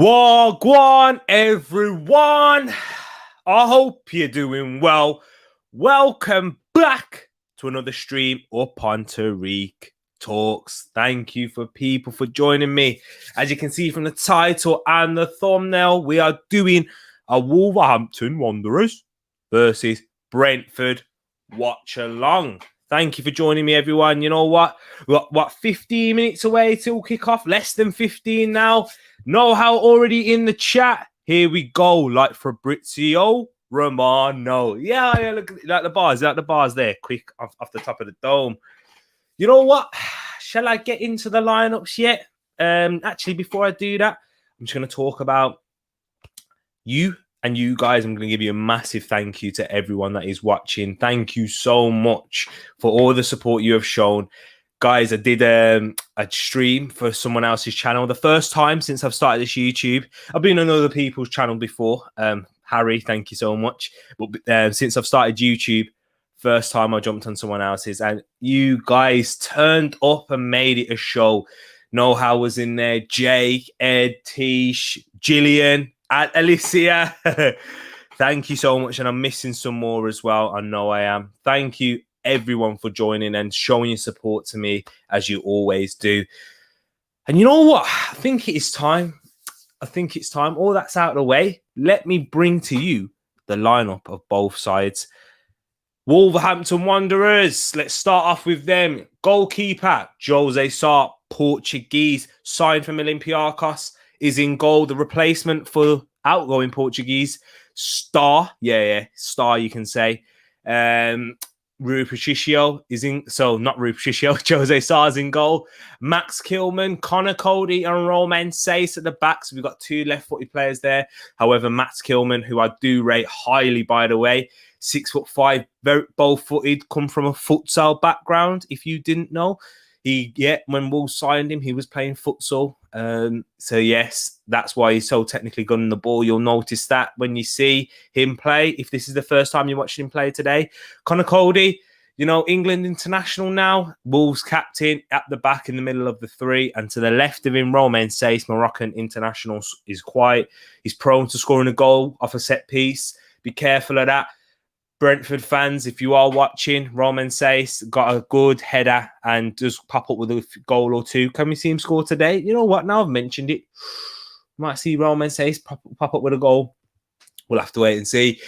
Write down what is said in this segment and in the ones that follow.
Wagwan, everyone. I hope you're doing well. Welcome back to another stream up on Tereak Talks. Thank you for people for joining me. As you can see from the title and the thumbnail, we are doing a Wolverhampton Wanderers versus Brentford watch along. Thank you for joining me, everyone. You know what? We're 15 minutes away till kickoff. Less than 15 now. Know how already in the chat. Here we go. Like Fabrizio Romano. Yeah, look like the bars there. Quick off the top of the dome. You know what? Shall I get into the lineups yet? Actually, before I do that, I'm just going to talk about you and you guys. I'm going to give you a massive thank you to everyone that is watching. Thank you so much for all the support you have shown. Guys, I did a stream for someone else's channel. The first time since I've started this YouTube. I've been on other people's channel before. Harry, thank you so much. But since I've started YouTube, first time I jumped on someone else's. And you guys turned up and made it a show. Know-how was in there. Jake, Ed, Tish, Gillian, Alicia. Thank you so much. And I'm missing some more as well. I know I am. Thank you, everyone, for joining and showing your support to me as you always do. And you know what? I think it is time. All that's out of the way. Let me bring to you the lineup of both sides. Wolverhampton Wanderers. Let's start off with them. Goalkeeper, Jose Sá, Portuguese, signed from Olympiacos, is in goal. The replacement for outgoing Portuguese, Star. Star, you can say. Rui Patricio is in, so not Rui Patricio, Jose Sá is in goal. Max Kilman, Connor Cody, and Romain Saiss at the back. So we've got two left-footed players there. However, Max Kilman, who I do rate highly, by the way, 6'5", very bow-footed, come from a futsal background, if you didn't know. When Wolves signed him, he was playing futsal. So yes, that's why he's so technically good on the ball. You'll notice that when you see him play, if this is the first time you're watching him play today. Connor Cody, England international now, Wolves captain at the back in the middle of the three, and to the left of him, Romain Saiss, Moroccan international, is quiet. He's prone to scoring a goal off a set piece. Be careful of that. Brentford fans, if you are watching, Romain Saiss got a good header and just pop up with a goal or two. Can we see him score today? You know what? Now I've mentioned it, might see Romain Saiss pop up with a goal. We'll have to wait and see.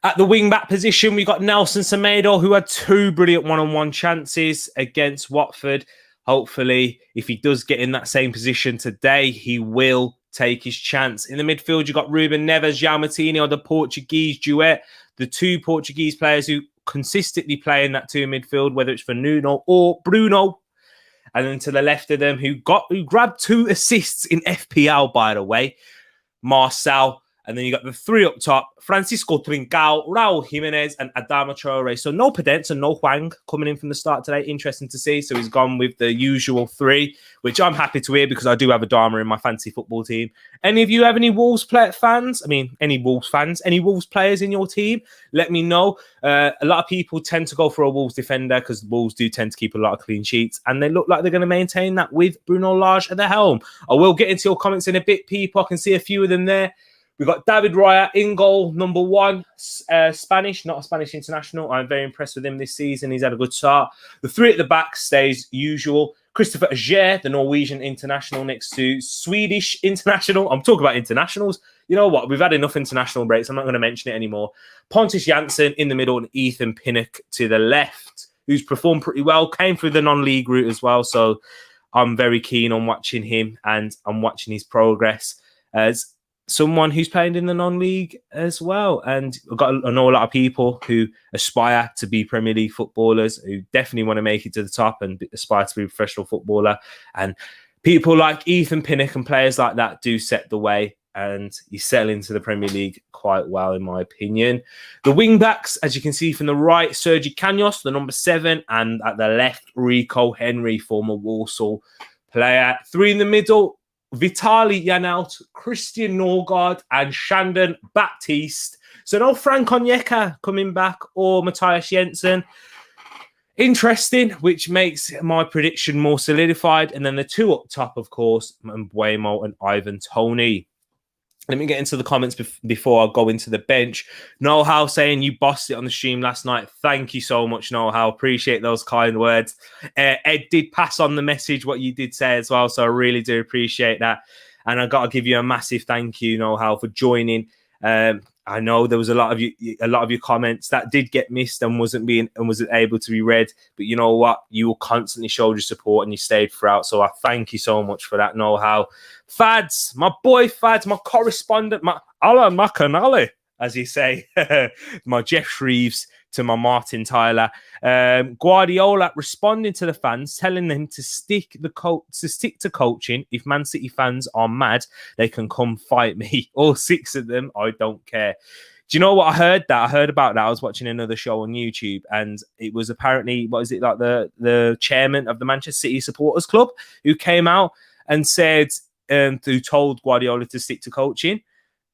At the wing-back position, we got Nelson Semedo, who had two brilliant one-on-one chances against Watford. Hopefully, if he does get in that same position today, he will take his chance. In the midfield, you got Ruben Neves, João Moutinho, the Portuguese duet. The two Portuguese players who consistently play in that two midfield, whether it's for Nuno or Bruno. And then to the left of them, who grabbed 2 assists in FPL, by the way, Marcel. And then you got the three up top, Francisco Trincao, Raul Jimenez, and Adama Traore. So no Pedence and no Hwang coming in from the start today. Interesting to see. So he's gone with the usual 3, which I'm happy to hear because I do have Adama in my fantasy football team. Any of you have any Wolves fans? Any Wolves fans? Any Wolves players in your team? Let me know. A lot of people tend to go for a Wolves defender because Wolves do tend to keep a lot of clean sheets. And they look like they're going to maintain that with Bruno Lage at the helm. I will get into your comments in a bit, people. I can see a few of them there. We've got David Raya in goal, number 1, Spanish, not a Spanish international. I'm very impressed with him this season. He's had a good start. The 3 at the back stays usual. Christopher Ajer, the Norwegian international, next to Swedish international. I'm talking about internationals. You know what? We've had enough international breaks. I'm not going to mention it anymore. Pontus Jansson in the middle and Ethan Pinnock to the left, who's performed pretty well. Came through the non-league route as well. So I'm very keen on watching him and I'm watching his progress as someone who's playing in the non-league as well. And I know a lot of people who aspire to be Premier League footballers, who definitely want to make it to the top and aspire to be a professional footballer. And people like Ethan Pinnock and players like that do set the way, and you settle into the Premier League quite well, in my opinion. The wing-backs, as you can see from the right, Sergi Canos, the number 7, and at the left, Rico Henry, former Walsall player. 3 in the middle, Vitaly Janelt, Christian Norgard, and Shandon Baptiste. So no Frank Onyeka coming back or Matthias Jensen. Interesting, which makes my prediction more solidified. And then the 2 up top, of course, Mbuemo and Ivan Toney. Let me get into the comments before I go into the bench. Know How saying you bossed it on the stream last night. Thank you so much, Know How. Appreciate those kind words. Ed did pass on the message, what you did say as well. So I really do appreciate that. And I got to give you a massive thank you, Know How, for joining. I know there was a lot of your comments that did get missed and wasn't able to be read. But you know what? You constantly showed your support and you stayed throughout. So I thank you so much for that, Know How. Fads, my boy Fads, my correspondent, my Alan McAnally, as you say, my Jeff Shreves to my Martin Tyler. Guardiola responding to the fans, telling them to stick to coaching. If Man City fans are mad, they can come fight me. All 6 of them, I don't care. Do you know what I heard about that? I was watching another show on YouTube, and it was apparently, what is it, like the chairman of the Manchester City Supporters Club who came out and said, who told Guardiola to stick to coaching.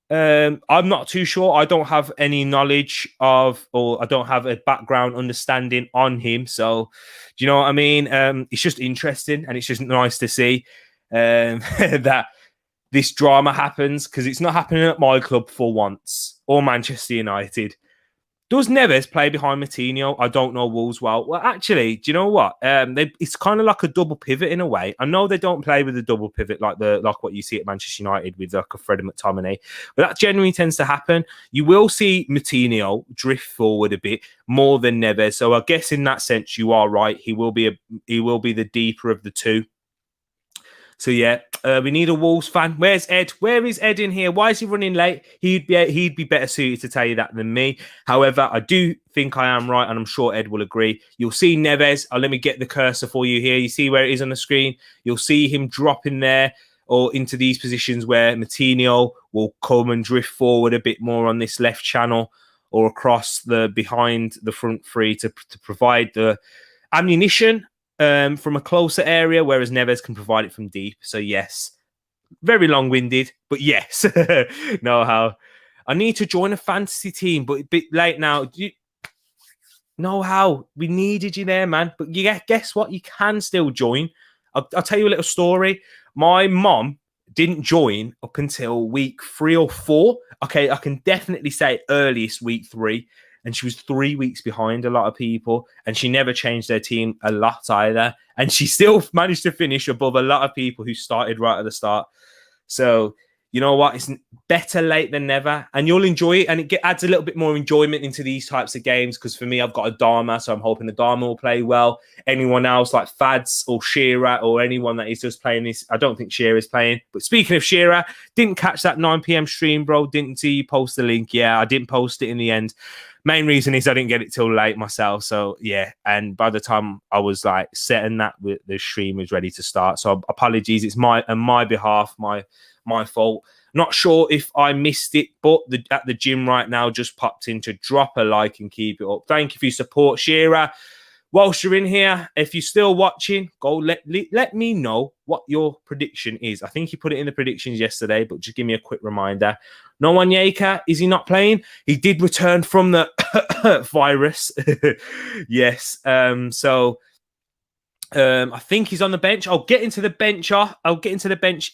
I'm not too sure. I don't have any knowledge of, or I don't have a background understanding on him. So, do you know what I mean? It's just interesting, and it's just nice to see that this drama happens, because it's not happening at my club for once, or Manchester United. Does Neves play behind Moutinho? I don't know Wolves well. Well, actually, do you know what? It's kind of like a double pivot in a way. I know they don't play with a double pivot like what you see at Manchester United with like a Fred and McTominay, but that generally tends to happen. You will see Moutinho drift forward a bit more than Neves. So I guess in that sense, you are right. He will be the deeper of the two. So yeah, we need a Wolves fan. Where's Ed? Where is Ed in here? Why is he running late? He'd be better suited to tell you that than me. However, I do think I am right, and I'm sure Ed will agree. You'll see Neves. Let me get the cursor for you here. You see where it is on the screen? You'll see him dropping there or into these positions where Moutinho will come and drift forward a bit more on this left channel or across behind the front three to provide the ammunition from a closer area, whereas Neves can provide it from deep. So yes, very long-winded, but yes. Know How. I need to join a fantasy team, but a bit late now. Know How. We needed you there, man. But yeah, guess what? You can still join. I'll tell you a little story. My mom didn't join up until week 3 or 4. Okay, I can definitely say earliest week 3. And she was 3 weeks behind a lot of people. And she never changed their team a lot either. And she still managed to finish above a lot of people who started right at the start. So, you know what? It's better late than never. And you'll enjoy it. And it adds a little bit more enjoyment into these types of games. Because for me, I've got a Dharma. So I'm hoping the Dharma will play well. Anyone else like Fads or Shearer or anyone that is just playing this. I don't think Shearer's playing. But speaking of Shearer, didn't catch that 9 p.m. stream, bro. Didn't see you post the link. Yeah, I didn't post it in the end. Main reason is I didn't get it till late myself. So yeah, and by the time I was like setting that, the stream was ready to start. So apologies, it's on my behalf, my fault. Not sure if I missed it, but at the gym right now just popped in to drop a like and keep it up. Thank you for your support, Shearer. Whilst you're in here, if you're still watching, go let me know what your prediction is. I think you put it in the predictions yesterday, but just give me a quick reminder. No Onyeka, is he not playing? He did return from the virus. Yes. So I think he's on the bench. I'll get into the bench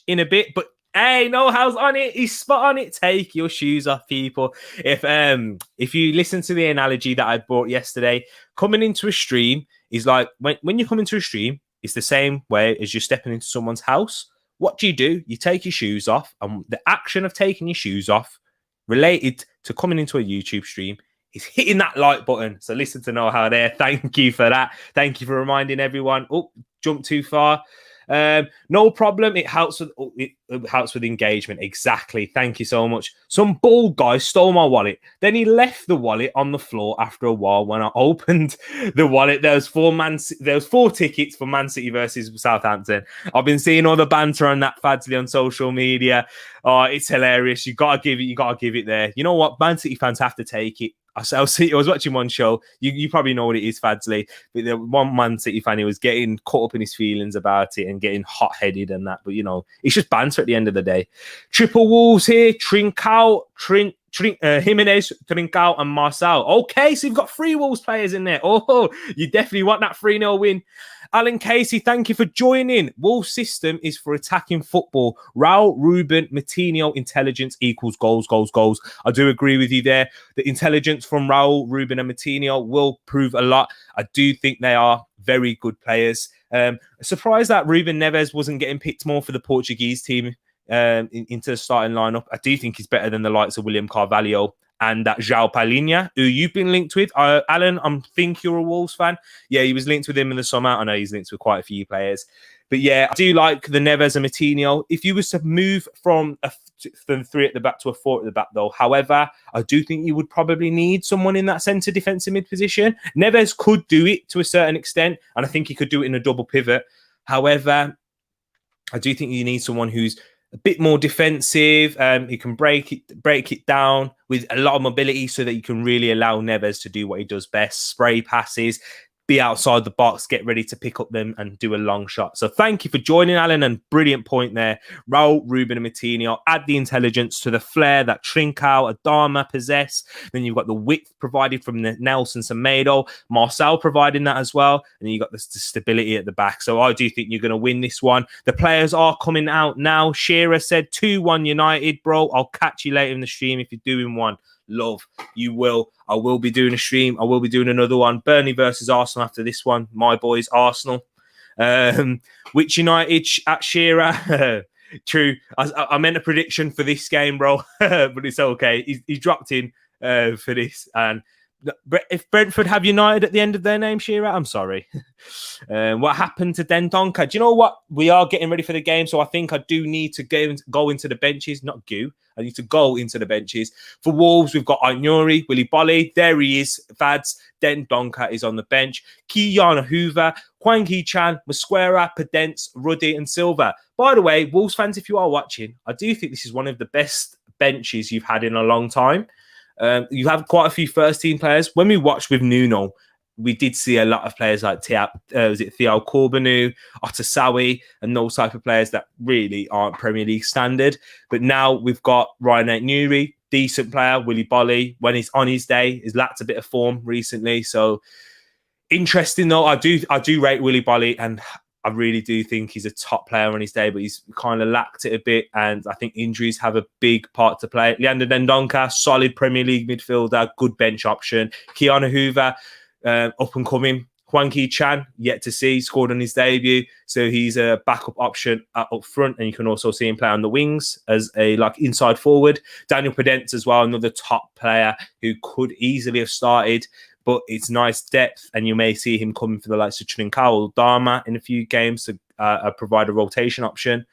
in a bit, but hey, Know How's on it. He's spot on it. Take your shoes off, people. If you listen to the analogy that I brought yesterday, coming into a stream is like when you come into a stream, it's the same way as you're stepping into someone's house. What do? You take your shoes off, and the action of taking your shoes off, related to coming into a YouTube stream, is hitting that like button. So listen to Know How there. Thank you for that. Thank you for reminding everyone. Oh, jumped too far. No problem. It helps with engagement. Exactly. Thank you so much. Some bald guy stole my wallet. Then he left the wallet on the floor after a while. When I opened the wallet, there was 4 tickets for Man City versus Southampton. I've been seeing all the banter on that Fadsley on social media. Oh, it's hilarious. You gotta give it there. You know what? Man City fans have to take it. I was watching one show. You probably know what it is, Fadsley. But the one Man City fan, he was getting caught up in his feelings about it and getting hot-headed and that. But, you know, it's just banter at the end of the day. Triple Wolves here. Trincao. Jimenez, Trincao, and Marcel. Okay, so you've got 3 Wolves players in there. Oh, you definitely want that 3-0 win. Alan Casey, thank you for joining. Wolves' system is for attacking football. Raul, Ruben, Matinho, intelligence equals goals, goals, goals. I do agree with you there. The intelligence from Raul, Ruben, and Matinho will prove a lot. I do think they are very good players. Surprised that Ruben Neves wasn't getting picked more for the Portuguese team into the starting lineup. I do think he's better than the likes of William Carvalho and that João Palhinha, who you've been linked with. Alan, I think you're a Wolves fan. Yeah, he was linked with him in the summer. I know he's linked with quite a few players. But yeah, I do like the Neves and Matinho. If you was to move from 3 at the back to a 4 at the back, though, however, I do think you would probably need someone in that centre defensive mid position. Neves could do it to a certain extent, and I think he could do it in a double pivot. However, I do think you need someone who's a bit more defensive. He can break it down with a lot of mobility so that you can really allow Neves to do what he does best, spray passes, be outside the box, get ready to pick up them and do a long shot. So thank you for joining, Alan, and brilliant point there. Raul, Ruben and Matinho add the intelligence to the flair that Trincao, Adama possess. Then you've got the width provided from the Nelson Semedo, Marcel providing that as well. And then you've got the stability at the back. So I do think you're going to win this one. The players are coming out now. Shearer said 2-1 United, bro. I'll catch you later in the stream if you're doing one. Love, you will. I will be doing a stream. I will be doing another one. Burnley versus Arsenal after this one. My boys, Arsenal. Which United at Shearer? True. I meant a prediction for this game, bro. But it's okay. He's dropped in for this. And if Brentford have United at the end of their name, Shearer, I'm sorry. What happened to Dendonka? Do you know what? We are getting ready for the game, so I think I do need to go into the benches. Not go. I need to go into the benches. For Wolves, we've got Aïnouri, Willy Bolly. There he is, Fads. Dendonka is on the bench. Kiana Hoover, Hwang Hee-chan, Mosquera, Pedence, Ruddy and Silva. By the way, Wolves fans, if you are watching, I do think this is one of the best benches you've had in a long time. You have quite a few first-team players. When we watched with Nuno, we did see a lot of players like Theo Corbanu, Otasawi, and those type of players that really aren't Premier League standard. But now we've got Ryan Aïnouri, decent player, Willy Bolly. When he's on his day, he's lacked a bit of form recently. So interesting though. I do rate Willy Bolly, and I really do think he's a top player on his day, but he's kind of lacked it a bit. And I think injuries have a big part to play. Leander Dendonka, solid Premier League midfielder, good bench option. Kiana Hoover, up and coming. Hwang Hee-chan, yet to see, scored on his debut. So he's a backup option up front. And you can also see him play on the wings as a inside forward. Daniel Pedence as well, another top player who could easily have started. But it's nice depth, and you may see him coming for the likes of Trincao or Dharma in a few games to provide a rotation option.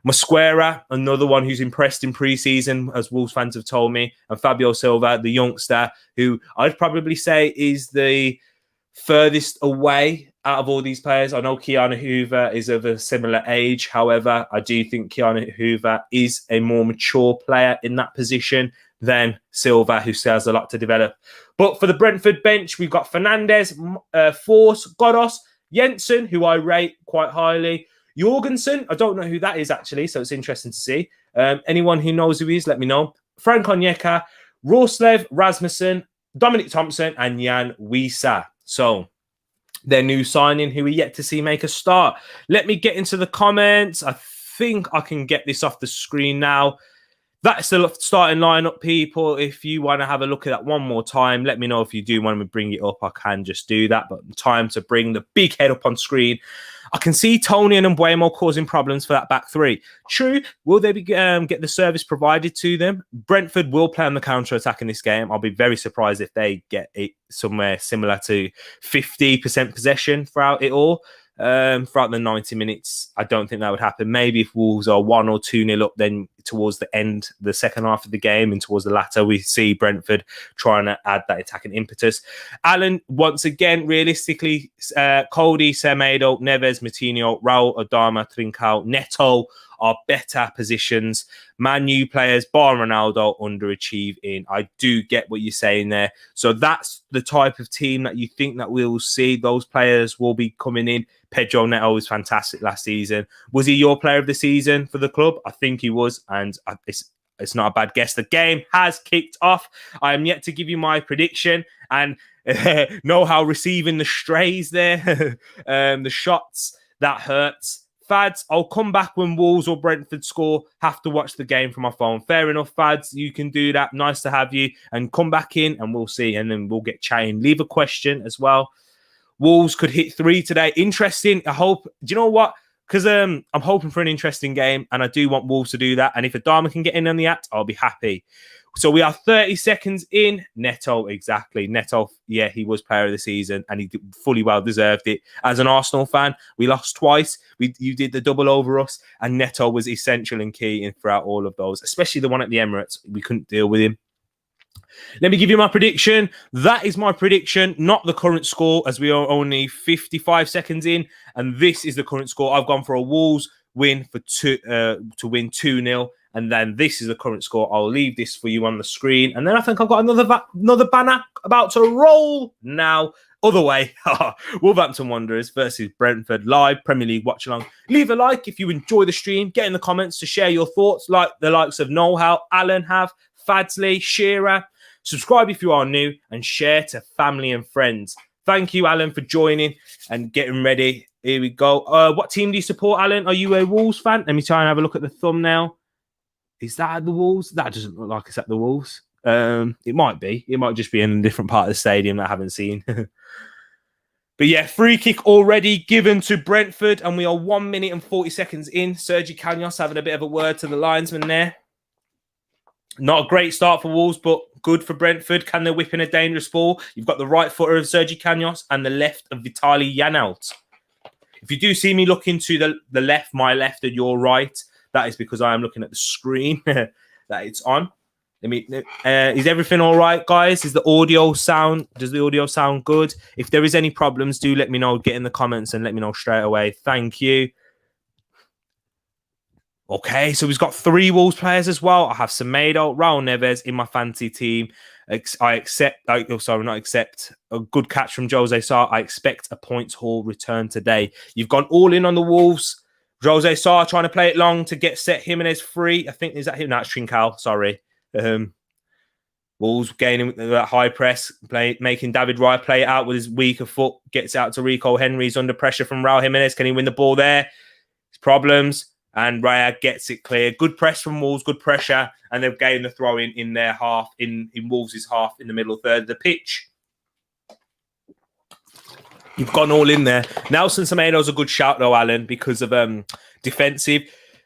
Mosquera, another one who's impressed in pre-season, as Wolves fans have told me, and Fabio Silva, the youngster, who I'd probably say is the furthest away out of all these players. I know Kiana Hoover is of a similar age. However, I do think Kiana Hoover is a more mature player in that position than Silva, who still has a lot to develop. But for the Brentford bench, we've got Fernandes, Force, Godos, Jensen, who I rate quite highly. Jorgensen, I don't know who that is actually, so it's interesting to see. Anyone who knows who he is, let me know. Frank Onyeka, Roslev, Rasmussen, Dominic Thompson, and Jan Wisa. So their new signing, who we yet to see make a start. Let me get into the comments. I think I can get this off the screen now. That's the starting lineup, people. If you want to have a look at that one more time, let me know. If you do want me to bring it up, I can just do that. But time to bring the big head up on screen. I can see Tony and Mbeumo causing problems for that back three. True. Will they get the service provided to them? Brentford will play on the counter-attack in this game. I'll be very surprised if they get it somewhere similar to 50% possession throughout it all. Throughout the 90 minutes, I don't think that would happen. Maybe if Wolves are 1 or 2-0 up, then towards the end, the second half of the game, and towards the latter, we see Brentford trying to add that attacking impetus. Alan, once again, realistically, Cody, Semedo, Neves, Matinho, Raul, Adama, Trincao, Neto are better positions. Man U players, bar Ronaldo, underachieving. I do get what you're saying there. So that's the type of team that you think that we will see. Those players will be coming in. Pedro Neto was fantastic last season. Was he your player of the season for the club? I think he was. And it's not a bad guess. The game has kicked off. I am yet to give you my prediction and know how receiving the strays there, the shots, that hurts. Fads, I'll come back when Wolves or Brentford score. Have to watch the game from my phone. Fair enough, Fads. You can do that. Nice to have you. And come back in and we'll see. And then we'll get chatting. Leave a question as well. Wolves could hit 3 today. Interesting. I hope. Do you know what? Because I'm hoping for an interesting game. And I do want Wolves to do that. And if Adama can get in on the act, I'll be happy. So we are 30 seconds in. Neto, exactly. Neto, yeah, he was player of the season and he fully well deserved it. As an Arsenal fan, we lost twice. You did the double over us and Neto was essential and key in throughout all of those, especially the one at the Emirates. We couldn't deal with him. Let me give you my prediction. That is my prediction, not the current score, as we are only 55 seconds in. And this is the current score. I've gone for a Wolves win to win 2-0. And then this is the current score. I'll leave this for you on the screen. And then I think I've got another banner about to roll now. Other way, Wolverhampton Wanderers versus Brentford live Premier League watch along. Leave a like if you enjoy the stream. Get in the comments to share your thoughts, like the likes of Noel, Alan have, Fadsley, Shearer. Subscribe if you are new and share to family and friends. Thank you, Alan, for joining and getting ready. Here we go. What team do you support, Alan? Are you a Wolves fan? Let me try and have a look at the thumbnail. Is that at the Wolves? That doesn't look like it's at the Wolves. It might be. It might just be in a different part of the stadium that I haven't seen. But yeah, free kick already given to Brentford. And we are 1 minute and 40 seconds in. Sergi Canos having a bit of a word to the linesman there. Not a great start for Wolves, but good for Brentford. Can they whip in a dangerous ball? You've got the right footer of Sergi Canos and the left of Vitaly Janelt. If you do see me looking to the left, my left, and your right, that is because I am looking at the screen that it's on. Is everything all right, guys? Does the audio sound good? If there is any problems, do let me know. Get in the comments and let me know straight away. Thank you. Okay, so we've got 3 Wolves players as well. I have Semedo, Raul Neves in my fantasy team. I accept a good catch from Jose Sarr. I expect a points haul return today. You've gone all in on the Wolves. Jose Sarr trying to play it long to get set Jimenez free. I think, is that him? No, it's Trincao. Sorry. Wolves gaining that high press, making David Raya play it out with his weaker foot. Gets out to Rico Henry. He's under pressure from Raul Jimenez. Can he win the ball there? It's problems. And Raya gets it clear. Good press from Wolves, good pressure. And they've gained the throw in their half, in Wolves' half in the middle third of the pitch. You've gone all in there. Nelson Semedo's a good shout, though, Alan, because of defensive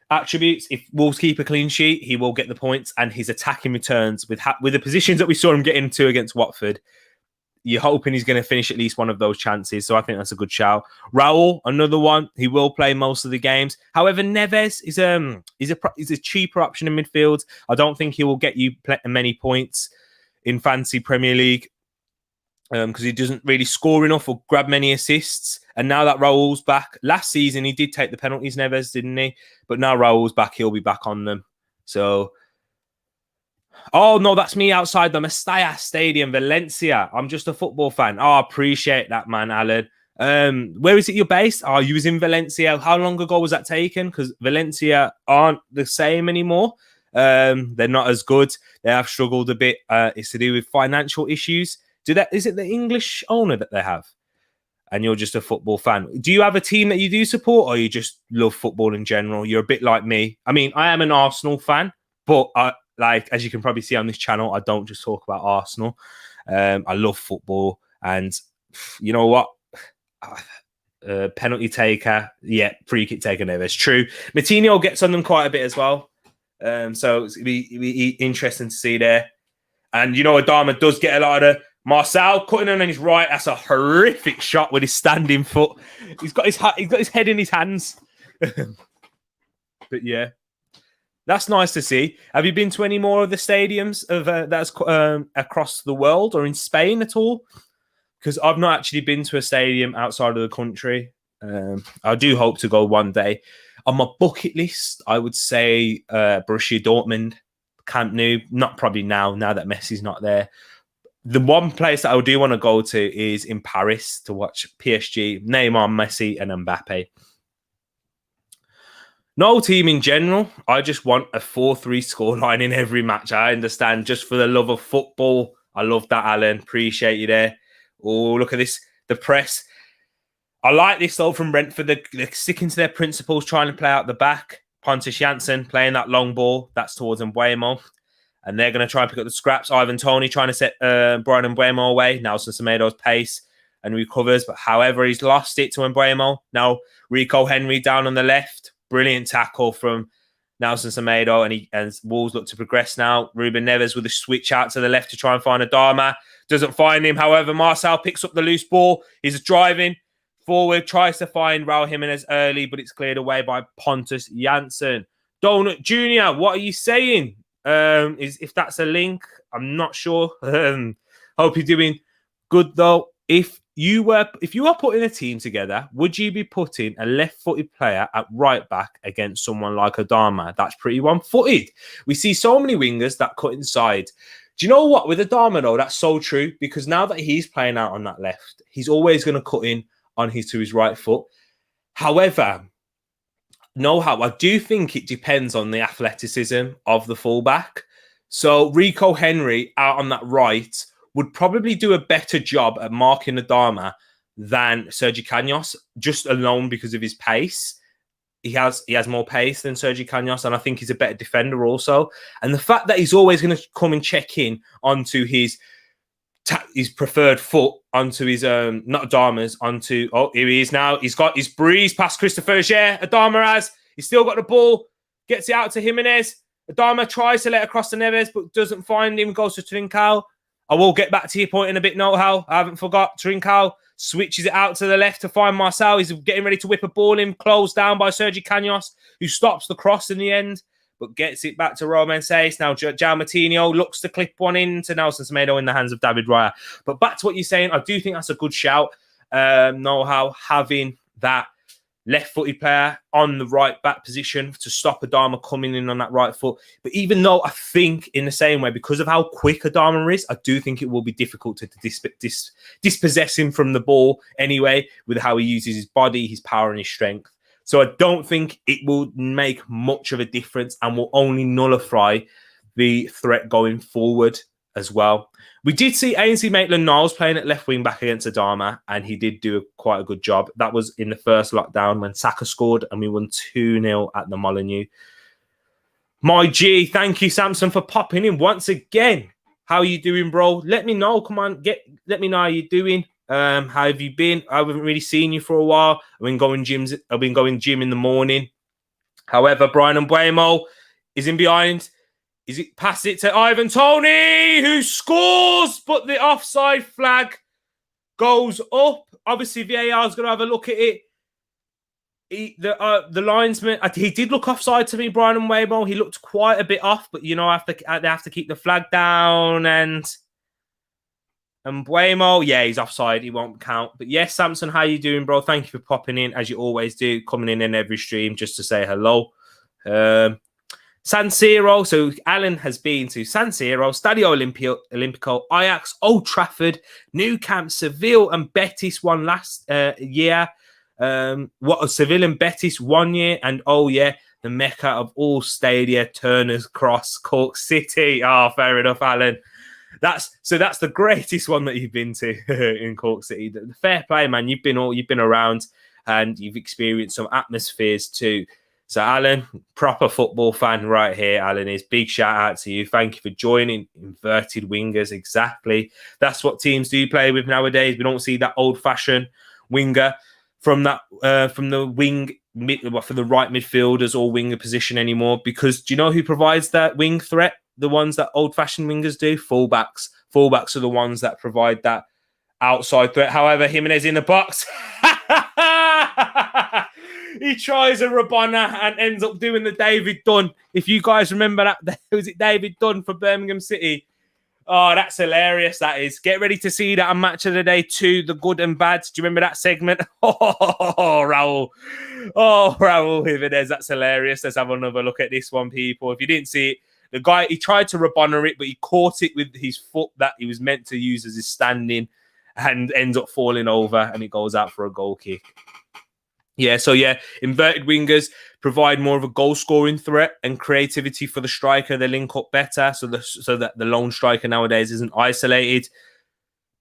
attributes. If Wolves keep a clean sheet, he will get the points. And his attacking returns with the positions that we saw him get into against Watford, you're hoping he's going to finish at least one of those chances. So I think that's a good shout. Raul, another one. He will play most of the games. However, Neves is a cheaper option in midfield. I don't think he will get you many points in fantasy Premier League because he doesn't really score enough or grab many assists. And now that Raul's back, last season he did take the penalties, Neves, didn't he? But now Raul's back, he'll be back on them. So... Oh, no, that's me outside the Mestalla Stadium, Valencia. I'm just a football fan. Oh, I appreciate that, man, Alan. Where is it you're based? Oh, you was in Valencia. How long ago was that taken? Because Valencia aren't the same anymore. They're not as good. They have struggled a bit. It's to do with financial issues. Is it the English owner that they have? And you're just a football fan. Do you have a team that you do support or you just love football in general? You're a bit like me. I mean, I am an Arsenal fan, but as you can probably see on this channel, I don't just talk about Arsenal. I love football. And you know what? Penalty taker. Yeah, free kick taker there. It's true. Matinho gets on them quite a bit as well. So it's going to be interesting to see there. And, you know, Adama does get a lot of Marcel cutting in on his right. That's a horrific shot with his standing foot. He's got his head in his hands. But yeah. That's nice to see. Have you been to any more of the stadiums of that's across the world or in Spain at all? Because I've not actually been to a stadium outside of the country. I do hope to go one day. On my bucket list, I would say Borussia Dortmund, Camp Nou. Not probably now that Messi's not there. The one place that I do want to go to is in Paris to watch PSG, Neymar, Messi, and Mbappe. No team in general. I just want a 4-3 scoreline in every match. I understand, just for the love of football. I love that, Alan. Appreciate you there. Oh, look at this. The press. I like this, though, from Brentford. They're sticking to their principles, trying to play out the back. Pontus Jansson playing that long ball. That's towards Mbeumo. And they're going to try and pick up the scraps. Ivan Toney trying to set Brian Mbeumo away. Nelson Semedo's pace and recovers. But however, he's lost it to Mbeumo. Now, Rico Henry down on the left. Brilliant tackle from Nelson Semedo. And Wolves look to progress now. Ruben Neves with a switch out to the left to try and find Adama. Doesn't find him. However, Marcel picks up the loose ball. He's driving forward, tries to find Raul Jimenez early, but it's cleared away by Pontus Jansson. Donut Jr., what are you saying? If that's a link, I'm not sure. Hope you're doing good, though. If you are putting a team together, would you be putting a left-footed player at right back against someone like Adama? That's pretty one-footed. We see so many wingers that cut inside. Do you know what? With Adama, though, that's so true, because now that he's playing out on that left, he's always going to cut in to his right foot. However, I do think it depends on the athleticism of the fullback. So Rico Henry out on that right would probably do a better job at marking Adama than Sergi Canos, just alone because of his pace. He has more pace than Sergi Canos, and I think he's a better defender also. And the fact that he's always going to come and check in onto his preferred foot, onto his not Adama's, onto here he is now. He's breezed past Christopher Auger. Adama has. He's still got the ball. Gets it out to Jimenez. Adama tries to let across to Neves, but doesn't find him. Goes to Trincao. I will get back to your point in a bit, Noel. I haven't forgot. Trincao switches it out to the left to find Marcel. He's getting ready to whip a ball in, closed down by Sergi Canos, who stops the cross in the end, but gets it back to Romain Saiz. Now, João Moutinho looks to clip one in to Nelson Semedo in the hands of David Raya. But back to what you're saying, I do think that's a good shout. Know-how, having that left-footed player on the right back position to stop Adama coming in on that right foot. But even though I think in the same way, because of how quick Adama is, I do think it will be difficult to dispossess him from the ball anyway, with how he uses his body, his power and his strength. So I don't think it will make much of a difference and will only nullify the threat going forward as well. We did see Ainsley Maitland-Niles playing at left wing back against Adama, and he did do quite a good job. That was in the first lockdown when Saka scored and we won 2-0 at the Molineux. My G, thank you, Samson, for popping in once again. How are you doing, bro? Let me know. Come on, let me know how you're doing. How have you been? I haven't really seen you for a while. I've been going gym in the morning. However, Brian Mbeumo is in behind. Is it pass it to Ivan Toney, who scores, but the offside flag goes up. Obviously, VAR is going to have a look at it. The linesman, he did look offside to me, Brian Mbeumo. He looked quite a bit off, but they have to keep the flag down. And Mbeumo, yeah, he's offside. He won't count. But yes, Samson, how you doing, bro? Thank you for popping in, as you always do, coming in every stream just to say hello. San Siro. So Alan has been to San Siro, Stadio Olimpico, Ajax, Old Trafford, Nou Camp, Seville and Betis won last year. Seville and Betis 1 year. And the mecca of all stadia, Turner's Cross, Cork City. Fair enough, Alan. That's the greatest one that you've been to in Cork City. The fair play, man. You've been around and you've experienced some atmospheres too. So, Alan, proper football fan right here. Alan is. Big shout out to you. Thank you for joining. Inverted wingers, exactly. That's what teams do play with nowadays. We don't see that old-fashioned winger from the wing for the right midfielders or winger position anymore. Because do you know who provides that wing threat? The ones that old-fashioned wingers do? Fullbacks. Fullbacks are the ones that provide that outside threat. However, Jimenez in the box. He tries a Rabona and ends up doing the David Dunn. If you guys remember that, was it David Dunn for Birmingham City? Oh, that's hilarious, that is. Get ready to see that on Match of the Day 2, the good and bad. Do you remember that segment? Raul. Raul Jimenez, that's hilarious. Let's have another look at this one, people. If you didn't see it, the guy, he tried to Rabona it, but he caught it with his foot that he was meant to use as his standing and ends up falling over and it goes out for a goal kick. Yeah, so yeah, inverted wingers provide more of a goal scoring threat and creativity for the striker. They link up better, so that the lone striker nowadays isn't isolated.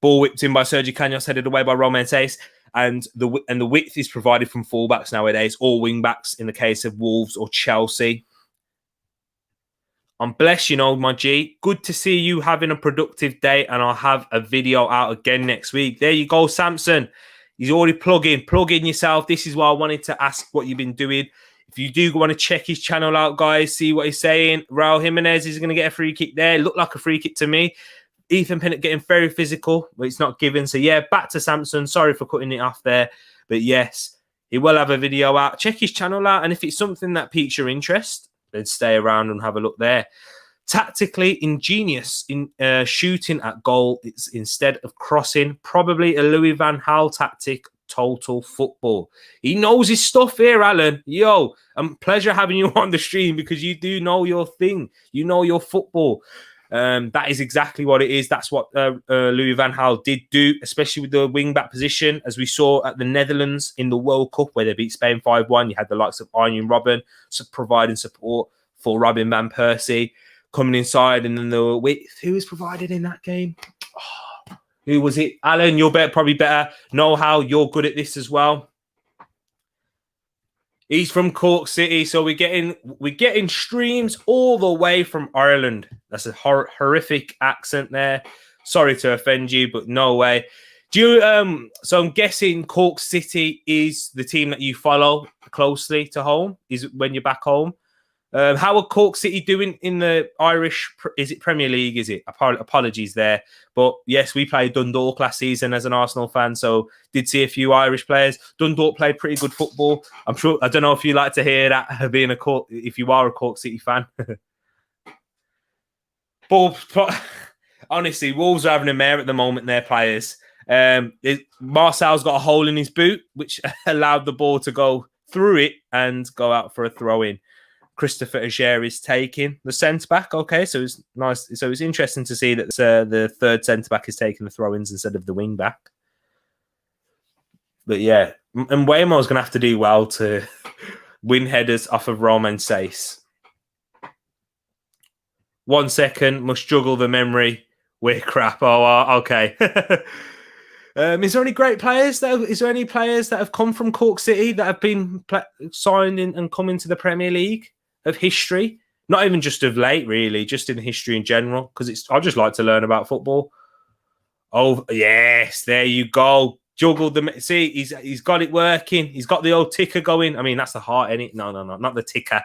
Ball whipped in by Sergio Canos, headed away by Romain Saiss, and the width is provided from fullbacks nowadays, or wingbacks in the case of Wolves or Chelsea. I'm blessed, my G. Good to see you having a productive day, and I'll have a video out again next week. There you go, Samson. He's already plugging. Plug in yourself. This is why I wanted to ask what you've been doing. If you do want to check his channel out, guys, see what he's saying. Raul Jimenez is going to get a free kick there. Looked like a free kick to me. Ethan Pennant getting very physical, but it's not given. So, yeah, back to Samson. Sorry for cutting it off there. But, yes, he will have a video out. Check his channel out. And if it's something that piques your interest, then stay around and have a look there. Tactically ingenious in shooting at goal. It's instead of crossing, probably a Louis van Gaal tactic, total football. He knows his stuff here, Alan. Yo, pleasure having you on the stream because you do know your thing. You know your football. That is exactly what it is. That's what Louis van Gaal did do, especially with the wing-back position, as we saw at the Netherlands in the World Cup where they beat Spain 5-1. You had the likes of Arjen Robben providing support for Robin van Persie coming inside, and then the width. Who was provided in that game? Oh, who was it? Alan, you're probably better know how. You're good at this as well. He's from Cork City, so we're getting streams all the way from Ireland. That's a horrific accent there. Sorry to offend you, but no way. Do you? So I'm guessing Cork City is the team that you follow closely to home. Is when you're back home. How are Cork City doing in the Irish? Is it Premier League? Is it? Apologies there, but yes, we played Dundalk last season as an Arsenal fan, so did see a few Irish players. Dundalk played pretty good football. I'm sure. I don't know if you like to hear that being if you are a Cork City fan. But honestly, Wolves are having a mare at the moment. Their players. Marcel's got a hole in his boot, which allowed the ball to go through it and go out for a throw in. Christopher Aguirre is taking the centre-back. Okay, so it's nice. So it's interesting to see that the third centre-back is taking the throw-ins instead of the wing-back. But yeah, and Waymo's going to have to do well to win headers off of Romain Saiss. 1 second, must juggle the memory. We're crap. Oh, okay. Is there any great players? Is there any players that have come from Cork City that have been signed in and come into the Premier League of history? Not even just of late, really, just in history in general. Because I just like to learn about football. Oh yes, there you go. Juggled them. See, he's got it working. He's got the old ticker going. I mean, that's the heart, isn't it? No, not the ticker.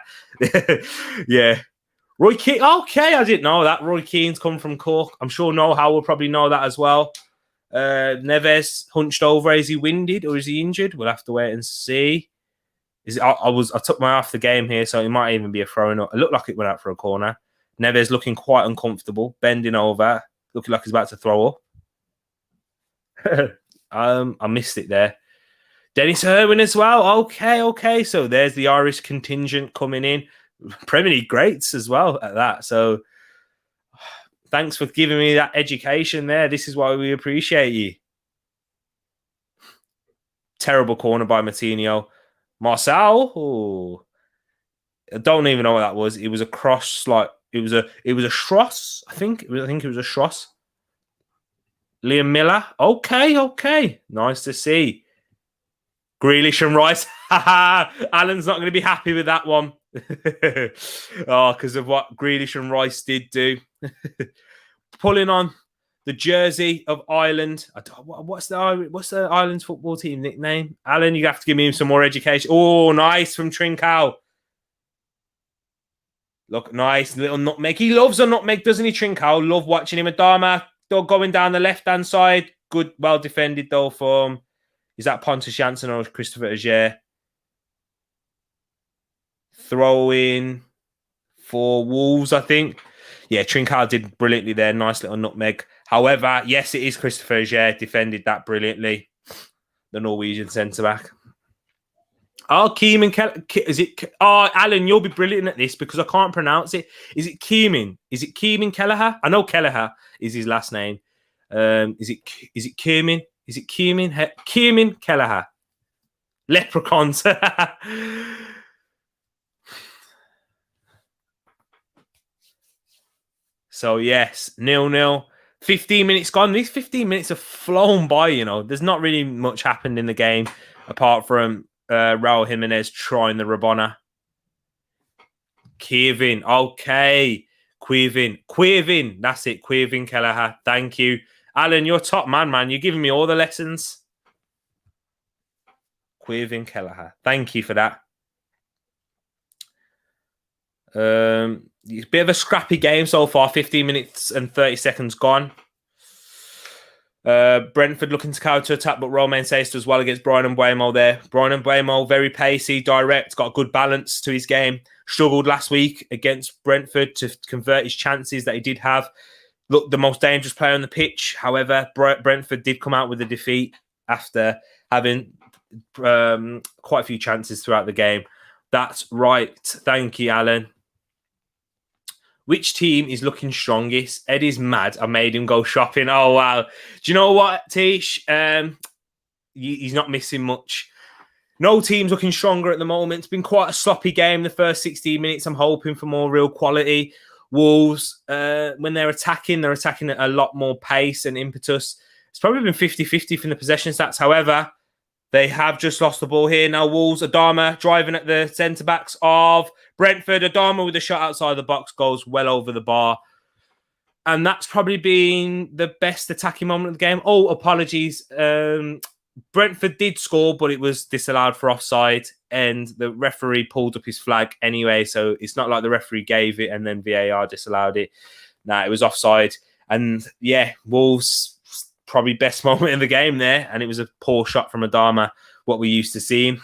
Yeah. Roy Keane. Okay, I didn't know that. Roy Keane's come from Cork. I'm sure Noel will probably know that as well. Neves hunched over. Is he winded or is he injured? We'll have to wait and see. I took my eye off the game here, so it might even be a throw-in. It looked like it went out for a corner. Neves looking quite uncomfortable, bending over, looking like he's about to throw up. I missed it there. Dennis Irwin as well. Okay. So there's the Irish contingent coming in. Premier League greats as well at that. So thanks for giving me that education there. This is why we appreciate you. Terrible corner by Martinho. Marcel. Oh, I don't even know what that was. It was a cross, it was a Schross. I think it was a Schross. Liam Miller. Okay. Nice to see. Grealish and Rice. Alan's not going to be happy with that one. Because of what Grealish and Rice did do. Pulling on the jersey of Ireland. What's the Ireland's football team nickname? Alan, you have to give me some more education. Oh, nice from Trincao. Look, nice little nutmeg. He loves a nutmeg, doesn't he, Trincao? Love watching him. Adama going down the left-hand side. Good, well defended though for is that Pontus Jansson or Christopher Aguirre? Throw in for Wolves, I think. Yeah, Trincao did brilliantly there. Nice little nutmeg. However, yes, it is Christopher Aguirre. Defended that brilliantly. The Norwegian centre-back. Oh, is it? Oh, Alan, you'll be brilliant at this because I can't pronounce it. Is it Keeman? Is it Keeman Kelleher? I know Kelleher is his last name. Is it Keeman? Is it Keeman? Keeman Kelleher. Leprechauns. So, yes, 0-0. 15 minutes gone. These 15 minutes have flown by, you know. There's not really much happened in the game apart from Raul Jimenez trying the Rabona. Kevin. Okay. Quirvin. That's it. Quirvin Kelleher. Thank you. Alan, you're top man. You're giving me all the lessons. Quirvin Kelleher. Thank you for that. It's a bit of a scrappy game so far. 15 minutes and 30 seconds gone. Brentford looking to counter-attack, but Romain Saiz does well against Brian Mbeumo there. Brian Mbeumo, very pacey, direct, got a good balance to his game. Struggled last week against Brentford to convert his chances that he did have. Looked the most dangerous player on the pitch. However, Brentford did come out with a defeat after having quite a few chances throughout the game. That's right. Thank you, Alan. Which team is looking strongest? Eddie's mad. I made him go shopping. Oh, wow. Do you know what, Tish? He's not missing much. No team's looking stronger at the moment. It's been quite a sloppy game the first 16 minutes. I'm hoping for more real quality. Wolves, when they're attacking at a lot more pace and impetus. It's probably been 50-50 from the possession stats. However, they have just lost the ball here. Now Wolves, Adama driving at the centre-backs of Brentford. Adama with a shot outside the box goes well over the bar. And that's probably been the best attacking moment of the game. Oh, apologies. Brentford did score, but it was disallowed for offside. And the referee pulled up his flag anyway. So it's not like the referee gave it and then VAR disallowed it. Nah, it was offside. And yeah, Wolves... probably best moment in the game there, and it was a poor shot from Adama, what we used to see him.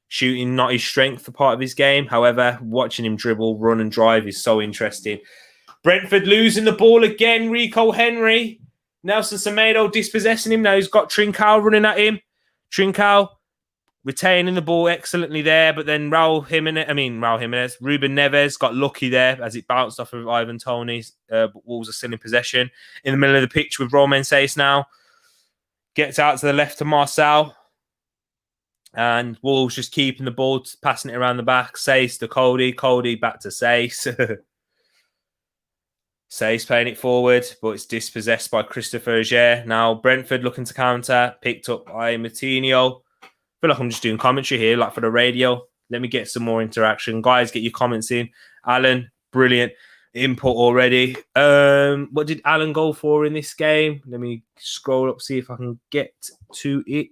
Shooting not his strength for part of his game. However, watching him dribble, run and drive is so interesting. Brentford losing the ball again. Rico Henry. Nelson Semedo dispossessing him. Now he's got Trincao running at him. Trincao retaining the ball excellently there, but then Raul Jimenez, Ruben Neves got lucky there as it bounced off of Ivan Toney's. But Wolves are still in possession. In the middle of the pitch with Romain Saiz now. Gets out to the left to Marcel. And Wolves just keeping the ball, passing it around the back. Saiz to Cody. Cody back to Saiz. Saiz playing it forward, but it's dispossessed by Christopher Auger. Now Brentford looking to counter. Picked up by Martinho. I feel like I'm just doing commentary here, like for the radio. Let me get some more interaction. Guys, get your comments in. Alan, brilliant input already. What did Alan go for in this game? Let me scroll up, see if I can get to it.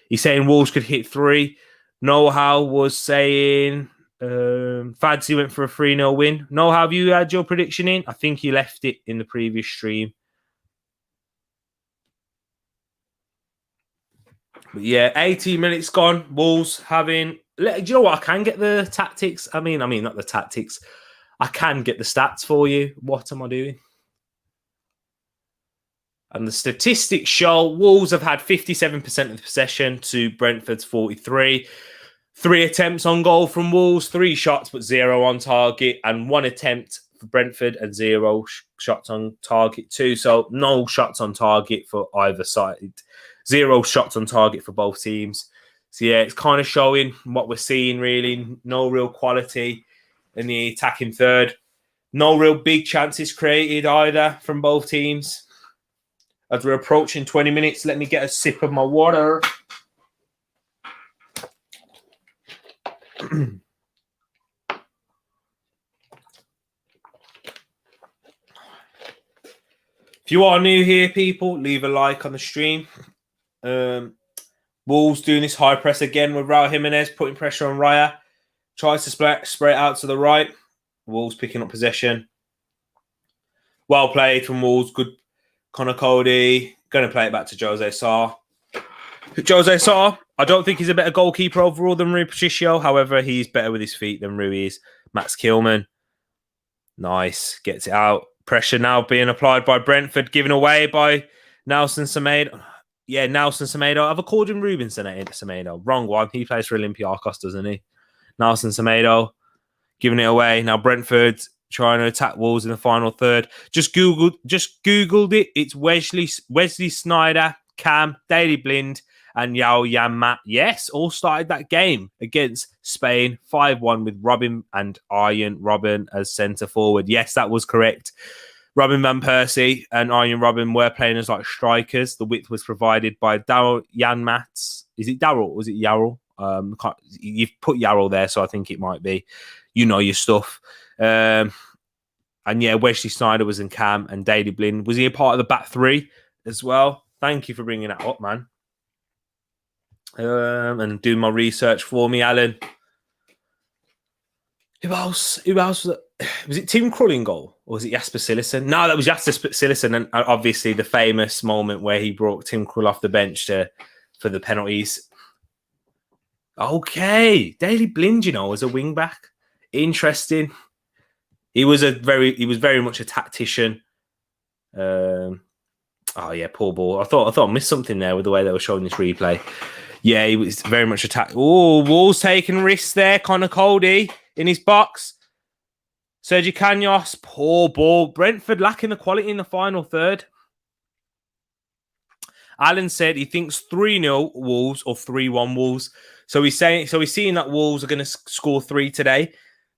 He's saying Wolves could hit 3. Know-how was saying Fadsy went for a 3-0 win. Know-how, have you had your prediction in? I think you left it in the previous stream. But yeah, 18 minutes gone. Wolves having... Do you know what? I can get the tactics. I mean, not the tactics. I can get the stats for you. What am I doing? And the statistics show Wolves have had 57% of the possession to Brentford's 43. 3 attempts on goal from Wolves, 3 shots but 0 on target, and 1 attempt for Brentford and 0 shots on target too. So no shots on target for either side. 0 shots on target for both teams. So yeah, it's kind of showing what we're seeing really. No real quality in the attacking third. No real big chances created either from both teams. As we're approaching 20 minutes, let me get a sip of my water. If you are new here, people, leave a like on the stream. Wolves doing this high press again with Raul Jimenez, putting pressure on Raya. Tries to spray it out to the right. Wolves picking up possession. Well played from Wolves. Good Connor Cody. Going to play it back to Jose Sarr. Jose Sarr, I don't think he's a better goalkeeper overall than Rui Patricio. However, he's better with his feet than Rui is. Max Kilman. Nice. Gets it out. Pressure now being applied by Brentford. Given away by Nelson Semedo. Yeah, Nelson Semedo. I've called him Ruben Semedo. Wrong one. He plays for Olympiacos, doesn't he? Nelson Semedo. Giving it away. Now Brentford trying to attack Wolves in the final third. Just Googled it. It's Wesley Sneijder, Cam, Daley Blind, and Yao Yan Mat, yes, all started that game against Spain, 5-1 with Robin and Arjen Robben as centre forward. Yes, that was correct. Robin van Persie and Arjen Robben were playing as like strikers. The width was provided by Daryl Janmaat. Is it Daryl? Was it Yarrell? You've put Yarrell there, so I think it might be. You know your stuff. And yeah, Wesley Sneijder was in Cam and Daley Blind. Was he a part of the back three as well? Thank you for bringing that up, man. And doing my research for me, Alan. Who else? Was it Tim Krul in goal? Or was it Jasper Cillessen? No, that was Jasper Cillessen. And obviously the famous moment where he brought Tim Krul off the bench for the penalties. Okay. Daley Blind, as a wing back. Interesting. He was very much a tactician. Oh yeah, poor ball. I thought I missed something there with the way they were showing this replay. Yeah, he was very much attacked. Oh, Wolves taking risks there. Connor Cody in his box. Sergio Canos, poor ball. Brentford lacking the quality in the final third. Alan said he thinks 3-0 Wolves or 3-1 Wolves. So he's seeing that Wolves are going to score 3 today.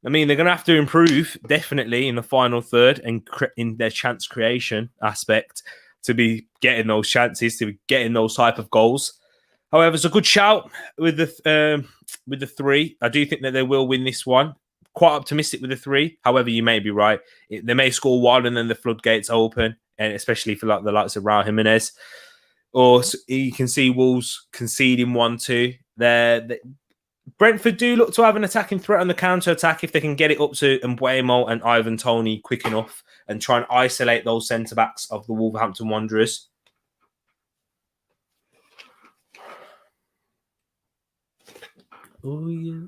I mean, they're going to have to improve definitely in the final third and in their chance creation aspect to be getting those chances, to be getting those type of goals. However, it's a good shout with the 3. I do think that they will win this one. Quite optimistic with the 3. However, you may be right. They may score 1 and then the floodgates open, and especially for the likes of Raul Jimenez. Or you can see Wolves conceding 1-2. Brentford do look to have an attacking threat on the counter-attack if they can get it up to Mbeumo and Ivan Toney quick enough and try and isolate those centre-backs of the Wolverhampton Wanderers. Oh, yeah.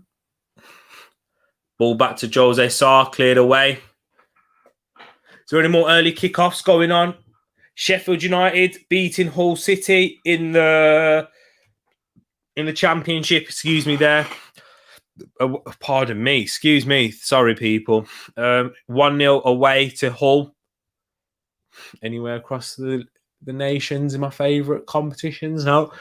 Ball back to Jose Sarr, cleared away. Is there any more early kickoffs going on? Sheffield United beating Hull City in the Championship. Excuse me there. Pardon me. Excuse me. Sorry, people. 1-0 away to Hull. Anywhere across the nations in my favourite competitions? No.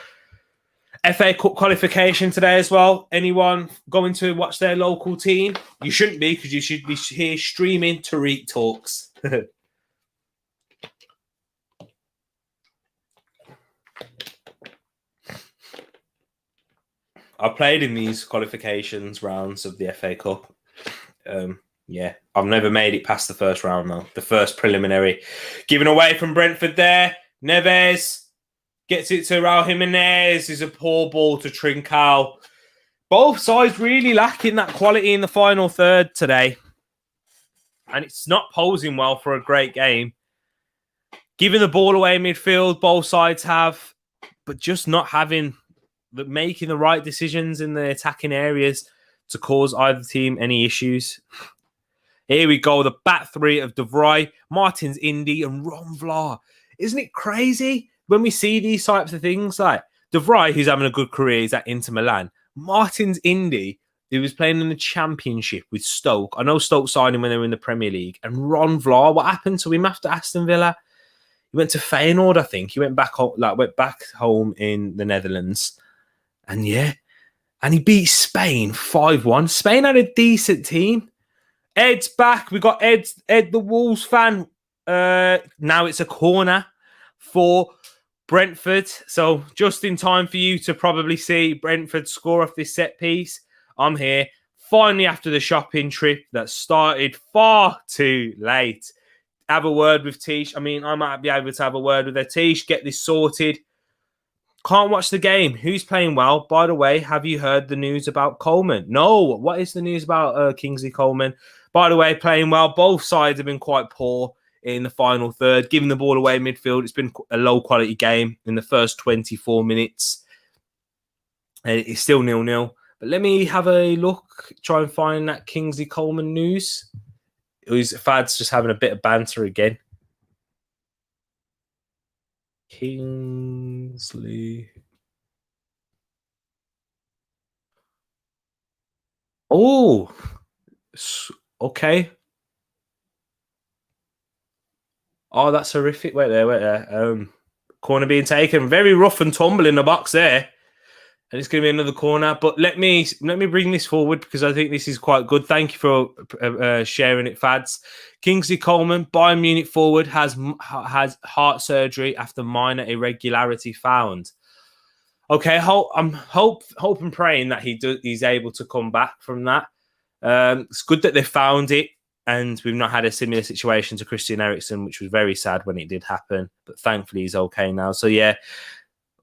FA Cup qualification today as well. Anyone going to watch their local team? You shouldn't be, because you should be here streaming Tereak talks. I played in these qualifications rounds of the FA Cup. Yeah, I've never made it past the first round, though. The first preliminary. Given away from Brentford there. Neves gets it to Raul Jimenez. Is a poor ball to Trincao. Both sides really lacking that quality in the final third today. And it's not posing well for a great game. Giving the ball away in midfield, both sides have, but just not making the right decisions in the attacking areas to cause either team any issues. Here we go. The back 3 of De Vrij, Martins Indy, and Ron Vlaar. Isn't it crazy when we see these types of things? Like De Vrij, who's having a good career, is at Inter Milan. Martins Indy, who was playing in the Championship with Stoke. I know Stoke signed him when they were in the Premier League. And Ron Vlaar, what happened to him after Aston Villa? He went to Feyenoord, I think. He went back home in the Netherlands. And yeah, and he beat Spain 5-1. Spain had a decent team. Ed's back. We got Ed the Wolves fan. Now it's a corner for Brentford. So just in time for you to probably see Brentford score off this set piece. I'm here finally after the shopping trip that started far too late. Have a word with Tish. I mean, I might be able to have a word with her. Tish, get this sorted. Can't watch the game. Who's playing well? By the way, have you heard the news about Coleman? No. What is the news about Kingsley Coleman? By the way, playing well. Both sides have been quite poor in the final third. Giving the ball away in midfield. It's been a low-quality game in the first 24 minutes. And it's still 0-0. But let me have a look. Try and find that Kingsley Coleman news. Fad's just having a bit of banter again. Kingsley. Oh, okay. Oh, that's horrific. Wait there. Corner being taken. Very rough and tumble in the box there. And it's going to be another corner. But let me bring this forward because I think this is quite good. Thank you for sharing it, Fads. Kingsley Coleman, Bayern Munich forward, has heart surgery after minor irregularity found. Okay, I'm hope and praying that he's able to come back from that. It's good that they found it, and we've not had a similar situation to Christian Eriksen, which was very sad when it did happen. But thankfully, he's okay now. So yeah.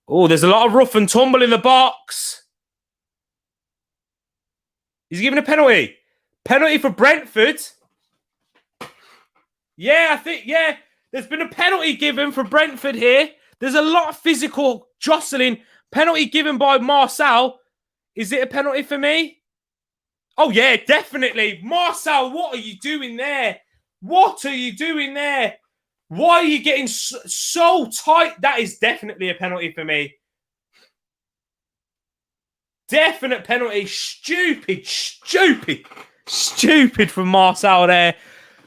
Oh, there's a lot of rough and tumble in the box. He's given a penalty. Penalty for Brentford. Yeah, I think, yeah. There's been a penalty given for Brentford here. There's a lot of physical jostling. Penalty given by Marcel. Is it a penalty for me? Oh, yeah, definitely. Marcel, what are you doing there? What are you doing there? Why are you getting so tight? That is definitely a penalty for me. Definite penalty. Stupid from Marcel there.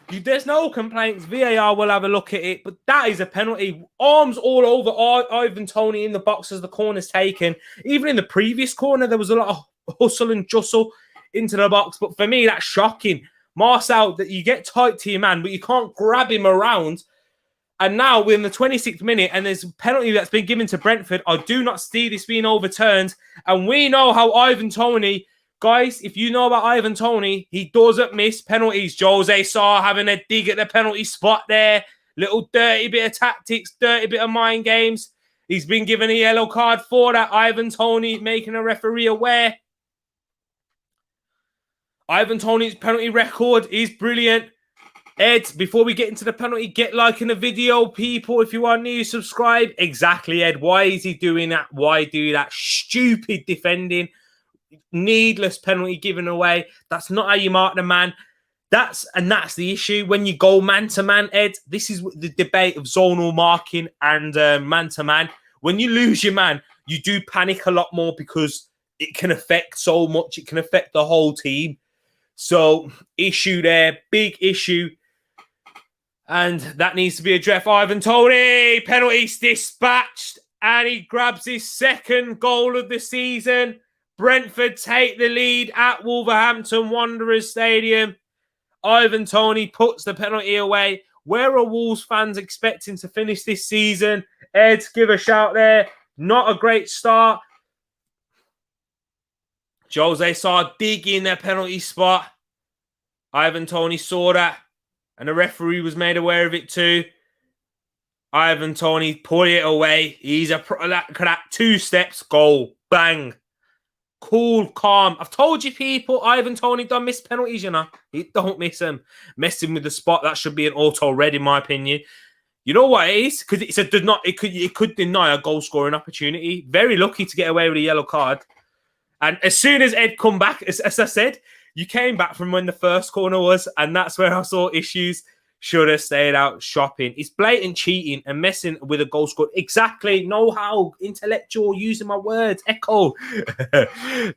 There's no complaints. VAR will have a look at it, but that is a penalty. Arms all over Ivan Toney in the box as the corner's taken. Even in the previous corner, there was a lot of hustle and jostle into the box. But for me, that's shocking. Marcel, that you get tight to your man, but you can't grab him around. And now we're in the 26th minute, and there's a penalty that's been given to Brentford. I do not see this being overturned. And we know how Ivan Toney, guys, if you know about Ivan Toney, he doesn't miss penalties. Jose Sarr having a dig at the penalty spot there. Little dirty bit of tactics, dirty bit of mind games. He's been given a yellow card for that. Ivan Toney making a referee aware. Ivan Toney's penalty record is brilliant. Ed, before we get into the penalty, get liking the video, people. If you are new, subscribe. Exactly, Ed. Why is he doing that? Why do that? Stupid defending. Needless penalty given away. That's not how you mark the man. That's the issue. When you go man-to-man, Ed, this is the debate of zonal marking and man-to-man. When you lose your man, you do panic a lot more because it can affect so much. It can affect the whole team. So, issue there. Big issue. And that needs to be addressed. Ivan Toney, penalties dispatched. And he grabs his second goal of the season. Brentford take the lead at Wolverhampton Wanderers Stadium. Ivan Toney puts the penalty away. Where are Wolves fans expecting to finish this season? Ed, give a shout there. Not a great start. Jose Sarr digging their penalty spot. Ivan Toney saw that. And the referee was made aware of it too. Ivan Toney put it away. He's that 2 steps, goal. Bang. Cool, calm. I've told you, people, Ivan Toney don't miss penalties, you know. He don't miss them. Messing with the spot, that should be an auto red, in my opinion. You know what it is? Because it could deny a goal scoring opportunity. Very lucky to get away with a yellow card. And as soon as Ed come back, as I said, you came back from when the first corner was, and that's where I saw issues. Should have stayed out shopping. It's blatant cheating and messing with a goal score. Exactly. Know how. Intellectual, using my words. Echo.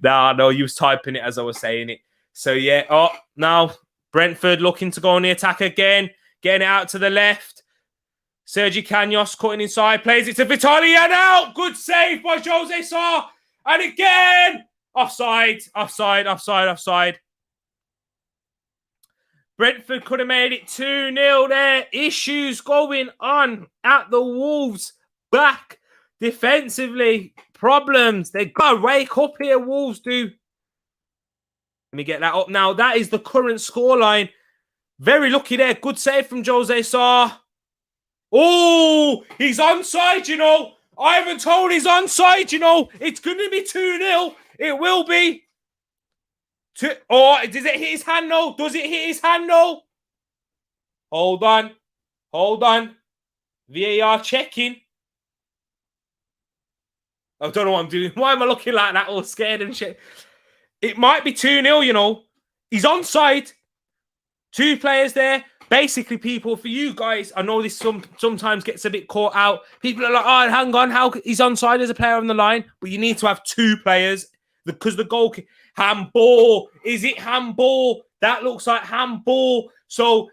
No, you was typing it as I was saying it. So, yeah. Oh, now Brentford looking to go on the attack again. Getting it out to the left. Sergi Canos cutting inside. Plays it to Vitali and out. Good save by Jose Sarr. And again. Offside. Brentford could have made it 2-0 there. Issues going on at the Wolves. Back defensively. Problems. They got to wake up here, Wolves do. Let me get that up now. That is the current scoreline. Very lucky there. Good save from Jose Sarr. Oh, he's onside, you know. Ivan Toney's onside, you know. It's going to be 2-0. It will be. Does it hit his hand? No. Does it hit his hand? No. Hold on. VAR checking. I don't know what I'm doing. Why am I looking like that? All scared and shit. It might be 2-0, you know. He's onside. 2 players there. Basically, people, for you guys, I know this sometimes gets a bit caught out. People are like, oh, hang on, how he's onside as a player on the line? But you need to have 2 players because the goal... Handball. Is it handball? That looks like handball. So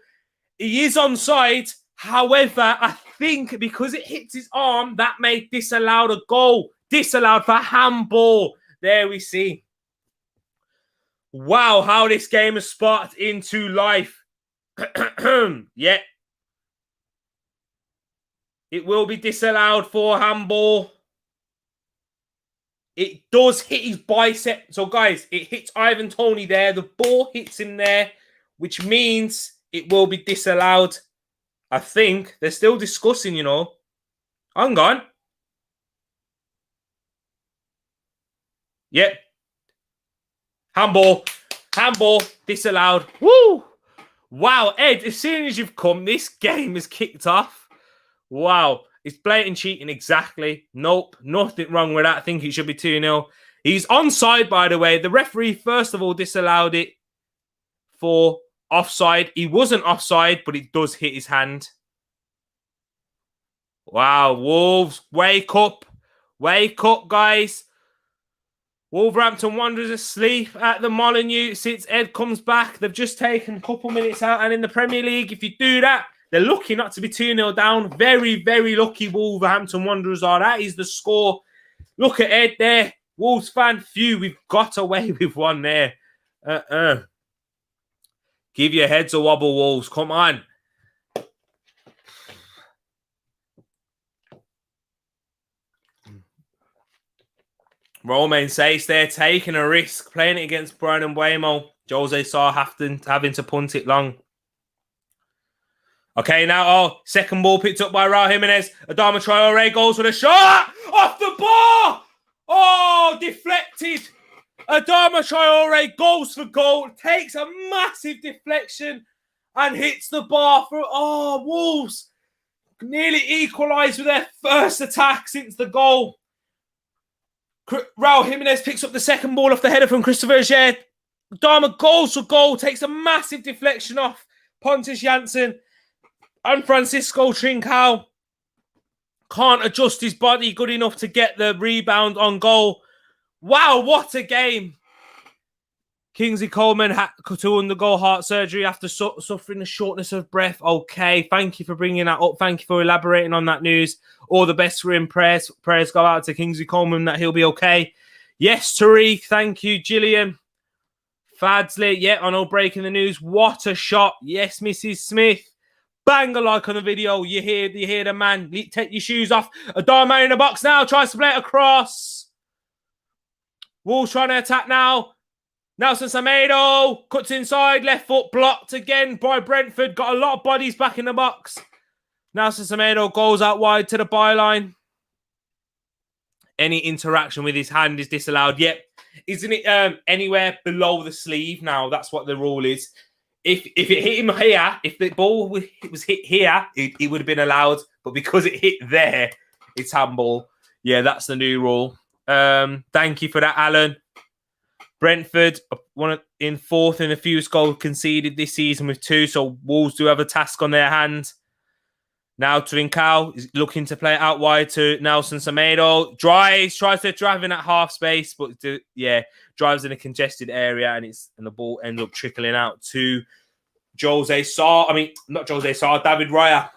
he is onside. However, I think because it hits his arm, that may disallow the goal. disallowed for handball. There we see. Wow, how this game has sparked into life. Yeah. It will be disallowed for handball. It does hit his bicep. So, guys, it hits Ivan Toney there. The ball hits him there, which means it will be disallowed. I think they're still discussing, you know. Hang on. Yep. Handball. Handball. Disallowed. Woo! Wow, Ed, as soon as you've come, this game has kicked off. Wow. It's blatant cheating, exactly. Nope, nothing wrong with that. I think it should be 2-0. He's onside, by the way. The referee, first of all, disallowed it for offside. He wasn't offside, but it does hit his hand. Wow, Wolves, wake up. Wake up, guys. Wolverhampton Wanderers asleep at the Molineux since Ed comes back. They've just taken a couple minutes out. And in the Premier League, if you do that, they're lucky not to be 2-0 down. Very, very lucky Wolverhampton Wanderers are. That is the score. Look at Ed there. Wolves fan, phew, we've got away with one there. Give your heads a wobble, Wolves. Come on. Romain says they're taking a risk, playing it against Bryan Mbeumo. Jose Sarr having to punt it long. Okay, now, second ball picked up by Raul Jimenez. Adama Traore goes for the shot. Off the bar. Oh, deflected. Adama Traore goes for goal. Takes a massive deflection and hits the bar for... Oh, Wolves nearly equalised with their first attack since the goal. Raul Jimenez picks up the second ball off the header from Christopher Ajed. Adama goes for goal. Takes a massive deflection off Pontus Jansson. And Francisco Trincao can't adjust his body good enough to get the rebound on goal. Wow, what a game. Kingsley Coleman had to undergo heart surgery after suffering a shortness of breath. Okay, thank you for bringing that up. Thank you for elaborating on that news. All the best for him. Prayers go out to Kingsley Coleman that he'll be okay. Yes, Tereak, thank you. Gillian. Fadsley, yeah, I know, breaking the news. What a shot. Yes, Mrs. Smith. Bang a like on the video. You hear the man. Take your shoes off. Adama in the box now. Tries to play it across. Wolves trying to attack now. Nelson Semedo cuts inside. Left foot blocked again by Brentford. Got a lot of bodies back in the box. Nelson Semedo goes out wide to the byline. Any interaction with his hand is disallowed. Yep. Isn't it anywhere below the sleeve now? That's what the rule is. If it hit him here, if the ball was hit here, it would have been allowed. But because it hit there, it's handball. Yeah, that's the new rule. Thank you for that, Alan. Brentford in fourth in the fewest goals conceded this season with 2. So Wolves do have a task on their hands. Now Trincao is looking to play it out wide to Nelson Semedo. Tries to drive in at half space, but drives in a congested area and the ball ends up trickling out to Jose Sarr. I mean, not Jose Sarr, David Raya.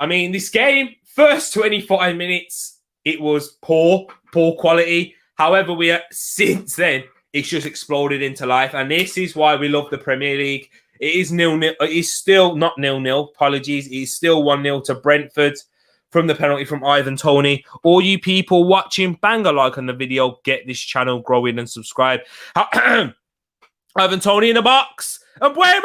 I mean, this game, first 25 minutes, it was poor quality. However, since then, it's just exploded into life. And this is why we love the Premier League. It is 0-0. It is still not 0-0. Apologies. It is still 1-0 to Brentford from the penalty from Ivan Toney. All you people watching, bang a like on the video. Get this channel growing and subscribe. Ivan Toney in the box. And Mbeumo!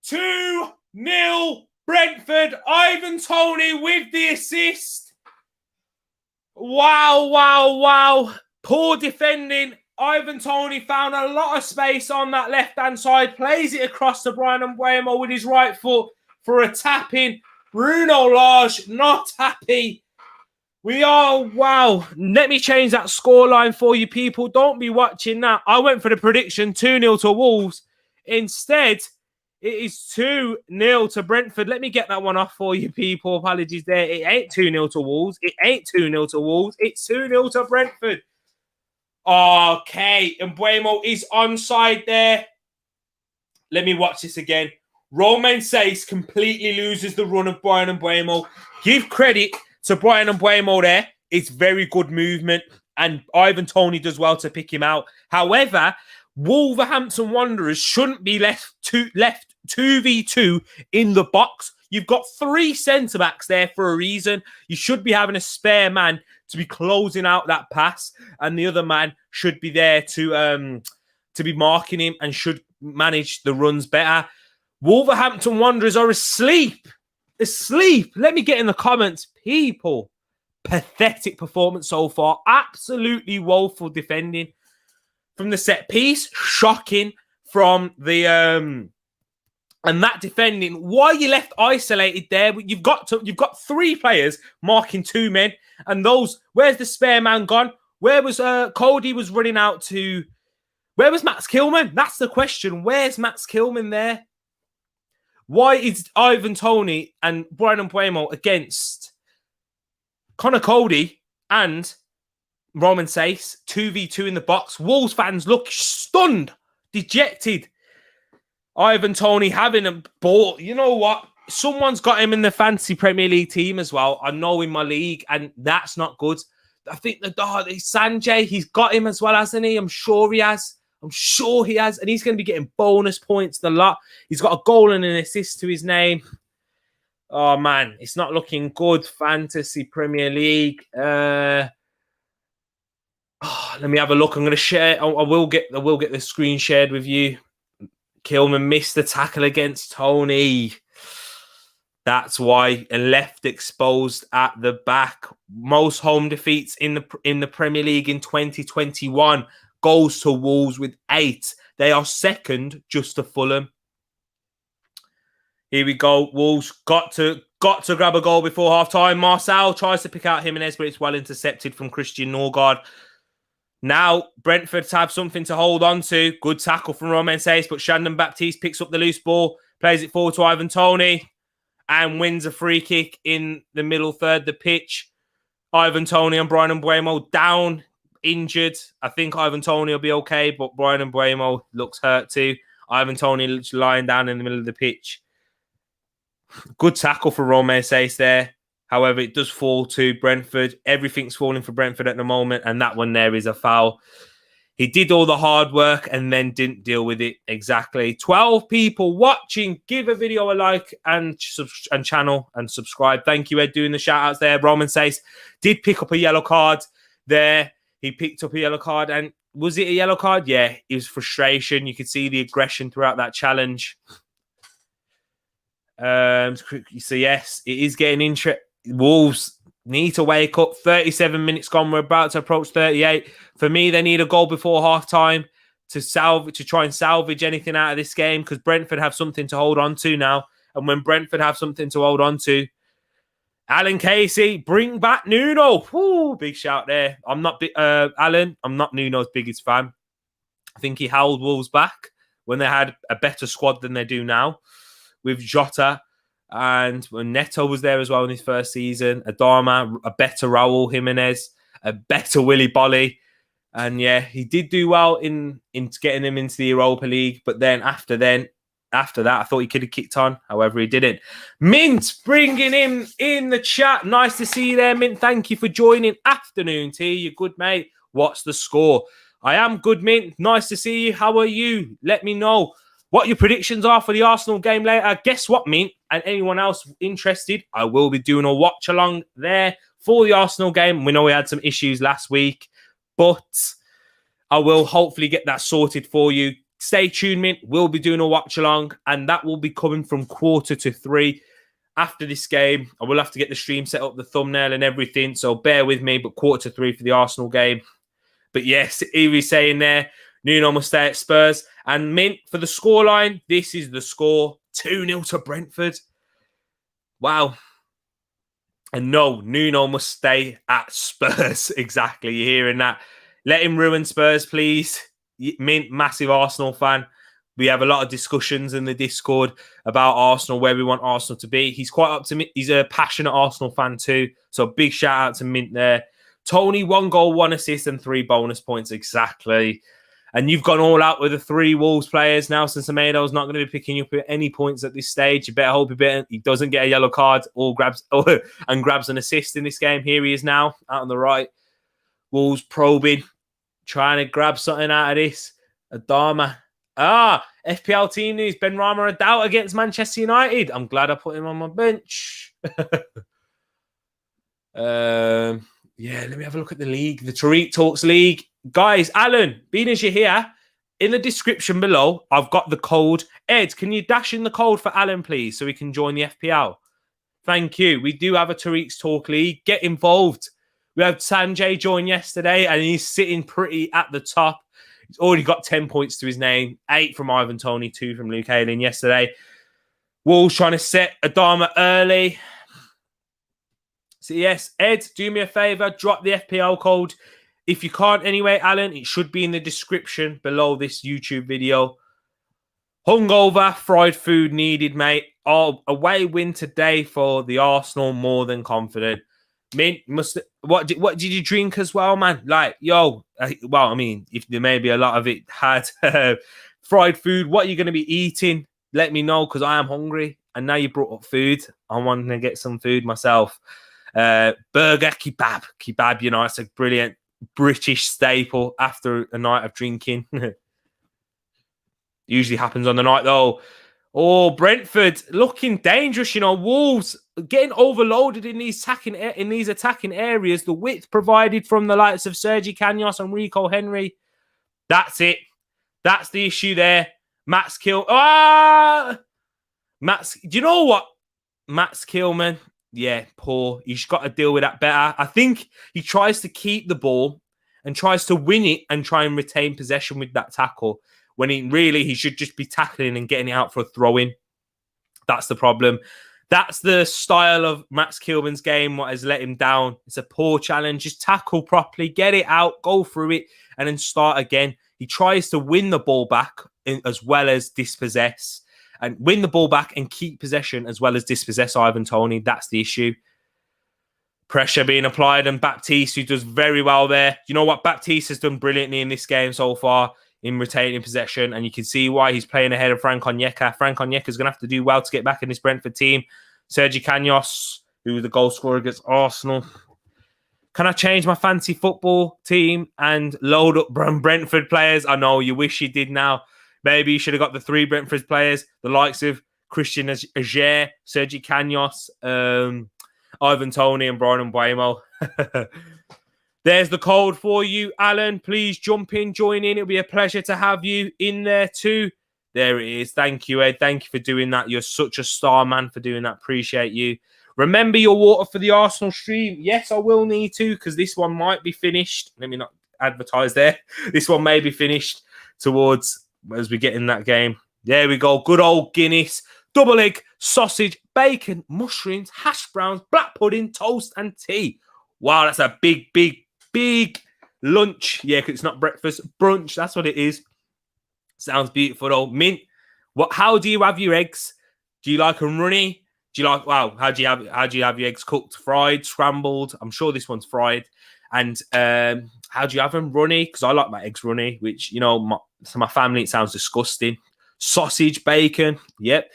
2-0 Brentford. Ivan Toney with the assist. Wow. Poor defending. Ivan Toney found a lot of space on that left-hand side. Plays it across to Bryan Mbeumo with his right foot for a tap-in. Bruno Lage not happy. Wow. Let me change that scoreline for you people. Don't be watching that. I went for the prediction 2-0 to Wolves. Instead, it is 2-0 to Brentford. Let me get that one off for you people. Apologies there. It ain't 2-0 to Wolves. It's 2-0 to Brentford. Okay. Mbeumo is onside there. Let me watch this again. Romain Sace completely loses the run of Bryan Mbeumo. Give credit to Brian and Buemo there. It's very good movement, and Ivan Toney does well to pick him out. However, Wolverhampton Wanderers shouldn't be left 2v2 in the box. You've got 3 centre-backs there for a reason. You should be having a spare man to be closing out that pass, and the other man should be there to be marking him and should manage the runs better. Wolverhampton Wanderers are asleep. Asleep. Let me get in the comments, people. Pathetic performance so far. Absolutely woeful defending. From the set piece, shocking. From the and that defending, why you left isolated there? You've got 3 players marking 2 men, and those. Where's the spare man gone? Where was Cody was running out to? Where was Max Kilman? That's the question. Where's Max Kilman there? Why is Ivan Toney and Brian Buemo against Connor Cody and Roman Sace 2v2 in the box? Wolves fans look stunned, dejected. Ivan Toney having a ball. You know what? Someone's got him in the fantasy Premier League team as well. I know in my league, and that's not good. I think Sanjay, he's got him as well, hasn't he? I'm sure he has. And he's going to be getting bonus points a lot. He's got a goal and an assist to his name. Oh, man, it's not looking good. Fantasy Premier League. Let me have a look. I'm going to share. I will get the screen shared with you. Kilman missed the tackle against Toney. That's why, and left exposed at the back. Most home defeats in the Premier League in 2021 goes to Wolves with 8. They are second just to Fulham. Here we go. Wolves got to grab a goal before half-time. Marcel tries to pick out Jimenez, but it's well intercepted from Christian Norgard. Now, Brentford have something to hold on to. Good tackle from Romain Sace, but Shandon Baptiste picks up the loose ball, plays it forward to Ivan Toney, and wins a free kick in the middle third of the pitch. Ivan Toney and Brian Buemo down, injured. I think Ivan Toney will be okay, but Brian Buemo looks hurt too. Ivan Toney looks lying down in the middle of the pitch. Good tackle for Romain Sace there. However, it does fall to Brentford. Everything's falling for Brentford at the moment, and that one there is a foul. He did all the hard work and then didn't deal with it exactly. 12 people watching. Give a video a like and channel and subscribe. Thank you, Ed, doing the shout-outs there. Roman Sace did pick up a yellow card there. He picked up a yellow card, and was it a yellow card? Yeah, it was frustration. You could see the aggression throughout that challenge. So, yes, it is getting interesting. Wolves need to wake up. 37 minutes gone. We're about to approach 38. For me, they need a goal before half-time to try and salvage anything out of this game, because Brentford have something to hold on to now. And when Brentford have something to hold on to, Alan Casey, bring back Nuno. Woo, big shout there. I'm not Alan. I'm not Nuno's biggest fan. I think he held Wolves back when they had a better squad than they do now, with Jota. And when Neto was there as well in his first season, Adama, a better Raul Jimenez, a better Willy Bolly. And yeah, he did do well in getting him into the Europa League. But then after that, I thought he could have kicked on. However, he didn't. Mint, bringing him in the chat. Nice to see you there, Mint. Thank you for joining. Afternoon tea, you good, mate. What's the score? I am good, Mint. Nice to see you. How are you? Let me know what your predictions are for the Arsenal game later. Guess what, Mint? And anyone else interested, I will be doing a watch along there for the Arsenal game. We know we had some issues last week, but I will hopefully get that sorted for you. Stay tuned, Mint. We'll be doing a watch along, and that will be coming from 2:45 after this game. I will have to get the stream set up, the thumbnail and everything, so bear with me, but 2:45 for the Arsenal game. But yes, Evie's saying there, Nuno must stay at Spurs. And Mint, for the scoreline, this is the score. 2-0 to Brentford. Wow. And no, Nuno must stay at Spurs. Exactly. You're hearing that. Let him ruin Spurs, please. Mint, massive Arsenal fan. We have a lot of discussions in the Discord about Arsenal, where we want Arsenal to be. He's quite optimistic. He's a passionate Arsenal fan too. So big shout out to Mint there. Tony, 1 goal, 1 assist and 3 bonus points. Exactly. And you've gone all out with the 3 Wolves players now. Since Semedo's not going to be picking up any points at this stage, you better hope he doesn't get a yellow card or grabs an assist in this game. Here he is now, out on the right. Wolves probing, trying to grab something out of this. Adama. FPL team news. Ben Rama a doubt against Manchester United. I'm glad I put him on my bench. Yeah, let me have a look at the league. The Tereak Talks League. Guys, Alan, being as you're here, in the description below, I've got the code. Ed, can you dash in the code for Alan, please, so we can join the FPL? Thank you. We do have a Tereak's Talk League. Get involved. We had Sanjay join yesterday, and he's sitting pretty at the top. He's already got 10 points to his name. 8 from Ivan Toney, 2 from Luke Ayling yesterday. Wolves trying to set Adama early. So, yes, Ed, do me a favour. Drop the FPL code. If you can't anyway, Alan, it should be in the description below this YouTube video. Hungover, fried food needed, mate. Away win today for the Arsenal, more than confident. Mint, what did you drink as well, man? Like, well, I mean, if there may be a lot of it had fried food, what are you going to be eating? Let me know, because I am hungry. And now you brought up food. I want to get some food myself. Burger, kebab, you know, it's a brilliant British staple after a night of drinking. Usually happens on the night, though. Oh, Brentford looking dangerous, you know. Wolves getting overloaded in these attacking areas. The width provided from the likes of Sergi Canos and Rico Henry. That's it. That's the issue there. Max Kill. Max. Do you know what? Max Kilman. Yeah, poor. He's got to deal with that better. I think he tries to keep the ball and tries to win it and try and retain possession with that tackle, when he should just be tackling and getting it out for a throw-in. That's the problem. That's the style of Max Kilman's game, what has let him down. It's a poor challenge. Just tackle properly, get it out, go through it, and then start again. He tries to win the ball back as well as dispossess. And win the ball back and keep possession as well as dispossess Ivan Toney. That's the issue. Pressure being applied, and Baptiste, who does very well there. You know what? Baptiste has done brilliantly in this game so far in retaining possession, and you can see why he's playing ahead of Frank Onyeka. Frank Onyeka is going to have to do well to get back in this Brentford team. Sergi Canos, who was the goal scorer against Arsenal. Can I change my fancy football team and load up Brentford players? I know you wish you did now. Maybe you should have got the 3 Brentford players, the likes of Christian Ager, Sergi Canos, Ivan Toney, and Brian Mbeumo. There's the code for you, Alan. Please jump in, join in. It'll be a pleasure to have you in there too. There it is. Thank you, Ed. Thank you for doing that. You're such a star, man, for doing that. Appreciate you. Remember your water for the Arsenal stream. Yes, I will need to, because this one might be finished. Let me not advertise there. This one may be finished towards as we get in that game. There we go. Good old Guinness. Double egg, sausage, bacon, mushrooms, hash browns, black pudding, toast, and tea. Wow, that's a big lunch. Yeah, because it's not breakfast. Brunch, that's what it is. Sounds beautiful, though. Mint. How do you have your eggs? Do you like them runny? Do you like, how do you have your eggs cooked? Fried, scrambled? I'm sure this one's fried. And how do you have them runny? Because I like my eggs runny, which, you know, to my family, it sounds disgusting. Sausage, bacon. Yep.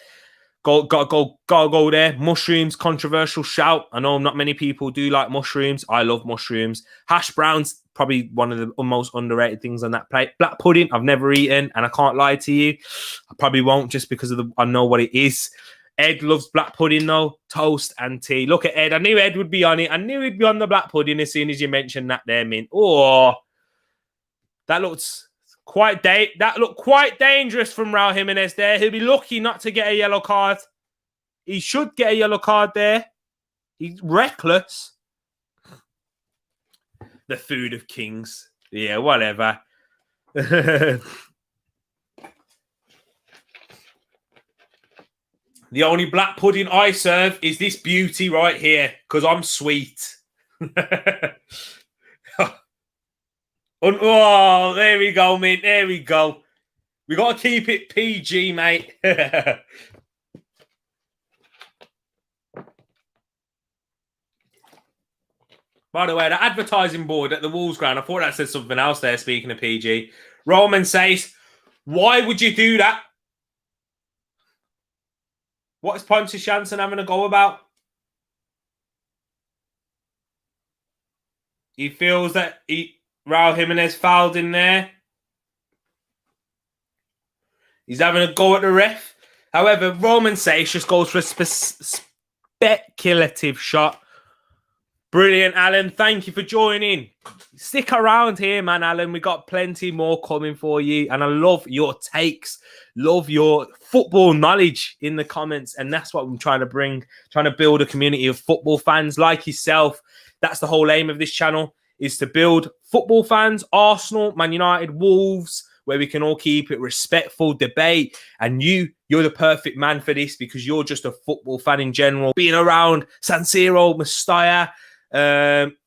Go there. Mushrooms, controversial shout. I know not many people do like mushrooms. I love mushrooms. Hash browns, probably one of the most underrated things on that plate. Black pudding, I've never eaten, and I can't lie to you. I probably won't, just because I know what it is. Ed loves black pudding, though. Toast and tea. Look at Ed. I knew Ed would be on it. I knew he'd be on the black pudding as soon as you mentioned that there, Mint. Oh, that looked quite dangerous from Raul Jimenez there. He'll be lucky not to get a yellow card. He should get a yellow card there. He's reckless. The food of kings. Yeah, whatever. The only black pudding I serve is this beauty right here, because I'm sweet. Oh, there we go, mate. There we go. We got to keep it PG, mate. By the way, the advertising board at the Wolves ground, I thought that said something else there, speaking of PG. Roman says, why would you do that? What is Pontus Jansson having a go about? He feels that Raul Jimenez fouled in there. He's having a go at the ref. However, Roman says just goes for a speculative shot. Brilliant, Alan. Thank you for joining. Stick around here, man, Alan. We got plenty more coming for you. And I love your takes. Love your football knowledge in the comments. And that's what I'm trying to bring. Trying to build a community of football fans like yourself. That's the whole aim of this channel, is to build football fans, Arsenal, Man United, Wolves, where we can all keep it respectful, debate. And you're the perfect man for this because you're just a football fan in general. Being around San Siro, Mestalla,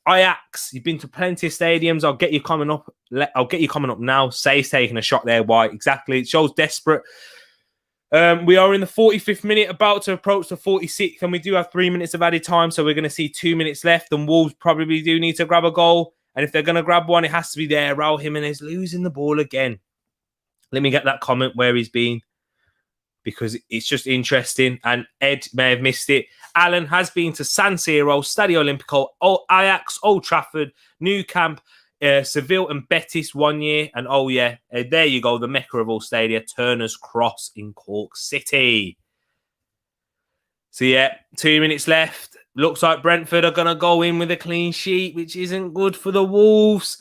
Ajax, you've been to plenty of stadiums. I'll get you coming up. Now. Say's taking a shot there. Why? Exactly. It shows desperate. We are in the 45th minute, about to approach the 46th, and we do have 3 minutes of added time, so we're going to see 2 minutes left, and Wolves probably do need to grab a goal, and if they're going to grab one, it has to be there. Raul Jimenez losing the ball again. Let me get that comment where he's been, because it's just interesting, and Ed may have missed it. Alan has been to San Siro, Stadio Olimpico, Ajax, Old Trafford, Nou Camp, Seville and Betis 1 year. And there you go, the Mecca of all stadia, Turner's Cross in Cork City. So 2 minutes left. Looks like Brentford are going to go in with a clean sheet, which isn't good for the Wolves.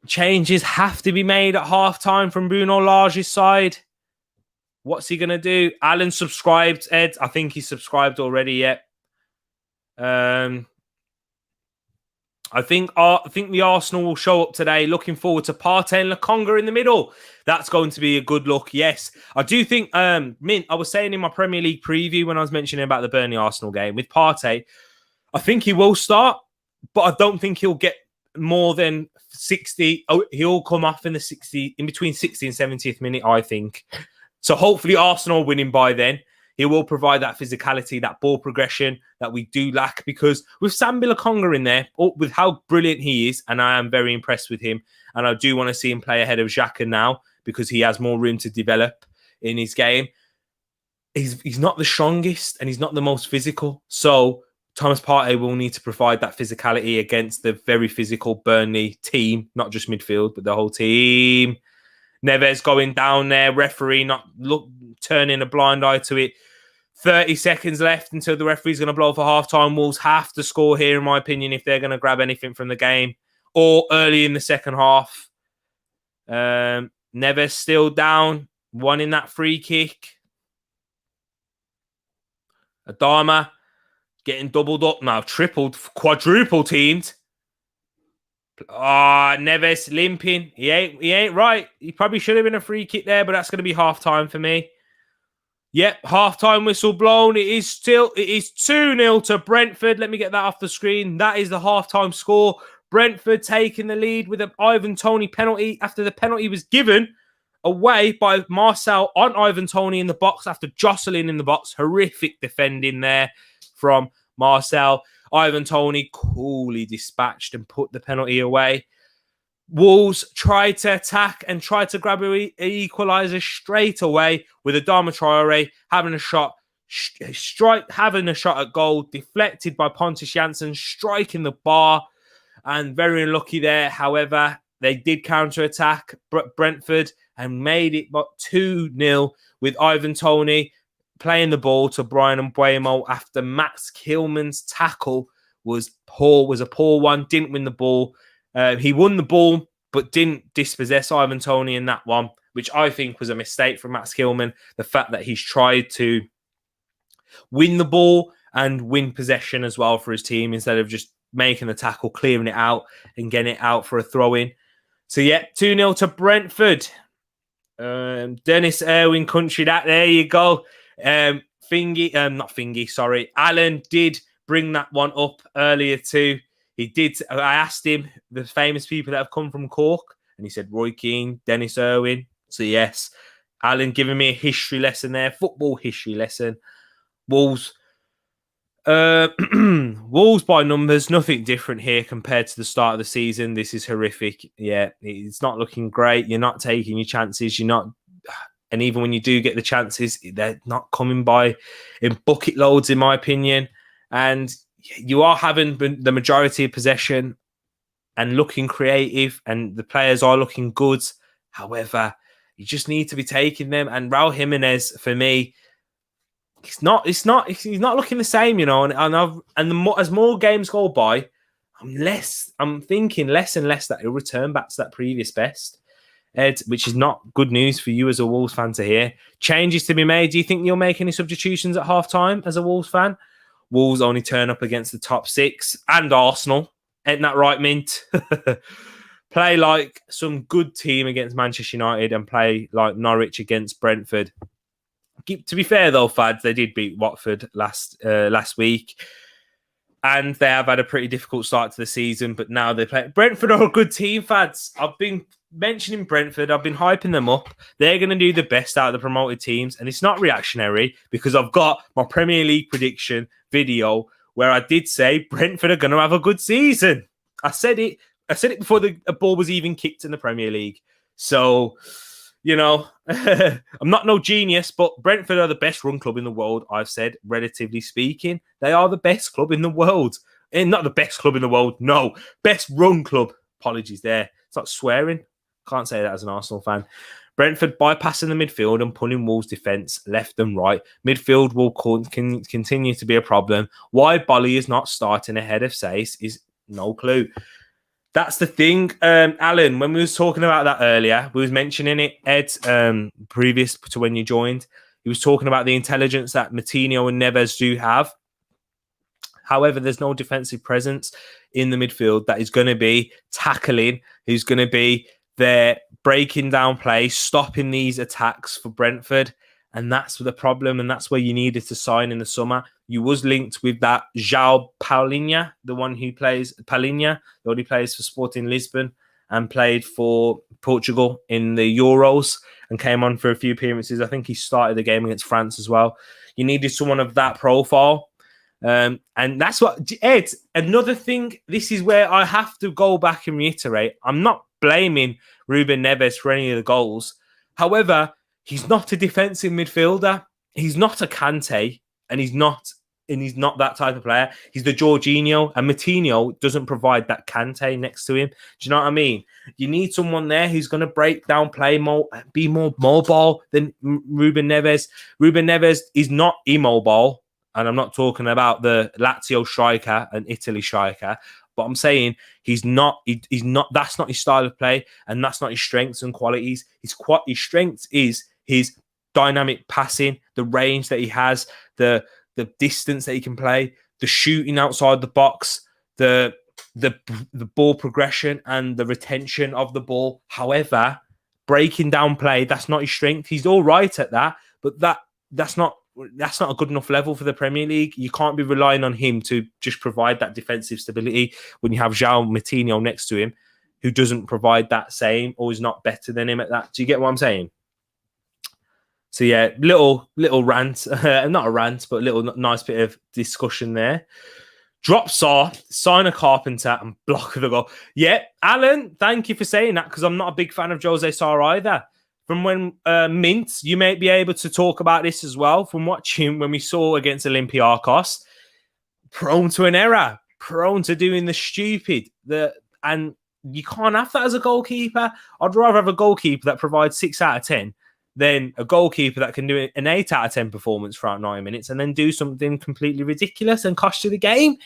Changes have to be made at half-time from Bruno Lage's side. What's he going to do? Alan subscribed, Ed. I think he's subscribed already, I think the Arsenal will show up today. Looking forward to Partey and Lokonga in the middle. That's going to be a good look, yes. I do think, Mint, I was saying in my Premier League preview when I was mentioning about the Burnley-Arsenal game, with Partey, I think he will start, but I don't think he'll get more than 60. Oh, he'll come off in between 60 and 70th minute, I think. So hopefully Arsenal winning by then. He will provide that physicality, that ball progression that we do lack, because with Sambi Lokonga in there, with how brilliant he is, and I am very impressed with him, and I do want to see him play ahead of Xhaka now because he has more room to develop in his game. He's not the strongest and he's not the most physical. So Thomas Partey will need to provide that physicality against the very physical Burnley team, not just midfield, but the whole team. Neves going down there, referee turning a blind eye to it. 30 seconds left until the referee's going to blow for half-time. Wolves have to score here, in my opinion, if they're going to grab anything from the game, or early in the second half. Neves still down, one in that free kick. Adama getting doubled up now, quadruple teamed. Neves limping. He ain't right. He probably should have been a free kick there, but that's going to be half-time for me. Yep, half-time whistle blown. It is 2-0 to Brentford. Let me get that off the screen. That is the half-time score. Brentford taking the lead with an Ivan Toney penalty after the penalty was given away by Marcel on Ivan Toney in the box after jostling in the box. Horrific defending there from Marcel. Ivan Toney coolly dispatched and put the penalty away. Wolves tried to attack and tried to grab an equaliser straight away with Adama Traore having a shot at goal, deflected by Pontus Jansson, striking the bar, and very unlucky there. However, they did counter-attack Brentford and made it 2-0 with Ivan Toney playing the ball to Brian Mbeumo after Max Kilman's tackle was a poor one, didn't win the ball. He won the ball, but didn't dispossess Ivan Toney in that one, which I think was a mistake from Max Kilman. The fact that he's tried to win the ball and win possession as well for his team instead of just making the tackle, clearing it out and getting it out for a throw-in. So, 2-0 to Brentford. Dennis Irwin country, there you go. Alan did bring that one up earlier too. He did. I asked him the famous people that have come from Cork, and he said Roy Keane, Dennis Irwin. So yes, Alan giving me a history lesson there, football history lesson. Wolves Wolves by numbers, nothing different here compared to the start of the season. This is horrific. Yeah, it's not looking great. You're not taking your chances. And even when you do get the chances, they're not coming by in bucket loads, in my opinion. And you are having the majority of possession and looking creative, and the players are looking good. However, you just need to be taking them. And Raul Jimenez, for me, he's not looking the same, as more games go by, I'm thinking less and less that he'll return back to that previous best, Ed, which is not good news for you as a Wolves fan to hear. Changes to be made. Do you think you'll make any substitutions at half time as a Wolves fan? Wolves only turn up against the top 6 and Arsenal. Ain't that right, Mint? Play like some good team against Manchester United and play like Norwich against Brentford. To be fair, though, Fads, they did beat Watford last week. And they have had a pretty difficult start to the season, but now they play. Brentford are a good team, Fads. I've been mentioning Brentford. I've been hyping them up. They're going to do the best out of the promoted teams. And it's not reactionary because I've got my Premier League prediction video where I did say Brentford are going to have a good season. I said it before the ball was even kicked in the Premier League. So, I'm not no genius, but Brentford are the best run club in the world, I've said, relatively speaking. They are the best club in the world. And not the best club in the world, no. Best run club. Apologies there. It's not swearing. Can't say that as an Arsenal fan. Brentford bypassing the midfield and pulling Wolves' defence left and right. Midfield will continue to be a problem. Why Bolly is not starting ahead of Sace is no clue. That's the thing, Alan, when we was talking about that earlier, we was mentioning it, Ed, previous to when you joined. He was talking about the intelligence that Moutinho and Neves do have. However, there's no defensive presence in the midfield that is going to be tackling, who's going to be there breaking down play, stopping these attacks for Brentford. And that's the problem, and that's where you needed to sign in the summer. You was linked with that João Paulinho, the one who plays Paulinho, the one who plays for Sporting Lisbon and played for Portugal in the Euros and came on for a few appearances. I think he started the game against France as well. You needed someone of that profile. And that's what, Ed, another thing, this is where I have to go back and reiterate. I'm not blaming Ruben Neves for any of the goals. However, he's not a defensive midfielder. He's not a Kante, and he's not that type of player. He's the Jorginho, and Moutinho doesn't provide that Kante next to him. Do you know what I mean? You need someone there who's going to break down play more, be more mobile than Ruben Neves. Ruben Neves is not immobile, and I'm not talking about the Lazio striker and Italy striker. But I'm saying he's not. That's not his style of play, and that's not his strengths and qualities. His strengths is his dynamic passing, the range that he has, the distance that he can play, the shooting outside the box, the ball progression, and the retention of the ball. However, breaking down play, that's not his strength. He's all right at that, but that's not a good enough level for the Premier League. You can't be relying on him to just provide that defensive stability when you have João Moutinho next to him, who doesn't provide that same or is not better than him at that. Do you get what I'm saying? So yeah, little rant, not a rant, but a little nice bit of discussion there. Drop Saw, sign a Carpenter, and block the goal. Yeah, Alan, thank you for saying that, because I'm not a big fan of Jose Sarr either. From when Mint, you may be able to talk about this as well, from watching when we saw against Olympiacos, prone to an error, prone to doing the stupid. And you can't have that as a goalkeeper. I'd rather have a goalkeeper that provides 6 out of 10 than a goalkeeper that can do an 8 out of 10 performance throughout 9 minutes and then do something completely ridiculous and cost you the game.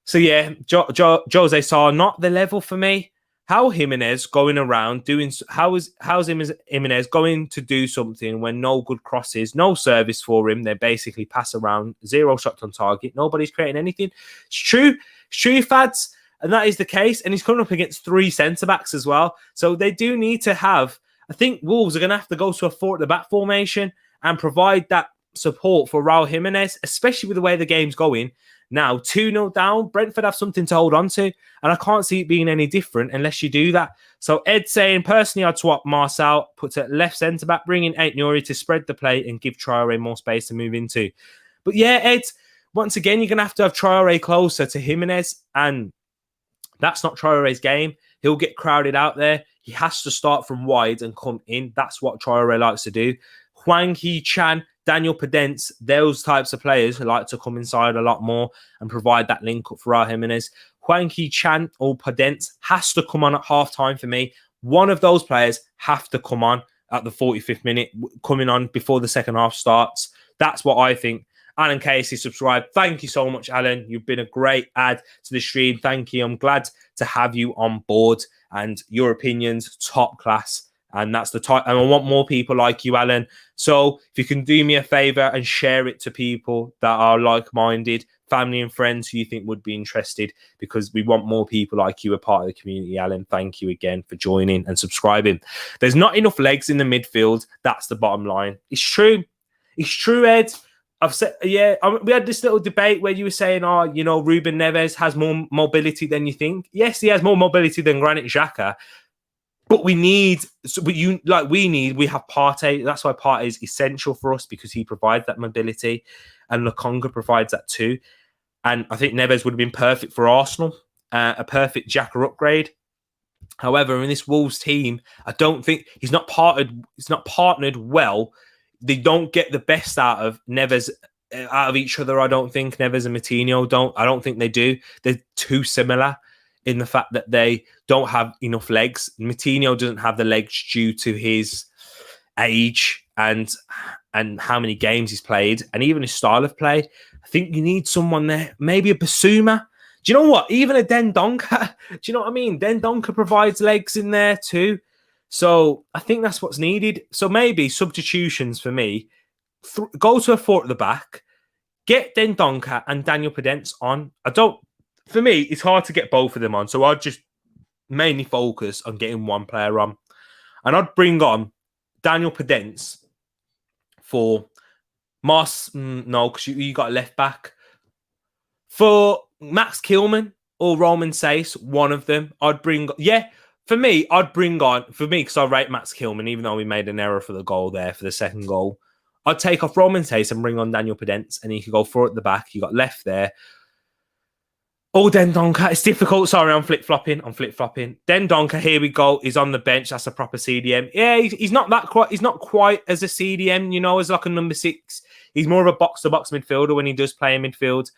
So yeah, Jose Sarr, not the level for me. How Jimenez going around doing? How's Jimenez going to do something when no good crosses, no service for him? They basically pass around, 0 shots on target. Nobody's creating anything. It's true, Fads, and that is the case. And he's coming up against 3 centre backs as well. So they do need to have. I think Wolves are going to have to go to a 4 at the back formation and provide that support for Raul Jimenez, especially with the way the game's going. Now, 2-0 down, Brentford have something to hold on to, and I can't see it being any different unless you do that. So Ed saying, personally, I'd swap Marcel, put at left centre-back, bring in Ait Nouri to spread the play and give Traore more space to move into. But yeah, Ed, once again, you're going to have Traore closer to Jimenez, and that's not Traore's game. He'll get crowded out there. He has to start from wide and come in. That's what Traore likes to do. Hwang Hee-chan, Daniel Podence, those types of players who like to come inside a lot more and provide that link up for Raul Jimenez. Hwang Hee-chan or Podence has to come on at half-time for me. One of those players have to come on at the 45th minute, coming on before the second half starts. That's what I think. Alan Casey, subscribe. Thank you so much, Alan. You've been a great add to the stream. Thank you. I'm glad to have you on board, and your opinions, top class. And that's the type. And I want more people like you, Alan. So if you can do me a favor and share it to people that are like-minded, family and friends who you think would be interested, because we want more people like you a part of the community, Alan. Thank you again for joining and subscribing. There's not enough legs in the midfield. That's the bottom line. It's true. It's true, Ed. I've said, yeah, we had this little debate where you were saying, Ruben Neves has more mobility than you think. Yes, he has more mobility than Granit Xhaka, but we have Partey. That's why Partey is essential for us, because he provides that mobility, and Lokonga provides that too. And I think Neves would have been perfect for Arsenal, a perfect Xhaka upgrade. However, in this Wolves team, I don't think he's not partnered well. They don't get the best out of Neves, out of each other. I don't think Neves and Moutinho don't. I don't think they do. They're too similar in the fact that they don't have enough legs. Moutinho doesn't have the legs due to his age and how many games he's played, and even his style of play. I think you need someone there, maybe a Basuma. Do you know what? Even a Dendoncker. Do you know what I mean? Dendoncker provides legs in there too. So I think that's what's needed. So maybe substitutions for me. Go to a 4 at the back. Get Dendoncker and Daniel Podence on. For me, it's hard to get both of them on. So I'd just mainly focus on getting one player on. And I'd bring on Daniel Podence for Moss. No, because you got a left back. For Max Kilman or Roman Sace, one of them, I'd bring... Yeah, for me, because I rate Max Kilman, even though we made an error for the goal there, for the second goal. I'd take off Roman Sace and bring on Daniel Podence, and he could go 4 at the back. You got left there. Oh, Dendoncker. It's difficult. Sorry, I'm flip-flopping. Dendoncker, here we go. He's on the bench. That's a proper CDM. Yeah, he's not quite as a CDM, as like a number 6. He's more of a box-to-box midfielder when he does play in midfield.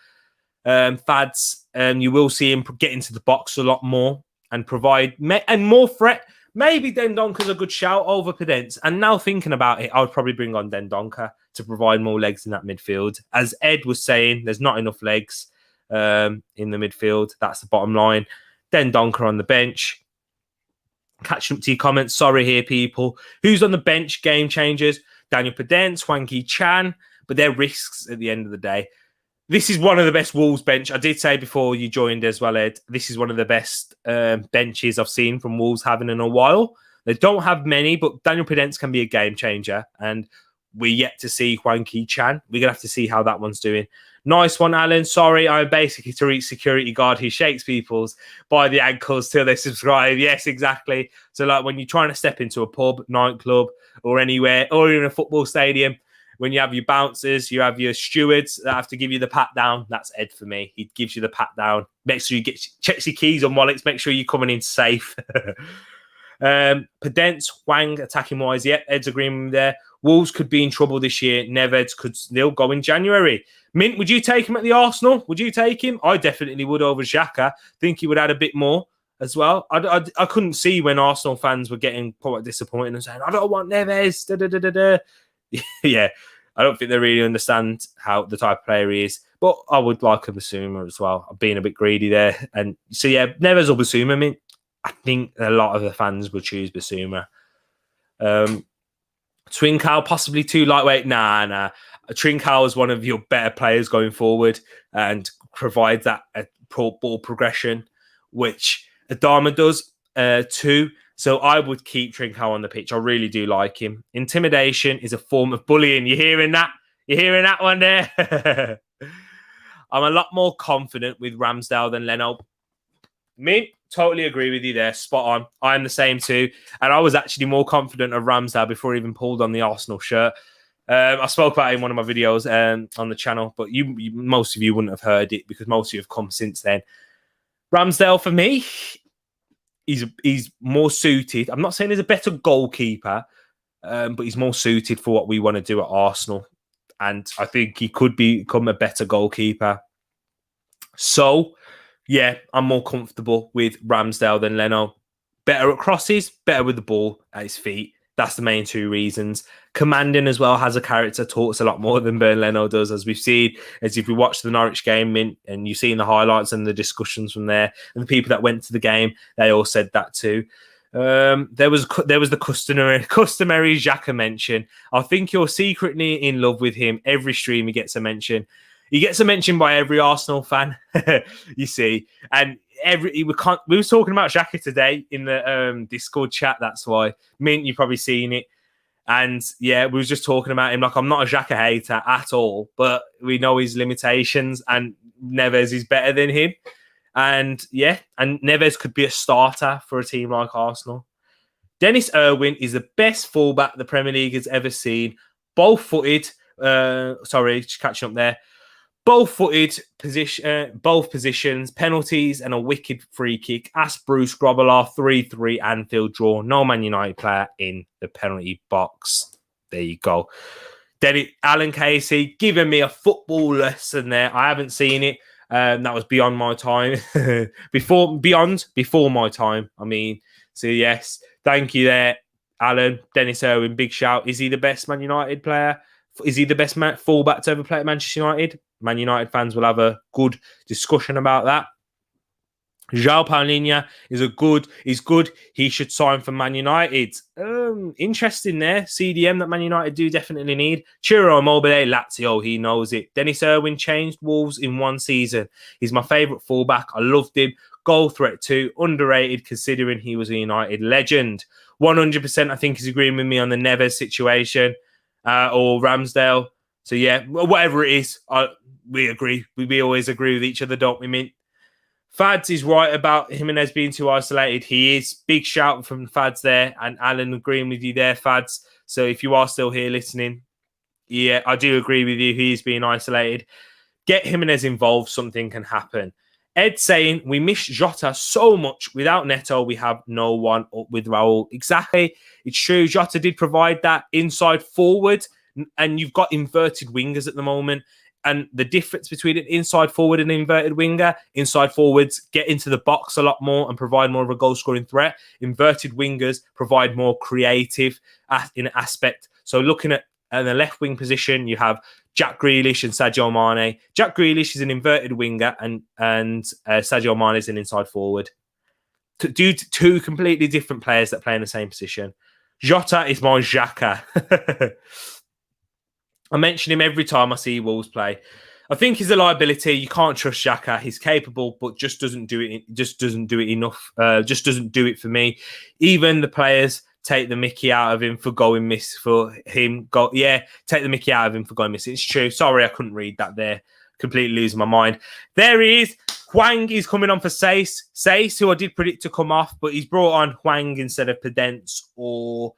Fads, you will see him get into the box a lot more and provide and more threat. Maybe Dendoncker's a good shout over Podence. And now thinking about it, I would probably bring on Dendoncker to provide more legs in that midfield. As Ed was saying, there's not enough legs in the midfield. That's the bottom line. Dendoncker on the bench. Catching up to your comments. Sorry here, people. Who's on the bench? Game changers. Daniel Podence, Hwang Hee-chan. But they're risks at the end of the day. This is one of the best Wolves bench. I did say before you joined as well, Ed, this is one of the best benches I've seen from Wolves having in a while. They don't have many, but Daniel Podence can be a game changer. And we're yet to see Hwang Hee-chan. We're going to have to see how that one's doing. Nice one, Alan. Sorry, I'm basically Tereak security guard who shakes people's by the ankles till they subscribe. Yes, exactly. So like when you're trying to step into a pub, nightclub, or anywhere, or in a football stadium, when you have your bouncers, you have your stewards that have to give you the pat down. That's Ed for me. He gives you the pat down. Make sure you checks your keys and wallets. Make sure you're coming in safe. Podence, Hwang, attacking wise. Yep, Ed's agreeing there. Wolves could be in trouble this year. Neves could still go in January. Mint, would you take him at the Arsenal? Would you take him? I definitely would over Xhaka. Think he would add a bit more as well. I couldn't see when Arsenal fans were getting quite disappointed and saying, I don't want Neves. Da, da, da, da, da. Yeah, I don't think they really understand how the type of player he is. But I would like a Basuma as well. I'm being a bit greedy there. And so, yeah, Neves or Basuma. I mean, I think a lot of the fans will choose Basuma. Trincao, possibly too lightweight. Nah. Trincao is one of your better players going forward and provides that ball progression, which Adama does too. So I would keep Trincao on the pitch. I really do like him. Intimidation is a form of bullying. You hearing that? You hearing that one there? I'm a lot more confident with Ramsdale than Leno. Me, totally agree with you there. Spot on. I'm the same too. And I was actually more confident of Ramsdale before he even pulled on the Arsenal shirt. I spoke about it in one of my videos on the channel, but most of you wouldn't have heard it because most of you have come since then. Ramsdale, for me, he's more suited. I'm not saying he's a better goalkeeper, but he's more suited for what we want to do at Arsenal. And I think he could become a better goalkeeper. So, yeah, I'm more comfortable with Ramsdale than Leno. Better at crosses, better with the ball at his feet. That's the main two reasons. Commanding as well, has a character, talks a lot more than Bernd Leno does, as we've seen. As if we watch the Norwich game and you've seen the highlights and the discussions from there, and the people that went to the game, they all said that too. There was the customary Xhaka mention. I think you're secretly in love with him. Every stream he gets a mention. He gets a mention by every Arsenal fan, you see. And we were talking about Xhaka today in the Discord chat. That's why. Mint, you've probably seen it. And yeah, we was just talking about him. Like, I'm not a Xhaka hater at all, but we know his limitations, and Neves is better than him. And yeah, and Neves could be a starter for a team like Arsenal. Dennis Irwin is the best fullback the Premier League has ever seen. Both-footed. Just catching up there. Both-footed position, both positions, penalties, and a wicked free kick. Ask Bruce Grobbelaar, 3-3 Anfield draw. No Man United player in the penalty box. There you go. Alan Casey giving me a football lesson there. I haven't seen it. That was beyond my time. before my time. I mean, so yes, thank you there, Alan. Dennis Irwin, big shout. Is he the best Man United player? Is he the best fullback to ever play at Manchester United? Man United fans will have a good discussion about that. João Paulinho is good. He should sign for Man United. Interesting there. CDM that Man United do definitely need. Ciro Immobile, Lazio, he knows it. Dennis Irwin changed Wolves in one season. He's my favourite fullback. I loved him. Goal threat too. Underrated considering he was a United legend. 100% I think he's agreeing with me on the Neves situation or Ramsdale. So yeah, whatever it is, we agree. We always agree with each other, don't we, Mint? Fads is right about Jimenez being too isolated. He is. Big shout from Fads there, and Alan agreeing with you there, Fads. So if you are still here listening, yeah, I do agree with you. He is being isolated. Get Jimenez involved, something can happen. Ed saying, we miss Jota so much. Without Neto, we have no one up with Raul. Exactly. It's true. Jota did provide that inside forward, and you've got inverted wingers at the moment. And the difference between an inside forward and an inverted winger, inside forwards get into the box a lot more and provide more of a goal-scoring threat. Inverted wingers provide more creative in an aspect. So looking at the left wing position, you have Jack Grealish and Sadio Mane. Jack Grealish is an inverted winger and Sadio Mane is an inside forward. Two completely different players that play in the same position. Jota is my Xhaka. I mention him every time I see Wolves play. I think he's a liability. You can't trust Xhaka. He's capable, but just doesn't do it. Just doesn't do it enough. Just doesn't do it for me. Even the players take the mickey out of him for going miss for him. Take the mickey out of him for going miss. It's true. Sorry, I couldn't read that there. Completely losing my mind. There he is. Hwang is coming on for Sace, who I did predict to come off, but he's brought on Hwang instead of Pedence or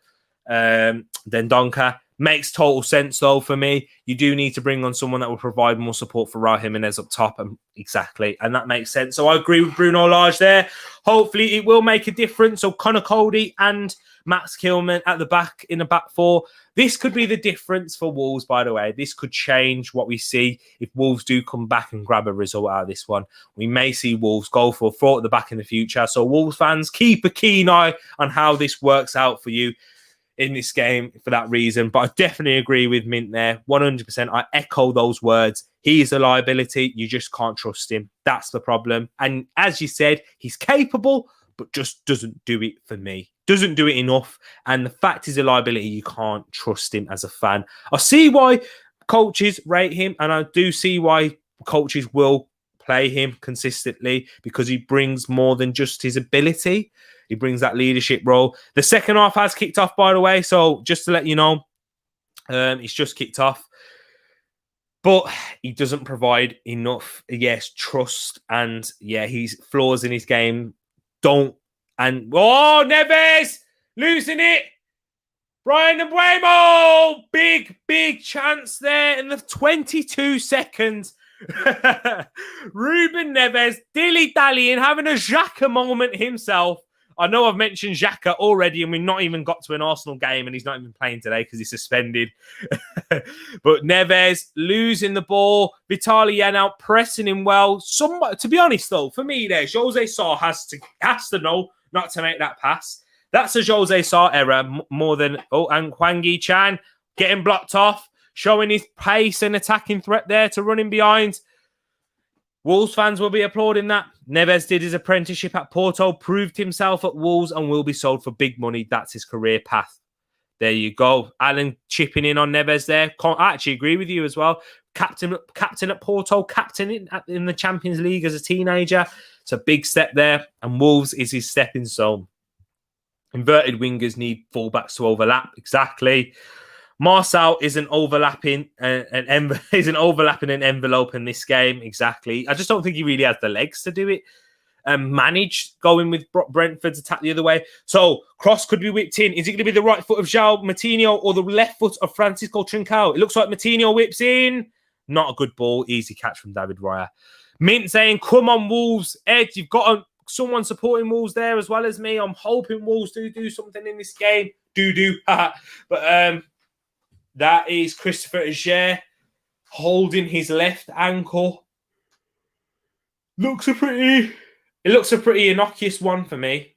Dendonka. Makes total sense, though, for me. You do need to bring on someone that will provide more support for Raul Jimenez up top. Exactly. And that makes sense. So I agree with Bruno Lage there. Hopefully it will make a difference. So Connor Cody and Max Kilman at the back in the back four. This could be the difference for Wolves, by the way. This could change what we see if Wolves do come back and grab a result out of this one. We may see Wolves go for a throw at the back in the future. So Wolves fans, keep a keen eye on how this works out for you in this game for that reason. But I definitely agree with Mint there. 100%. I echo those words. He is a liability. You just can't trust him. That's the problem. And as you said, he's capable, but just doesn't do it for me. Doesn't do it enough. And the fact he's a liability, you can't trust him as a fan. I see why coaches rate him, and I do see why coaches will play him consistently because he brings more than just his ability. He brings that leadership role. The second half has kicked off, by the way. So just to let you know, it's just kicked off. But he doesn't provide enough, trust. And, he's flaws in his game. Neves! Losing it! Brian and Bramo! Big chance there in the 22 seconds. Ruben Neves dilly-dallying, having a Xhaka moment himself. I know I've mentioned Xhaka already, and we've not even got to an Arsenal game, and he's not even playing today because he's suspended. But Neves losing the ball, Vitaly out pressing him well. To be honest, though, for me, there, Jose Sarr has to know not to make that pass. That's a Jose Sarr error more than and Hwang Hee-chan getting blocked off, showing his pace and attacking threat there to running behind. Wolves fans will be applauding that. Neves did his apprenticeship at Porto, proved himself at Wolves, and will be sold for big money. That's his career path. There you go. Alan chipping in on Neves there. I actually agree with you as well. Captain at Porto, captain in the Champions League as a teenager. It's a big step there. And Wolves is his stepping stone. Inverted wingers need fullbacks to overlap. Exactly. Marcel isn't overlapping an envelope in this game. Exactly. I just don't think he really has the legs to do it. Managed going with Brentford's attack the other way. So cross could be whipped in. Is it going to be the right foot of João Moutinho or the left foot of Francisco Trincao? It looks like Moutinho whips in. Not a good ball. Easy catch from David Raya. Mint saying, come on, Wolves. Ed, you've got someone supporting Wolves there as well as me. I'm hoping Wolves do something in this game. But that is Christopher Ajer holding his left ankle. It looks a pretty innocuous one for me.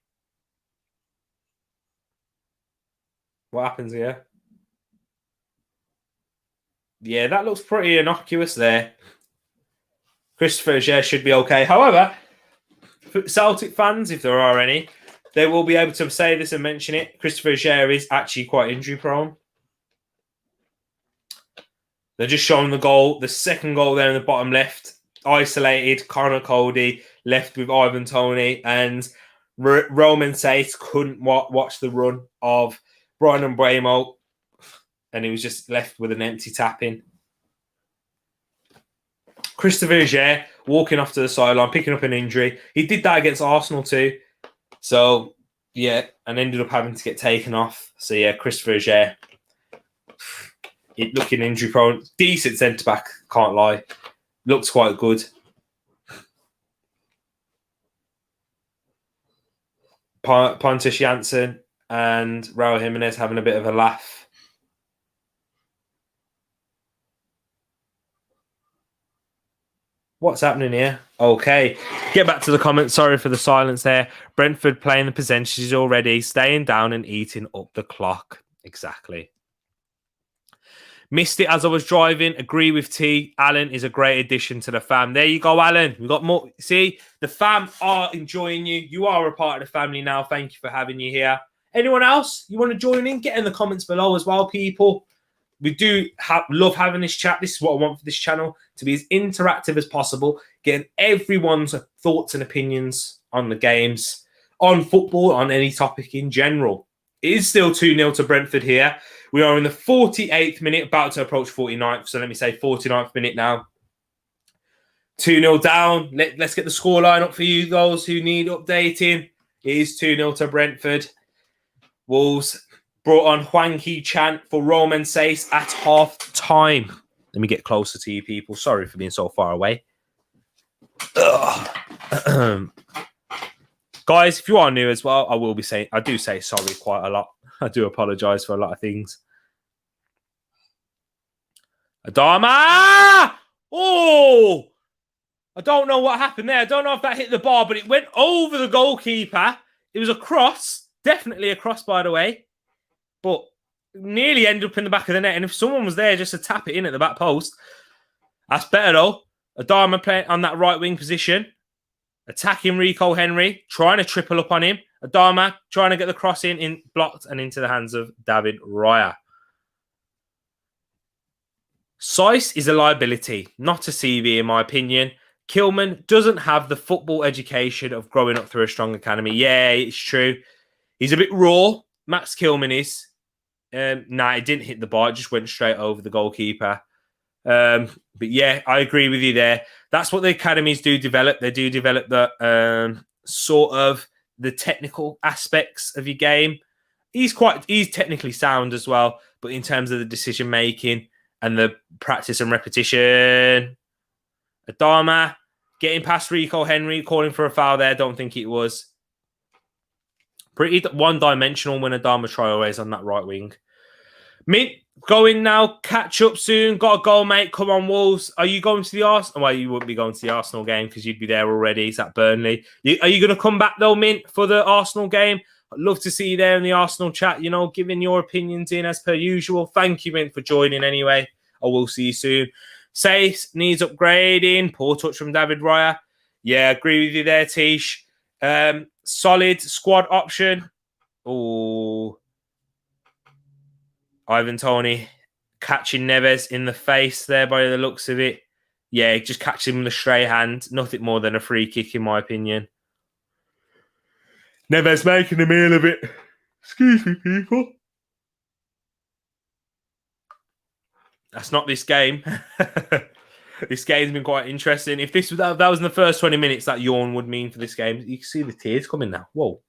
What happens here? Yeah, that looks pretty innocuous there. Christopher Ajer should be okay. However, for Celtic fans, if there are any, they will be able to say this and mention it. Christopher Ajer is actually quite injury prone. They're just showing the goal. The second goal there in the bottom left. Isolated. Connor Cody left with Ivan Toney. And Roman Sace couldn't watch the run of Brian and Bramo. And he was just left with an empty tap-in. Christopher Ajer walking off to the sideline, picking up an injury. He did that against Arsenal too. So, yeah, and ended up having to get taken off. So, yeah, Christopher Ajer. Looking injury prone. Decent centre back, can't lie. Looks quite good. Pontus Jansson and Raul Jimenez having a bit of a laugh. What's happening here? Okay. Get back to the comments. Sorry for the silence there. Brentford playing the percentages already, staying down and eating up the clock. Exactly. Missed it as I was driving. Agree with T. Alan is a great addition to the fam. There you go, Alan. We've got more. See, the fam are enjoying you. You are a part of the family now. Thank you for having you here. Anyone else you want to join in? Get in the comments below as well, people. We do love having this chat. This is what I want for this channel, to be as interactive as possible, getting everyone's thoughts and opinions on the games, on football, on any topic in general. It is still 2-0 to Brentford here. We are in the 48th minute, about to approach 49th. So let me say 49th minute now. 2-0 down. Let's get the scoreline up for you, those who need updating. It is 2-0 to Brentford. Wolves brought on Hwang Hee-chan for Roman Sace at half time. Let me get closer to you people. Sorry for being so far away. Guys, if you are new as well, I do say sorry quite a lot. I do apologise for a lot of things. Adama! Oh! I don't know what happened there. I don't know if that hit the bar, but it went over the goalkeeper. It was a cross. Definitely a cross, by the way. But nearly ended up in the back of the net. And if someone was there just to tap it in at the back post, that's better, though. Adama playing on that right wing position. Attacking Rico Henry. Trying to triple up on him. Adama trying to get the cross in blocked and into the hands of David Raya. Sace is a liability, not a CV in my opinion. Kilman doesn't have the football education of growing up through a strong academy. Yeah, it's true. He's a bit raw. Max Kilman is. Nah, it didn't hit the bar. It just went straight over the goalkeeper. But yeah, I agree with you there. That's what the academies do develop. They do develop the sort of the technical aspects of your game. he's technically sound as well, but in terms of the decision making and the practice and repetition, Adama getting past Rico Henry, calling for a foul there. Don't think it was. Pretty one-dimensional when Adama Traore is on that right wing. Mint, going now. Catch up soon. Got a goal, mate. Come on, Wolves. Are you going to the Arsenal? Well, you wouldn't be going to the Arsenal game because you'd be there already. It's at Burnley. Are you going to come back, though, Mint, for the Arsenal game? I'd love to see you there in the Arsenal chat, giving your opinions in as per usual. Thank you, Mint, for joining anyway. I will see you soon. Sace needs upgrading. Poor touch from David Raya. Yeah, agree with you there, Tish. Solid squad option. Oh, Ivan Toney catching Neves in the face there by the looks of it. Yeah, just catch him with a stray hand. Nothing more than a free kick, in my opinion. Neves making a meal of it. Excuse me, people. That's not this game. This game's been quite interesting. If that was in the first 20 minutes, that yawn would mean for this game. You can see the tears coming now. Whoa.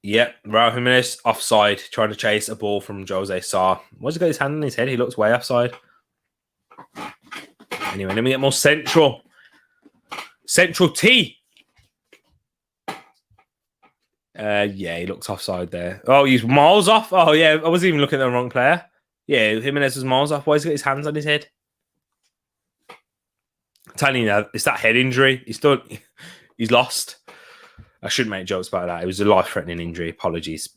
Yeah, Raul Jimenez offside, trying to chase a ball from Jose Sarr. Why's he got his hand on his head? He looks way offside. Anyway, let me get more central. Central T. Yeah, he looks offside there. Oh, he's miles off. Oh, yeah, I wasn't even looking at the wrong player. Yeah, Jimenez was miles off. Why has he got his hands on his head? I'm telling you now, it's that head injury. He's lost. I shouldn't make jokes about that. It was a life-threatening injury. Apologies.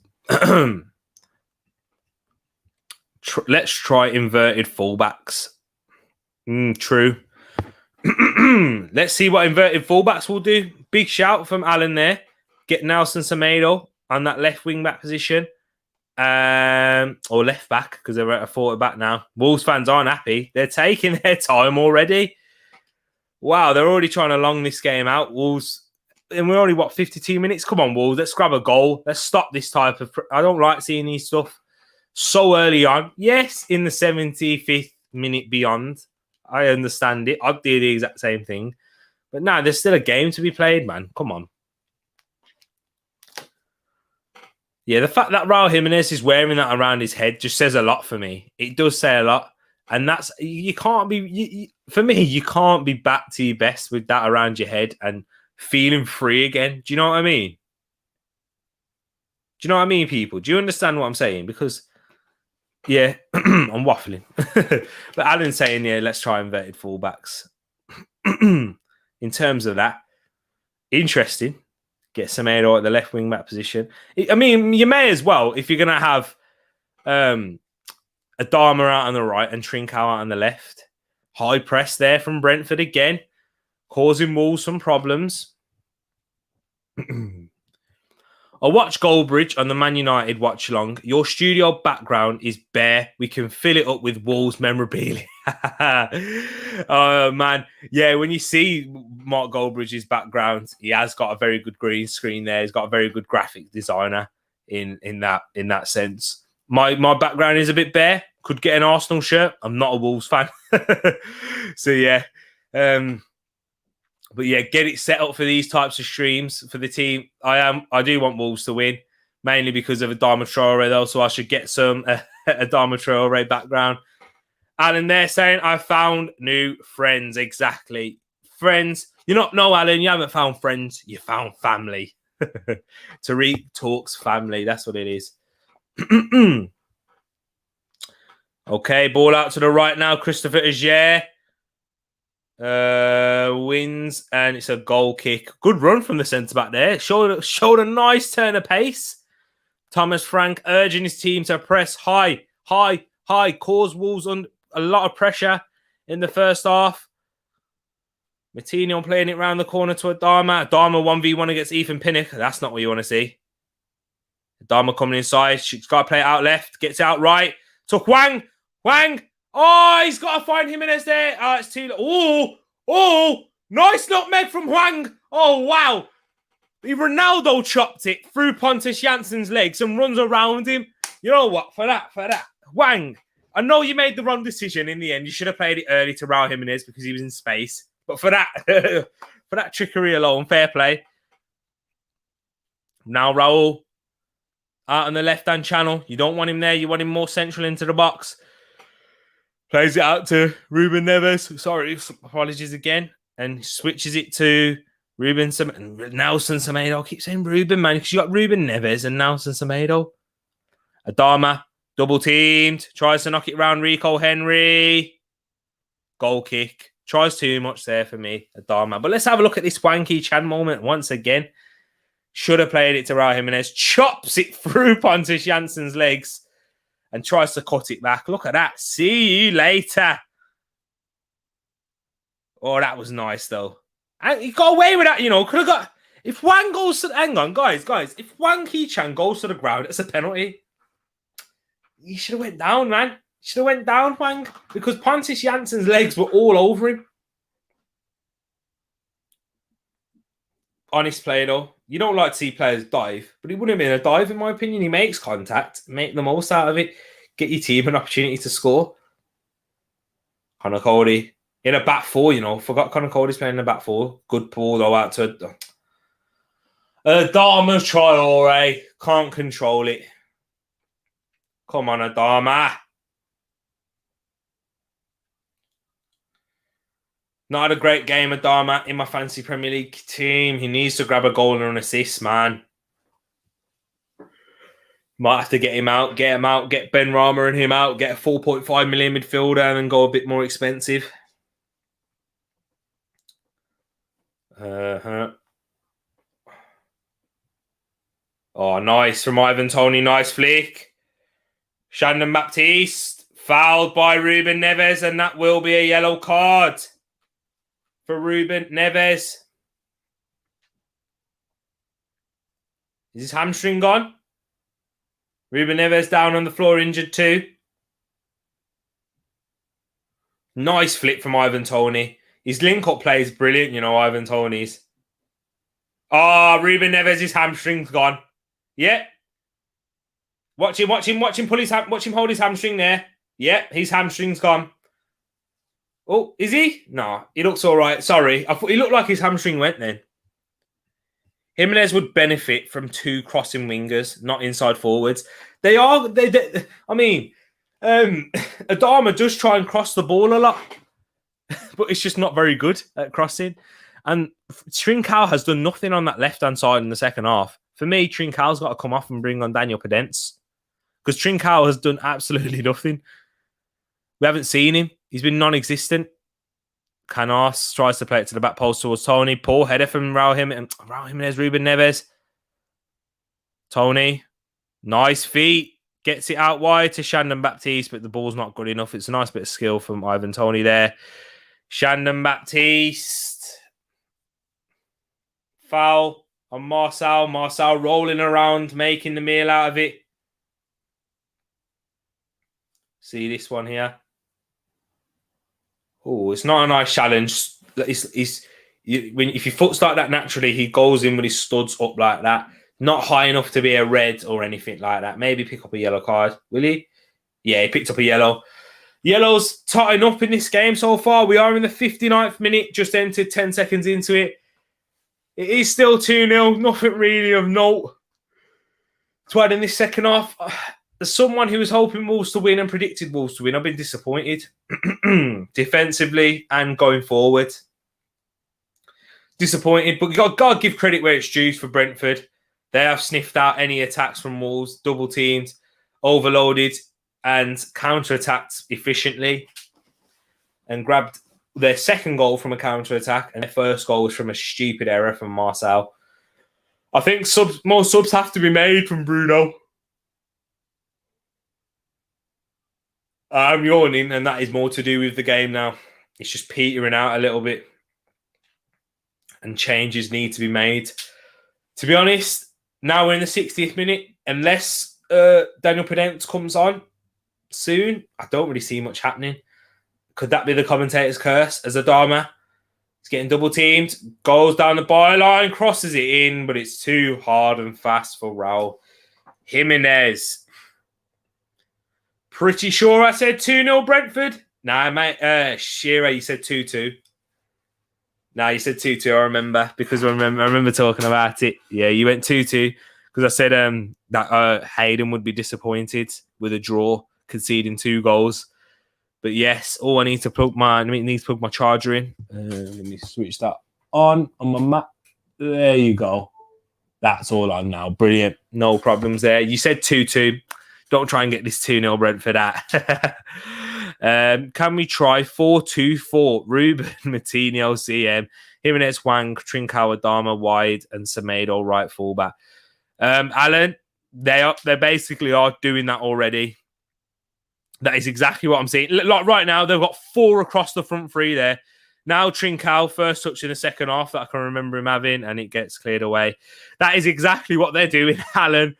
Let's try inverted fullbacks. True. Let's see what inverted fullbacks will do. Big shout from Alan there. Get Nelson Semedo on that left wing back position. Or left back, because they're at a forward back now. Wolves fans aren't happy. They're taking their time already. Wow, they're already trying to long this game out. Wolves, and we're only, 52 minutes? Come on, Wolves. Let's grab a goal. Let's stop this type of... I don't like seeing these stuff so early on. Yes, in the 75th minute beyond. I understand it. I'd do the exact same thing. But no, there's still a game to be played, man. Come on. Yeah, the fact that Raul Jimenez is wearing that around his head just says a lot for me. It does say a lot. And that's... You can't be... for me, you can't be back to your best with that around your head and feeling free again. Do you know what I mean? Do you know what I mean, people? Do you understand what I'm saying? Because... Yeah, I'm waffling. But Alan's saying, yeah, let's try inverted fullbacks. In terms of that, interesting. Get Semedo at the left wing back position. I mean, you may as well, if you're going to have Adama out on the right and Trincao out on the left. High press there from Brentford again, causing Wolves some problems. I watched Goldbridge on the Man United watch along. Your studio background is bare. We can fill it up with Wolves memorabilia. Oh, man. Yeah, when you see Mark Goldbridge's background, he has got a very good green screen there. He's got a very good graphic designer in that sense. My background is a bit bare. Could get an Arsenal shirt. I'm not a Wolves fan. So, yeah. But yeah, get it set up for these types of streams for the team. I do want Wolves to win, mainly because of Adama Traore, though, so I should get some Adama Traore background. Alan there saying, I found new friends. Exactly. Friends. No, Alan, you haven't found friends. You found family. Tereak talks family. That's what it is. Okay, ball out to the right now. Christopher Aguirre. Wins, and it's a goal kick. Good run from the centre-back there. Showed a nice turn of pace. Thomas Frank urging his team to press high. Cause Wolves under a lot of pressure in the first half. Martino playing it round the corner to Adama. Adama 1v1 against Ethan Pinnock. That's not what you want to see. Adama coming inside. She's got to play it out left. Gets out right. To Hwang. Oh, he's got to find Jimenez there. Oh, it's too... Oh, nice nutmeg from Hwang. Oh, wow. Ronaldo chopped it through Pontus Jansson's legs and runs around him. You know what? For that. Wang, I know you made the wrong decision in the end. You should have played it early to Raul Jimenez because he was in space. But for that, for that trickery alone, fair play. Now Raul out on the left-hand channel. You don't want him there. You want him more central into the box. Plays it out to Ruben Neves. Sorry, apologies again. And switches it to Nelson Semedo. I keep saying Ruben, man, because you got Ruben Neves and Nelson Semedo. Adama, double teamed. Tries to knock it round Rico Henry. Goal kick. Tries too much there for me, Adama. But let's have a look at this Wanky Chan moment once again. Should have played it to Raul Jimenez. Chops it through Pontus Jansson's legs and tries to cut it back. Look at that. See you later. Oh, that was nice, though. And he got away with that, you know. Could have got... If Wang goes to... Hang on, guys. If Wang Hee-chan goes to the ground, it's a penalty. He should have went down, man. Should have went down, Wang. Because Pontus Jansson's legs were all over him. Honest play, though. You don't like to see players dive, but it wouldn't have been a dive, in my opinion. He makes contact. Make the most out of it. Get your team an opportunity to score. Connor Cody. In a back four, you know. Forgot Connor Cody's playing in a back four. Good ball, though, out to... Adama's Traore. Can't control it. Come on, Adama. Not had a great game, Adama, in my fancy Premier League team. He needs to grab a goal and an assist, man. Might have to get him out, get Ben Rama and him out, get a 4.5 million midfielder and then go a bit more expensive. Oh, nice from Ivan Toney. Nice flick. Shandon Baptiste. Fouled by Ruben Neves, and that will be a yellow card for Ruben Neves. Is his hamstring gone? Ruben Neves down on the floor, injured too. Nice flip from Ivan Toney. His link-up play is brilliant, you know, Ivan Toney's. Ruben Neves, his hamstring's gone. Yeah. Watch him pull watch him hold his hamstring there. Yeah, his hamstring's gone. Oh, is he? No, he looks all right. Sorry. I thought he looked like his hamstring went then. Jimenez would benefit from two crossing wingers, not inside forwards. I mean, Adama does try and cross the ball a lot, but it's just not very good at crossing. And Trincao has done nothing on that left-hand side in the second half. For me, Trincao's got to come off and bring on Daniel Podence, because Trincao has done absolutely nothing. We haven't seen him. He's been non-existent. Canas tries to play it to the back post towards Toney. Poor header from Raul Jimenez, Ruben Neves. Toney. Nice feet. Gets it out wide to Shandon Baptiste, but the ball's not good enough. It's a nice bit of skill from Ivan Toney there. Shandon Baptiste. Foul on Marcel. Marcel rolling around, making the meal out of it. See this one here. Oh, it's not a nice challenge. If your foot's like that naturally, he goes in with his studs up like that. Not high enough to be a red or anything like that. Maybe pick up a yellow card. Will he? Yeah, he picked up a yellow. Yellow's totting up in this game so far. We are in the 59th minute. Just entered 10 seconds into it. It is still 2-0. Nothing really of note to add in this second half. As someone who was hoping Wolves to win and predicted Wolves to win, I've been disappointed defensively and going forward. Disappointed, but you've got to give credit where it's due for Brentford. They have sniffed out any attacks from Wolves, double teamed, overloaded, and counter-attacked efficiently, and grabbed their second goal from a counter-attack, and their first goal was from a stupid error from Marcel. I think more subs have to be made from Bruno. I'm yawning, and that is more to do with the game now. It's just petering out a little bit, and changes need to be made. To be honest, now we're in the 60th minute. Unless Daniel Podence comes on soon, I don't really see much happening. Could that be the commentator's curse as Adama He's getting double teamed. Goes down the byline, crosses it in, but it's too hard and fast for Raul Jimenez. Pretty sure I said 2-0 Brentford. Nah, mate. Shearer, you said 2-2. Nah, you said 2-2. I remember because I remember talking about it. Yeah, you went 2-2 because I said that Hayden would be disappointed with a draw, conceding 2 goals. But yes, I need to plug my charger in. Let me switch that on my Mac. There you go. That's all on now. Brilliant. No problems there. You said 2-2. Don't try and get this 2-0 Brentford at. Can we try 4-2-4? Ruben, Matinho, CM, Jimenez, Wang, Trincao, Adama wide, and Semedo right fullback. Alan, they basically are doing that already. That is exactly what I'm saying. Like right now, they've got 4 across the front 3 there. Now Trincao, first touch in the second half that I can remember him having, and it gets cleared away. That is exactly what they're doing, Alan.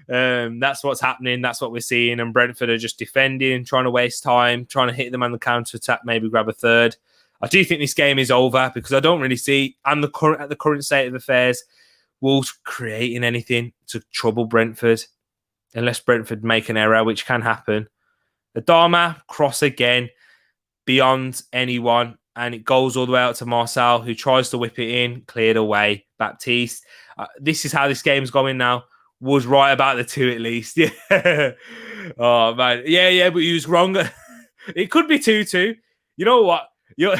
That's what's happening. That's what we're seeing. And Brentford are just defending, trying to waste time, trying to hit them on the counter-attack, maybe grab a third. I do think this game is over because I don't really see, at the current state of affairs, Wolves creating anything to trouble Brentford, unless Brentford make an error, which can happen. Adama, cross again, beyond anyone, and it goes all the way out to Marcel, who tries to whip it in, cleared away. Baptiste. This is how this game's going now. Was right about the 2 at least. Yeah. Oh, man. Yeah, but he was wrong. It could be 2-2. You know what? Do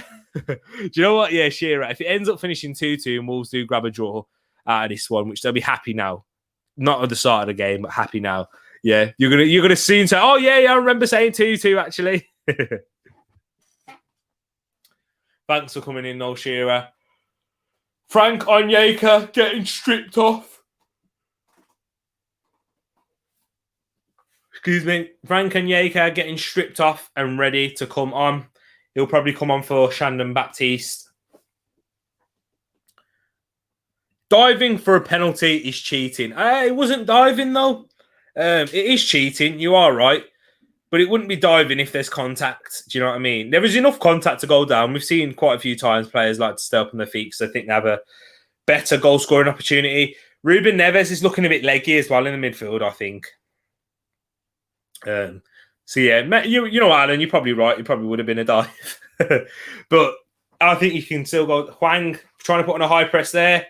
you know what? Yeah, Shearer. If it ends up finishing 2-2 and Wolves do grab a draw out of this one, which they'll be happy now. Not at the start of the game, but happy now. Yeah, you're gonna soon say, oh yeah, I remember saying 2-2 actually. Thanks for coming in, though, Shearer. Frank Onyeka getting stripped off. Excuse me. Frank Onyeka getting stripped off and ready to come on. He'll probably come on for Shandon Baptiste. Diving for a penalty is cheating. It wasn't diving, though. It is cheating. You are right. But it wouldn't be diving if there's contact. Do you know what I mean? There was enough contact to go down. We've seen quite a few times players like to stay up on their feet because I think they have a better goal-scoring opportunity. Ruben Neves is looking a bit leggy as well in the midfield, I think. So, yeah, you know what, Alan? You're probably right. It probably would have been a dive. But I think you can still go. Huang trying to put on a high press there.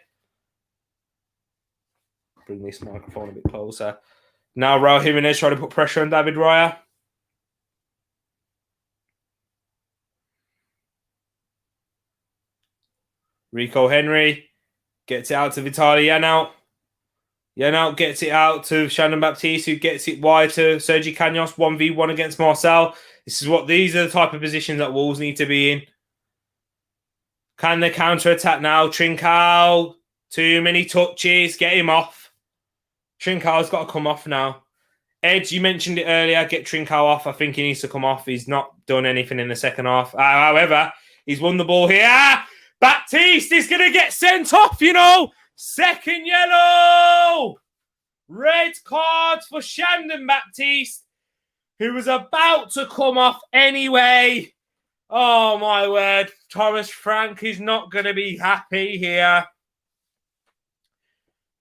Bring this microphone a bit closer. Now Raul Jimenez trying to put pressure on David Raya. Rico Henry gets it out to Vitaly Yanalt. Yanalt gets it out to Shandon Baptiste, who gets it wide to Sergi Canos, 1v1 against Marcel. These are the type of positions that Wolves need to be in. Can they counter-attack now? Trincao, too many touches, get him off. Trincao's got to come off now. Ed, you mentioned it earlier, get Trincao off. I think he needs to come off. He's not done anything in the second half. However, he's won the ball here. Baptiste is going to get sent off, you know. Second yellow. Red card for Shandon Baptiste, who was about to come off anyway. Oh, my word. Thomas Frank is not going to be happy here.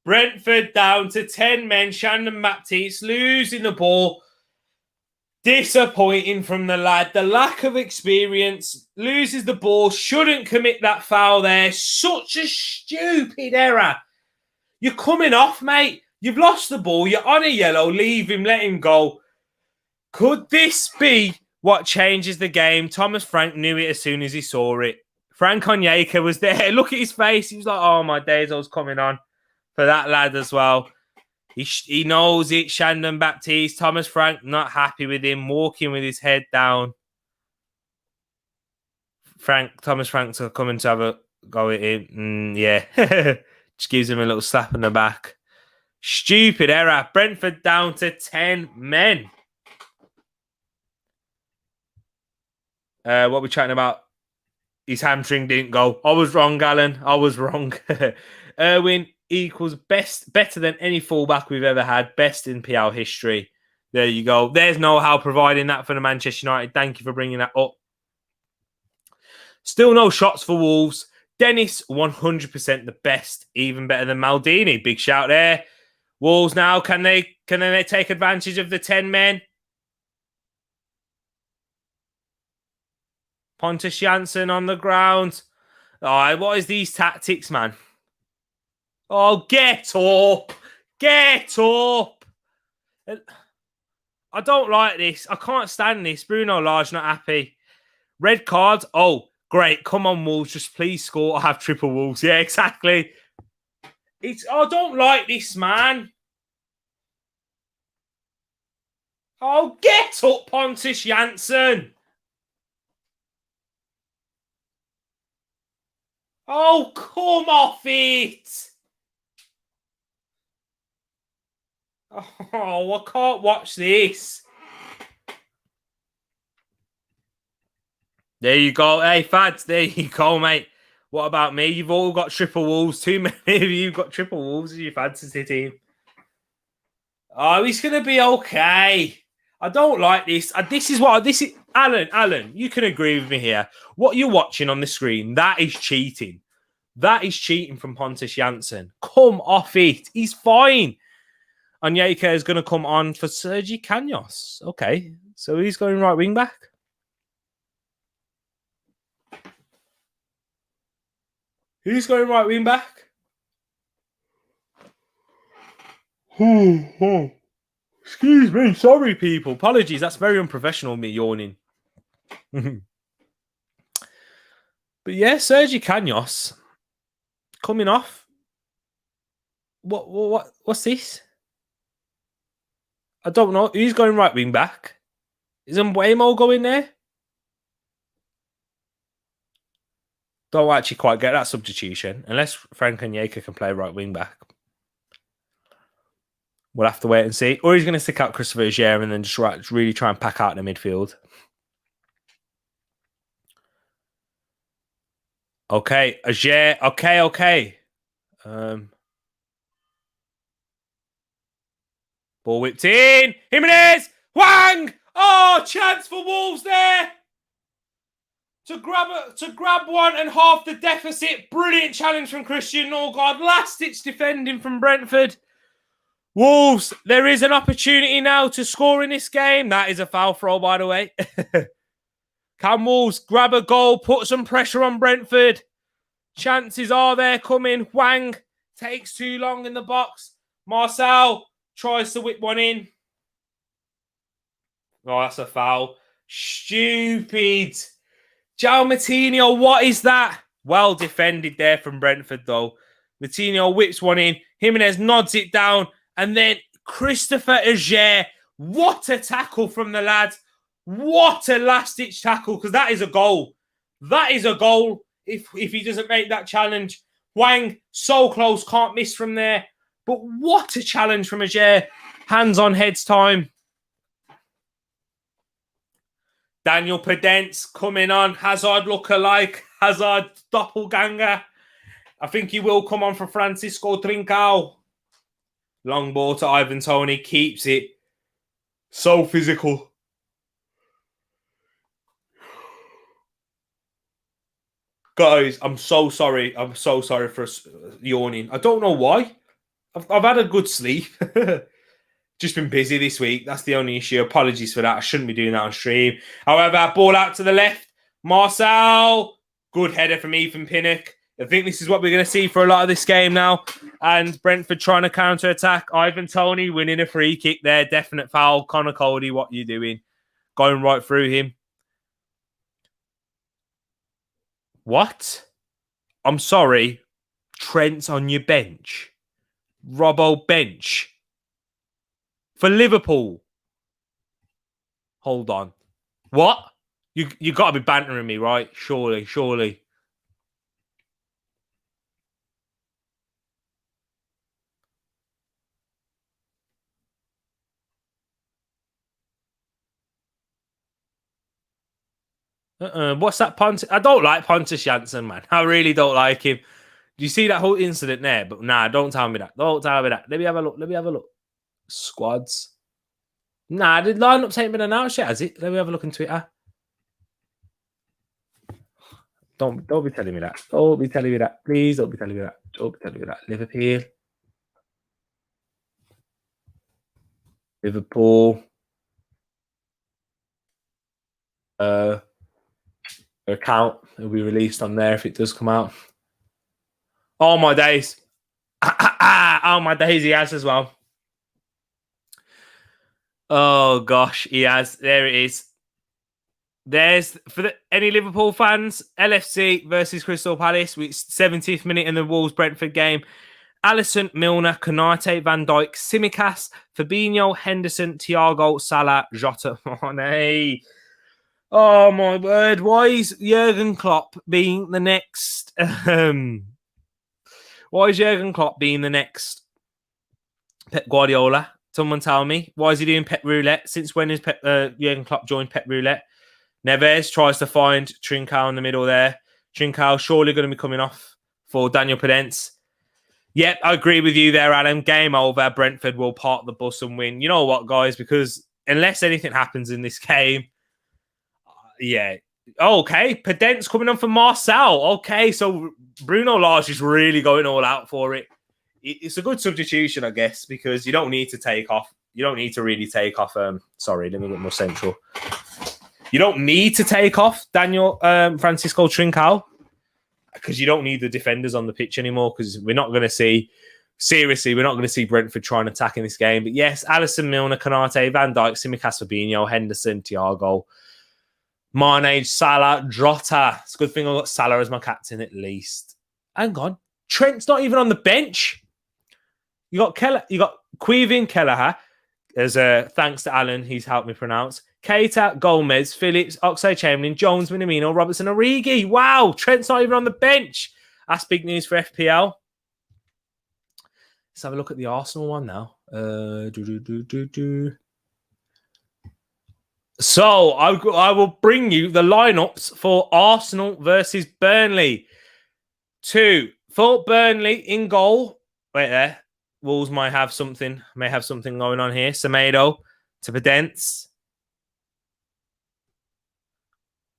Brentford down to 10 men. Shandon Baptiste losing the ball. Disappointing from the lad. The lack of experience. Loses the ball. Shouldn't commit that foul there. Such a stupid error. You're coming off, mate. You've lost the ball. You're on a yellow. Leave him. Let him go. Could this be what changes the game? Thomas Frank knew it as soon as he saw it. Frank Onyeka was there. Look at his face. He was like, oh, my days, I was coming on. For that lad as well. He knows it. Shandon Baptiste. Thomas Frank not happy with him. Walking with his head down. Thomas Frank to come and to have a go at him. Yeah. Just gives him a little slap in the back. Stupid error. Brentford down to 10 men. What are we chatting about? His hamstring didn't go. I was wrong, Alan. I was wrong. Erwin equals better than any fullback we've ever had. Best in PL history. There you go. There's know-how providing that for the Manchester United. Thank you for bringing that up. Still no shots for Wolves. Dennis, 100% the best, even better than Maldini. Big shout there. Wolves now, can they take advantage of the 10 men? Pontus Jansson on the ground. Oh, what is these tactics, man? Oh, get up. Get up. I don't like this. I can't stand this. Bruno Lage not happy. Red card. Oh, great. Come on, Wolves. Just please score. I have triple Wolves. Yeah, exactly. I don't like this, man. Oh, get up, Pontus Jansson. Oh, come off it. Oh, I can't watch this. There you go. Hey, Fads, there you go, mate. What about me? You've all got triple Wolves. Too many of you got triple Wolves as your fantasy team. Oh, he's going to be okay. I don't like this. This is Alan, you can agree with me here. What you're watching on the screen, that is cheating. That is cheating from Pontus Jansson. Come off it. He's fine. Onyeka is going to come on for Sergi Canos. Okay. So he's going right wing back. Who's going right wing back? Excuse me. Sorry, people. Apologies. That's very unprofessional of me yawning. But yeah, Sergi Canos coming off. What's this? I don't know. Who's going right wing back? Is Mbuemo going there? Don't actually quite get that substitution. Unless Frank Onyeka can play right wing back. We'll have to wait and see. Or he's going to stick out Christopher Aguero and then just really try and pack out the midfield. Okay, Aguero. Okay. Ball whipped in. Jimenez! Wang! Oh, chance for Wolves there. To grab one and half the deficit. Brilliant challenge from Christian Norgard. Last-ditch defending from Brentford. Wolves, there is an opportunity now to score in this game. That is a foul throw, by the way. Can Wolves grab a goal, put some pressure on Brentford? Chances are there coming. Wang takes too long in the box. Marcel tries to whip one in. Oh, that's a foul. Stupid. João Moutinho, what is that? Well defended there from Brentford, though. Moutinho whips one in. Jimenez nods it down. And then Christopher Aguero. What a tackle from the lads. What a last-ditch tackle, because that is a goal. That is a goal if he doesn't make that challenge. Wang, so close, can't miss from there. But what a challenge from Aguero. Hands on heads time. Daniel Pedence coming on. Hazard lookalike. Hazard doppelganger. I think he will come on for Francisco Trincao. Long ball to Ivan Toney. Keeps it. So physical. Guys, I'm so sorry. I'm so sorry for yawning. I don't know why. I've had a good sleep. Just been busy this week. That's the only issue. Apologies for that. I shouldn't be doing that on stream. However, ball out to the left. Marcel. Good header from Ethan Pinnock. I think this is what we're going to see for a lot of this game now. And Brentford trying to counter-attack. Ivan Toney winning a free kick there. Definite foul. Connor Cody, what are you doing? Going right through him. What? I'm sorry. Trent's on your bench. Robbo bench. For Liverpool. Hold on. What? You got to be bantering me, right? Surely. What's that Pontus? I don't like Pontus Jansson, man. I really don't like him. Do you see that whole incident there? But nah, don't tell me that. Let me have a look. Squads. Nah, the lineup's ain't been announced yet, has it? Let me have a look on Twitter. Don't be telling me that. Don't be telling me that. Please don't be telling me that. Don't be telling me that. Liverpool. Account will be released on there if it does come out. Oh my days. Oh my days, he has as well. Oh gosh, he has. There it is. There's for any Liverpool fans, LFC versus Crystal Palace, which 70th minute in the Wolves Brentford game. Alisson, Milner, Konate, Van Dijk, Tsimikas, Fabinho, Henderson, Thiago, Salah, Jota, Mane. Oh my word! Why is Jurgen Klopp being the next? Why is Jurgen Klopp being the next Pep Guardiola? Someone tell me. Why is he doing Pep Roulette? Since when has Jurgen Klopp joined Pep Roulette? Neves tries to find Trincao in the middle there. Trincao surely going to be coming off for Daniel Podence. Yep, I agree with you there, Adam. Game over. Brentford will park the bus and win. You know what, guys? Because unless anything happens in this game, yeah. Okay, Podence coming on for Marcel. Okay, so Bruno Lage is really going all out for it. It's a good substitution, I guess, because you don't need to take off. You don't need to really take off. Sorry, let me get more central. You don't need to take off Daniel Francisco Trincao because you don't need the defenders on the pitch anymore because we're not going to see, seriously, we're not going to see Brentford try and attack in this game. But yes, Alisson, Milner, Konate, Van Dijk, Tsimikas, Fabinho, Henderson, Thiago, Mane, Salah, Jota. It's a good thing I got Salah as my captain at least. Hang on. Trent's not even on the bench. You got Quevin Kelleher as thanks to Alan, he's helped me pronounce. Keita, Gomez, Phillips, Oxlade-Chamberlain, Jones, Minamino, Robertson, Origi. Wow, Trent's not even on the bench. That's big news for FPL. Let's have a look at the Arsenal one now. So I will bring you the lineups for Arsenal versus Burnley. 2 for Burnley in goal. Wait there. Wolves may have something going on here. Semedo to Podence.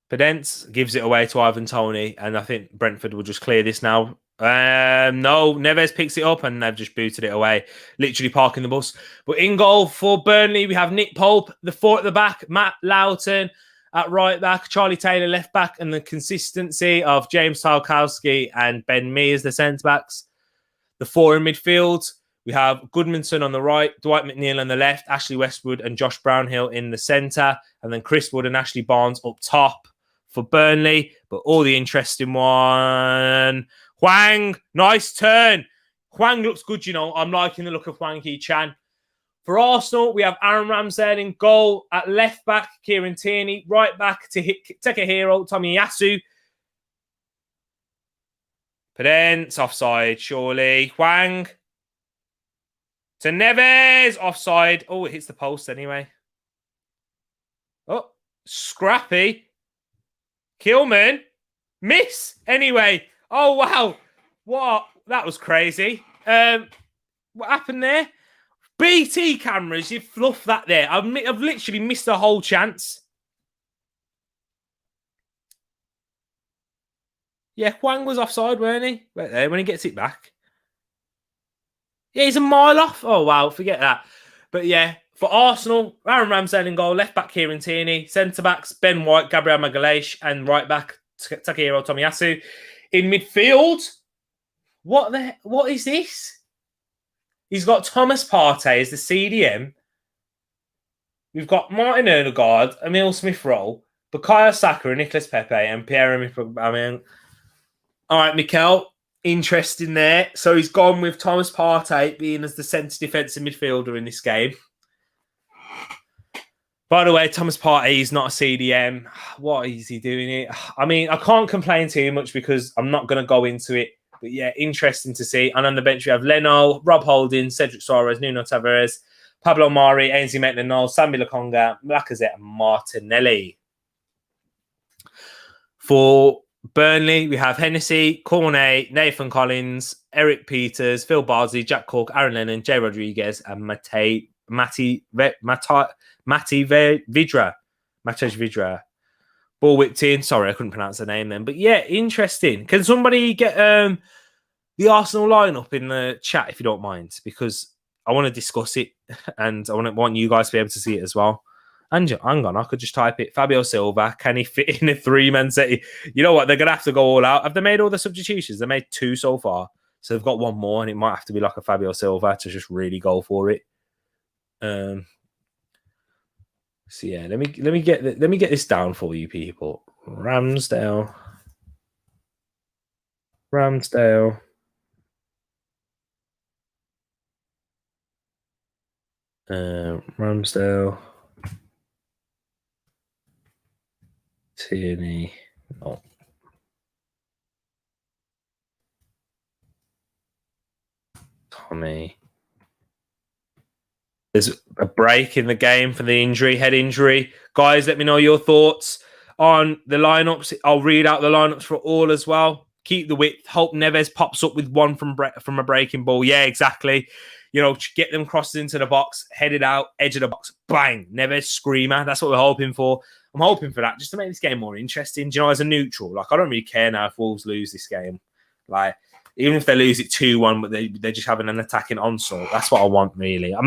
Podence gives it away to Ivan Toney, and I think Brentford will just clear this now. No, Neves picks it up, and they've just booted it away, literally parking the bus. But in goal for Burnley, we have Nick Pope, the 4 at the back, Matt Loughton at right back, Charlie Taylor left back, and the consistency of James Tarkowski and Ben Mee as the centre-backs. The 4 in midfield, we have Goodmanson on the right, Dwight McNeil on the left, Ashley Westwood and Josh Brownhill in the centre, and then Chris Wood and Ashley Barnes up top for Burnley. But all the interesting one, Hwang, nice turn. Hwang looks good, you know. I'm liking the look of Hwang Hee-chan. For Arsenal, we have Aaron Ramsdale in goal. At left back, Kieran Tierney. Right back, Takahiro Tomiyasu. Podence, offside, surely. Hwang. To Neves, offside. Oh, it hits the post anyway. Oh, scrappy. Kilman. Miss. Anyway. Oh, wow. What? That was crazy. What happened there? BT cameras, you fluffed that there. I've literally missed a whole chance. Yeah, Hwang was offside, weren't he? Right there, when he gets it back. Yeah, he's a mile off. Oh, wow, forget that. But yeah, for Arsenal, Aaron Ramsdale in goal, left back Kieran Tierney, centre-backs Ben White, Gabriel Magalhaes, and right back Takahiro Tomiyasu. In midfield, what is this? He's got Thomas Partey as the CDM. We've got Martin Odegaard, Emil Smith-Rowe, Bukayo Saka, and Nicolas Pepe, and Pierre-Emerick Aubameyang. All right, Mikel, interesting there. So he's gone with Thomas Partey being as the centre defensive midfielder in this game. By the way, Thomas Partey is not a CDM. What is he doing here? I mean, I can't complain too much because I'm not going to go into it. But yeah, interesting to see. And on the bench, we have Leno, Rob Holding, Cedric Soares, Nuno Tavares, Pablo Mari, Ainsley Maitland-Niles, Sambi Lokonga, Lacazette, and Martinelli. For Burnley, we have Hennessy, Cornet, Nathan Collins, Eric Peters, Phil Bardsley, Jack Cork, Aaron Lennon, Jay Rodriguez, and Matej Vidra. Ball whipped in. Sorry, I couldn't pronounce the name then. But yeah, interesting. Can somebody get the Arsenal lineup in the chat if you don't mind? Because I want to discuss it and I want you guys to be able to see it as well. And hang on, I could just type it. Fabio Silva, can he fit in a 3-man set? You know what? They're going to have to go all out. Have they made all the substitutions? They made 2 so far. So they've got 1 more, and it might have to be like a Fabio Silva to just really go for it. So yeah, let me get this down for you people. Ramsdale. Ramsdale. Tierney. Oh. Tommy. There's a break in the game for the head injury. Guys, let me know your thoughts on the lineups. I'll read out the lineups for all as well. Keep the width. Hope Neves pops up with one from a breaking ball. Yeah, exactly. You know, get them crosses into the box, headed out, edge of the box, bang. Neves, screamer. That's what we're hoping for. I'm hoping for that just to make this game more interesting. Do you know, as a neutral, like, I don't really care now if Wolves lose this game. Like, even if they lose it 2-1, but they're just having an attacking onslaught. That's what I want, really. I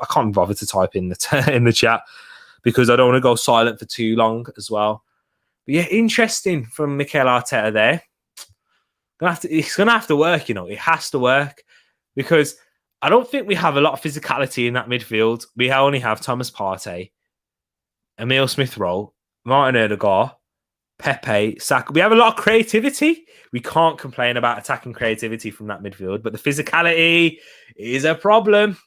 can't bother to type in the chat because I don't want to go silent for too long as well. But yeah, interesting from Mikel Arteta there. It's going to have to work, you know. It has to work because I don't think we have a lot of physicality in that midfield. We only have Thomas Partey, Emile Smith-Rowe, Martin Odegaard, Pepe, Saka. We have a lot of creativity. We can't complain about attacking creativity from that midfield, but the physicality is a problem.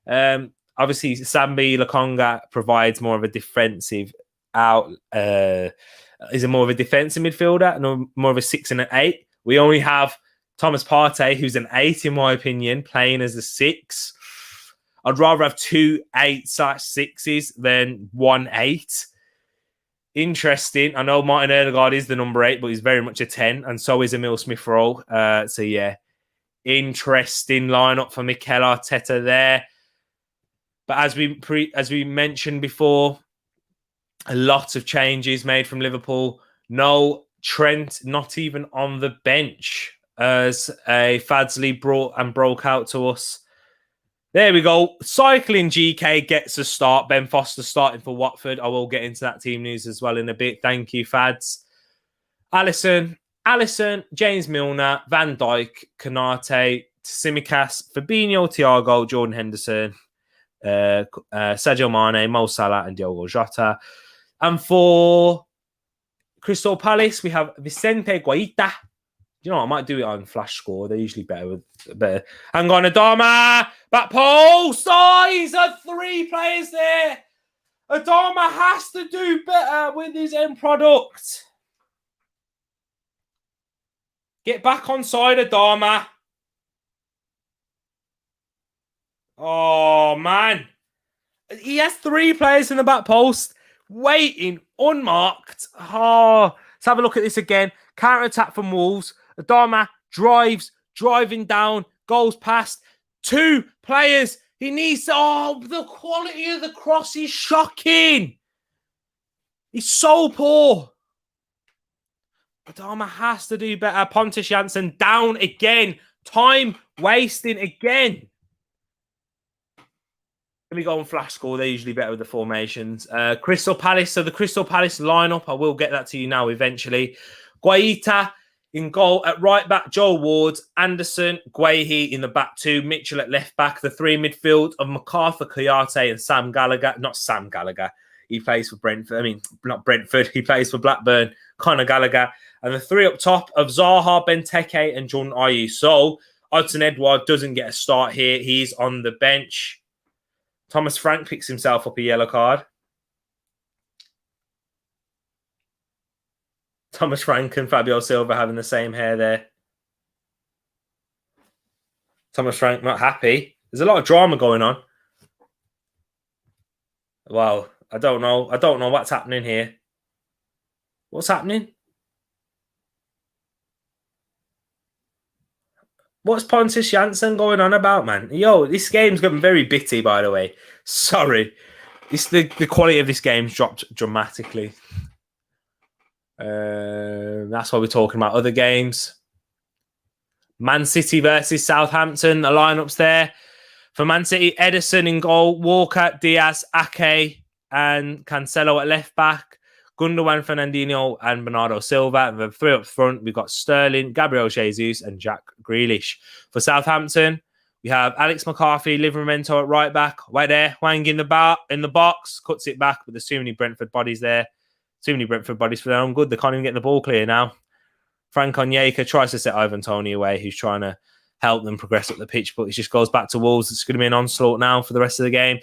Obviously, Sambi Lokonga provides more of a defensive is a more of a defensive midfielder and more of a 6 and an 8. We only have Thomas Partey, who's an 8 in my opinion, playing as a 6. I'd rather have 2 8/6s than 1 8. Interesting. I know Martin Odegaard is the number 8, but he's very much a 10, and so is Emile Smith-Rowe. So yeah, interesting lineup for Mikel Arteta there. But as we mentioned before, a lot of changes made from Liverpool. No Trent, not even on the bench, as a Fadsley broke out to us. There we go. Cycling GK gets a start. Ben Foster starting for Watford. I will get into that team news as well in a bit. Thank you, Fads. Alisson, James Milner, Van Dijk, Konate, Tsimikas, Fabinho, Thiago, Jordan Henderson, Sadio Mane, Mo Salah, and Diogo Jota. And for Crystal Palace, we have Vicente Guaita. You know, I might do it on Flash Score. They're usually better. Hang on, Adama. Back post. Oh, he's had 3 players there. Adama has to do better with his end product. Get back on side, Adama. Oh, man. He has 3 players in the back post. Waiting, unmarked. Oh, let's have a look at this again. Counter-attack from Wolves. Adama driving down, goes past 2 players. He needs to, the quality of the cross is shocking. He's so poor. Adama has to do better. Pontus Jansson down again. Time wasting again. Let me go on Flash Score. They're usually better with the formations. Crystal Palace. So the Crystal Palace lineup, I will get that to you now eventually. Guaita in goal. At right back, Joel Ward, Anderson, Guehi in the back 2, Mitchell at left back. The 3 midfield of MacArthur, Kouyaté, and Sam Gallagher. Not Sam Gallagher. He plays for Brentford. I mean, not Brentford. He plays for Blackburn. Conor Gallagher. And the 3 up top of Zaha, Benteke, and Jordan Ayew. So Hudson Edward doesn't get a start here. He's on the bench. Thomas Frank picks himself up a yellow card. Thomas Frank and Fabio Silva having the same hair there. Thomas Frank not happy. There's a lot of drama going on. Wow, I don't know. I don't know what's happening here. What's happening? What's Pontus Jansson going on about, man? Yo, this game's gotten very bitty, by the way. Sorry. The quality of this game's dropped dramatically. That's why we're talking about other games. Man City versus Southampton. The lineups there. For Man City, Ederson in goal, Walker, Diaz, Ake, and Cancelo at left back. Gundogan, Fernandinho, and Bernardo Silva. And the three up front, we've got Sterling, Gabriel Jesus, and Jack Grealish. For Southampton, we have Alex McCarthy, Livramento at right back. Right there, Wang in the box, cuts it back, but there's too many Brentford bodies there. Too many Brentford bodies for their own good. They can't even get the ball clear now. Frank Onyeka tries to set Ivan Toney away, who's trying to help them progress up the pitch, but it just goes back to Wolves. It's going to be an onslaught now for the rest of the game.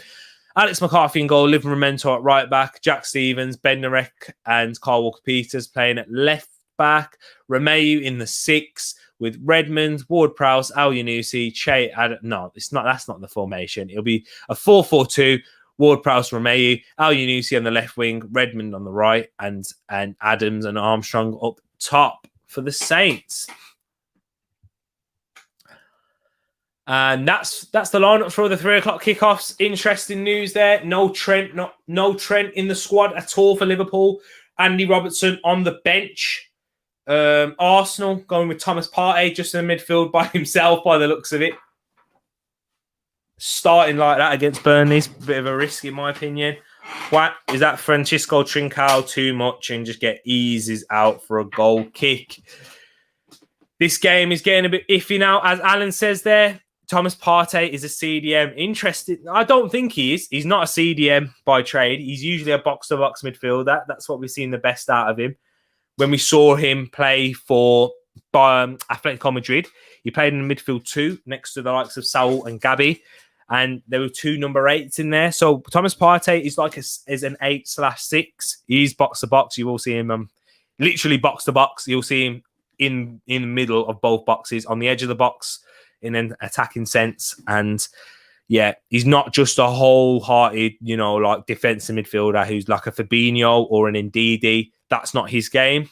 Alex McCarthy in goal, Livramento at right back, Jack Stevens, Ben Narek, and Carl Walker-Peters playing at left back. Romeu in the 6 with Redmond, Ward-Prowse, Al Yunusi, Che. No, it's not. That's not the formation. It'll be a 4-4-2. Ward-Prowse, Romeu, Al Yunusi on the left wing, Redmond on the right, and Adams and Armstrong up top for the Saints. And that's the lineup for the 3 o'clock kickoffs. Interesting news there. No Trent in the squad at all for Liverpool. Andy Robertson on the bench. Arsenal going with Thomas Partey just in the midfield by himself by the looks of it. Starting like that against Burnley's a bit of a risk in my opinion. What is that? Francisco Trincao too much and just get eases out for a goal kick. This game is getting a bit iffy now. As Alan says there, Thomas Partey is a CDM. Interested. I don't think he is. He's not a CDM by trade. He's usually a box-to-box midfielder. That's what we've seen the best out of him. When we saw him play for Atletico Madrid, he played in the midfield 2 next to the likes of Saul and Gabi. And there were 2 number 8s in there. So Thomas Partey is like is an 8/6. He's box-to-box. You will see him literally box-to-box. You'll see him in the middle of both boxes, on the edge of the box, in an attacking sense. And yeah, he's not just a wholehearted, like defensive midfielder who's like a Fabinho or an Ndidi. That's not his game.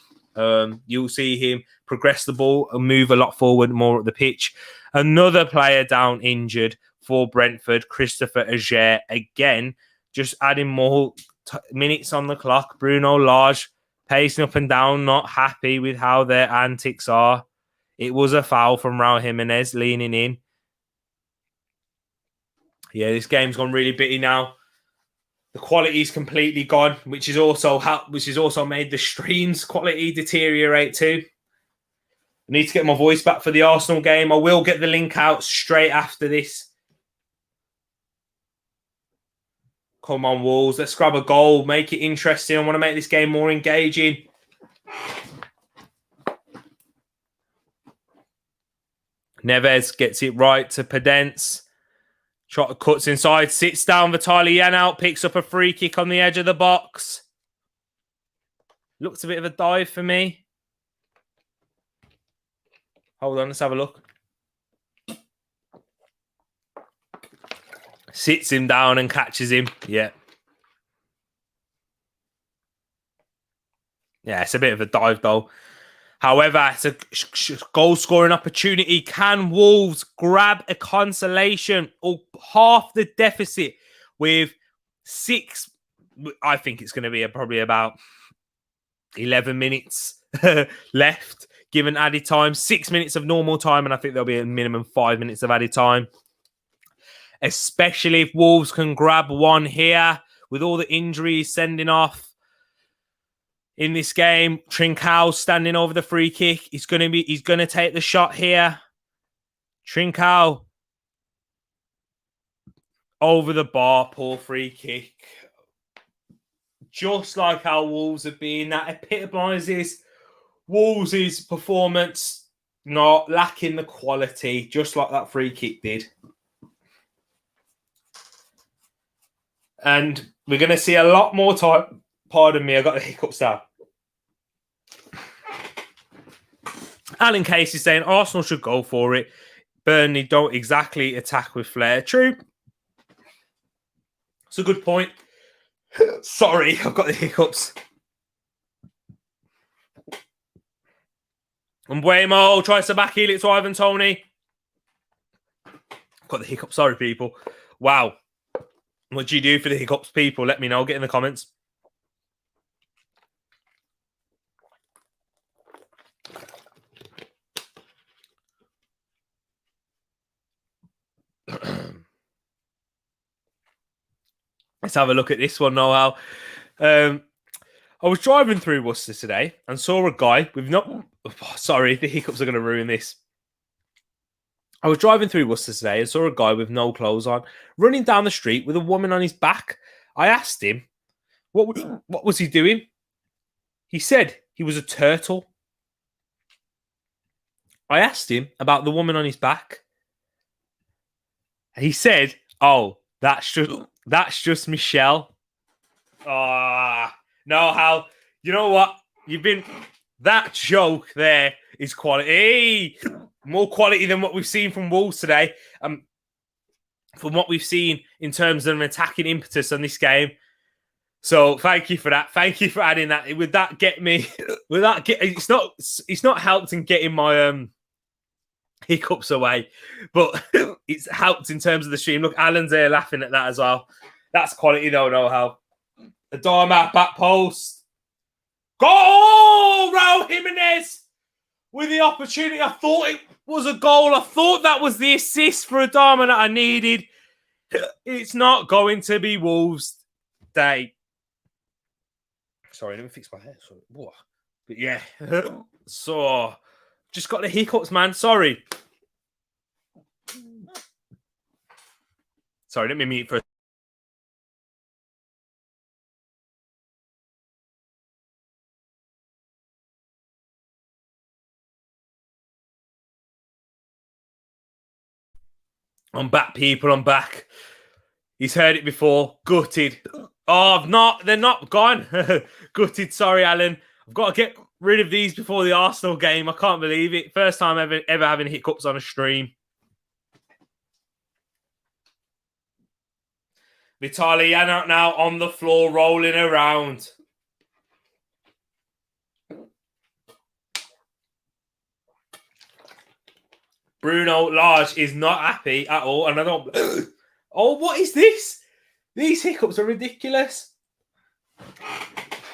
You'll see him progress the ball and move a lot forward, more at the pitch. Another player down injured for Brentford, Christopher Ager. Again, just adding more minutes on the clock. Bruno Lage pacing up and down, not happy with how their antics are. It was a foul from Raul Jimenez leaning in. Yeah, this game's gone really bitty now. The quality's completely gone, which has also made the stream's quality deteriorate too. I need to get my voice back for the Arsenal game. I will get the link out straight after this. Come on, Wolves. Let's grab a goal. Make it interesting. I want to make this game more engaging. Neves gets it right to Pedence. Shot cuts inside, sits down. Vitaly Yanalt picks up a free kick on the edge of the box. Looks a bit of a dive for me. Hold on, let's have a look. Sits him down and catches him. Yeah. Yeah, it's a bit of a dive though. However, it's a goal-scoring opportunity. Can Wolves grab a consolation or half the deficit with 6? I think it's going to be probably about 11 minutes left, given added time. 6 minutes of normal time, and I think there'll be a minimum 5 minutes of added time. Especially if Wolves can grab one here with all the injuries sending off. In this game, Trincao standing over the free kick. He's going to take the shot here. Trincao over the bar, poor free kick. Just like how Wolves have been, that epitomises Wolves' performance, not lacking the quality, just like that free kick did. And we're going to see a lot more time. Pardon me, I got the hiccups now. Alan Case is saying Arsenal should go for it. Burnley don't exactly attack with flair. True. It's a good point. Sorry, I've got the hiccups. And Mbeumo tries to backheel it to Ivan Toney. I've got the hiccups. Sorry, people. Wow. What do you do for the hiccups, people? Let me know. Get in the comments. Let's have a look at this one, Noel. I was driving through Worcester today and saw a guy with no... Oh, sorry, the hiccups are going to ruin this. I was driving through Worcester today and saw a guy with no clothes on running down the street with a woman on his back. I asked him, what was he doing? He said he was a turtle. I asked him about the woman on his back. He said, "Oh, that's just Michelle." Ah, no, Hal. You know what? That joke there is quality. More quality than what we've seen from Wolves today. From what we've seen in terms of an attacking impetus on this game. So thank you for that. Thank you for adding that. It's not helped in getting my hiccups away, but it's helped in terms of the stream. Look, Alan's there laughing at that as well. That's quality though, no how. Adama back post. Goal! Raul Jimenez with the opportunity. I thought it was a goal. I thought that was the assist for Adama that I needed. It's not going to be Wolves' day. Sorry, let me fix my hair. Sorry. But yeah. So, just got the hiccups, man. Sorry. Let me mute for a... I'm back, people. I'm back. He's heard it before. Gutted. Oh, they're not gone. Gutted. Sorry, Alan. I've got to get rid of these before the Arsenal game. I can't believe it. First time ever having hiccups on a stream. Vitaliano now on the floor, rolling around. Bruno Lage is not happy at all. And I don't... Oh, what is this? These hiccups are ridiculous.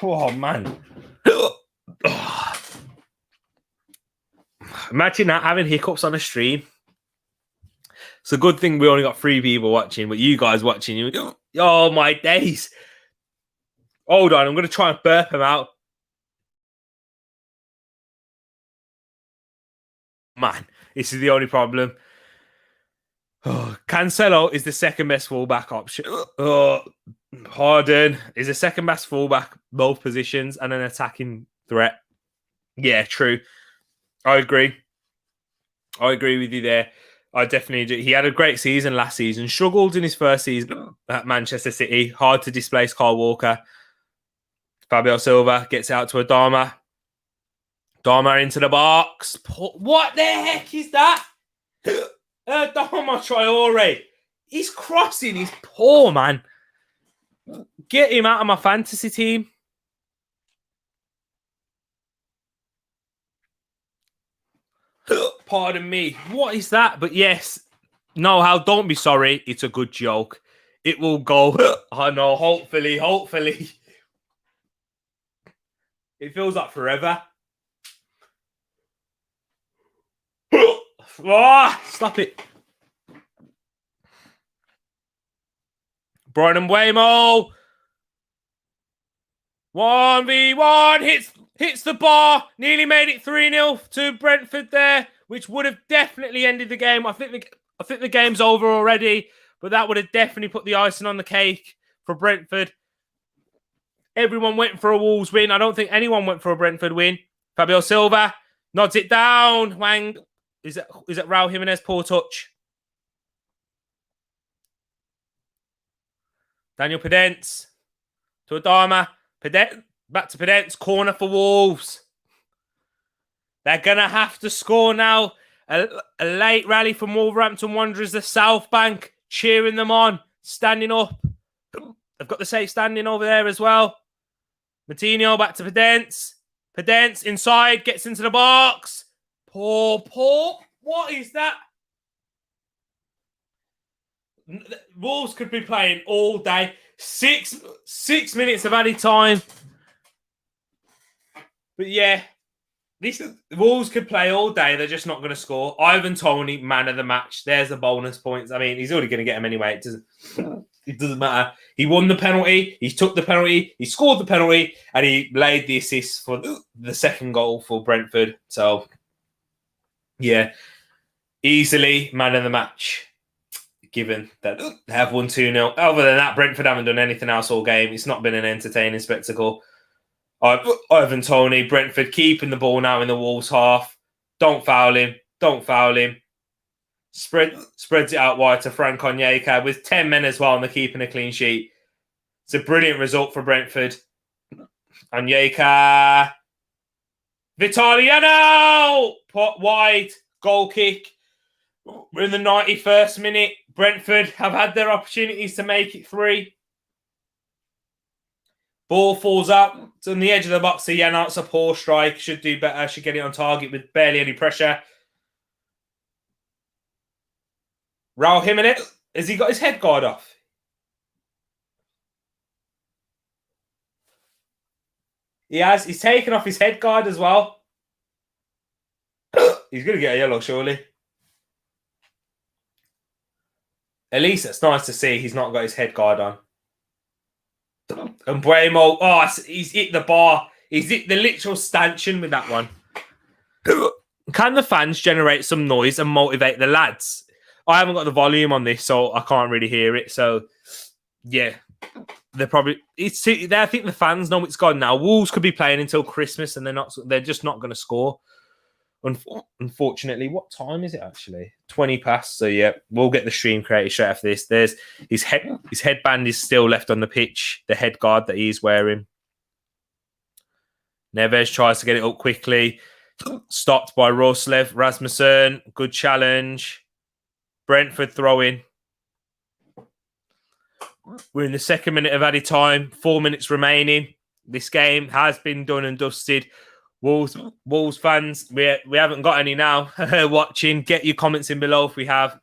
Oh, man. Imagine that, having hiccups on a stream. It's a good thing we only got 3 people watching, but you guys watching, oh, my days. Hold on, I'm going to try and burp them out. Man, this is the only problem. Oh, Cancelo is the second best fullback option. Oh, Harden is the second best fullback, both positions, and an attacking threat. Yeah, true. I agree with you there. I definitely do. He had a great season last season. Struggled in his first season at Manchester City. Hard to displace Kyle Walker. Fabio Silva gets out to Adama. Adama into the box. What the heck is that? Adama Traore. He's crossing. He's poor, man. Get him out of my fantasy team. Pardon me. What is that? But yes. No, Hal, don't be sorry. It's a good joke. It will go. I know. Hopefully. It feels like forever. Oh, stop it. Brian Mbeumo. 1v1. Hits the bar. Nearly made it 3-0 to Brentford there, which would have definitely ended the game. I think the game's over already, but that would have definitely put the icing on the cake for Brentford. Everyone went for a Wolves win. I don't think anyone went for a Brentford win. Fabio Silva nods it down. Wang. Is it Raul Jimenez? Poor touch. Daniel Pedence to Adama. Back to Pedence. Corner for Wolves. They're going to have to score now. A late rally from Wolverhampton Wanderers. The South Bank cheering them on. Standing up. They've got the safe standing over there as well. Martino back to Pedence. Pedence inside. Gets into the box. Poor. What is that? Wolves could be playing all day. 6 minutes of added time. But yeah, Wolves could play all day. They're just not going to score. Ivan Toney, man of the match. There's the bonus points. I mean, he's already going to get them anyway. it doesn't matter. He won the penalty. He took the penalty. He scored the penalty, and he laid the assist for the second goal for Brentford. So, yeah, easily man of the match, given that they have won 2-0. Other than that, Brentford haven't done anything else all game. It's not been an entertaining spectacle. Ivan Toney, Brentford keeping the ball now in the Wolves half. Don't foul him. Don't foul him. Spreads it out wide to Frank Onyeka with 10 men as well, and they're keeping a clean sheet. It's a brilliant result for Brentford. Onyeka. Vitaliano! Pot wide. Goal kick. We're in the 91st minute. Brentford have had their opportunities to make it 3. Ball falls out. It's on the edge of the box to Yana. It's a poor strike. Should do better. Should get it on target with barely any pressure. Raul Jimenez. Has he got his head guard off? He has. He's taken off his head guard as well. He's going to get a yellow, surely. At least it's nice to see he's not got his head guard on. And Buemo, he's hit the bar. He's hit the literal stanchion with that one. Can the fans generate some noise and motivate the lads? I haven't got the volume on this, so I can't really hear it. So, yeah, they're probably. I think the fans know it's gone now. Wolves could be playing until Christmas, and they're just not going to score. Unfortunately, what time is it actually? 20 past. So yeah, we'll get the stream created straight after this. There's his headband is still left on the pitch. The head guard that he's wearing. Neves tries to get it up quickly. Stopped by Rasmussen. Good challenge. Brentford throw-in. We're in the second minute of added time. 4 minutes remaining. This game has been done and dusted. Wolves fans, we haven't got any now watching. Get your comments in below if we have.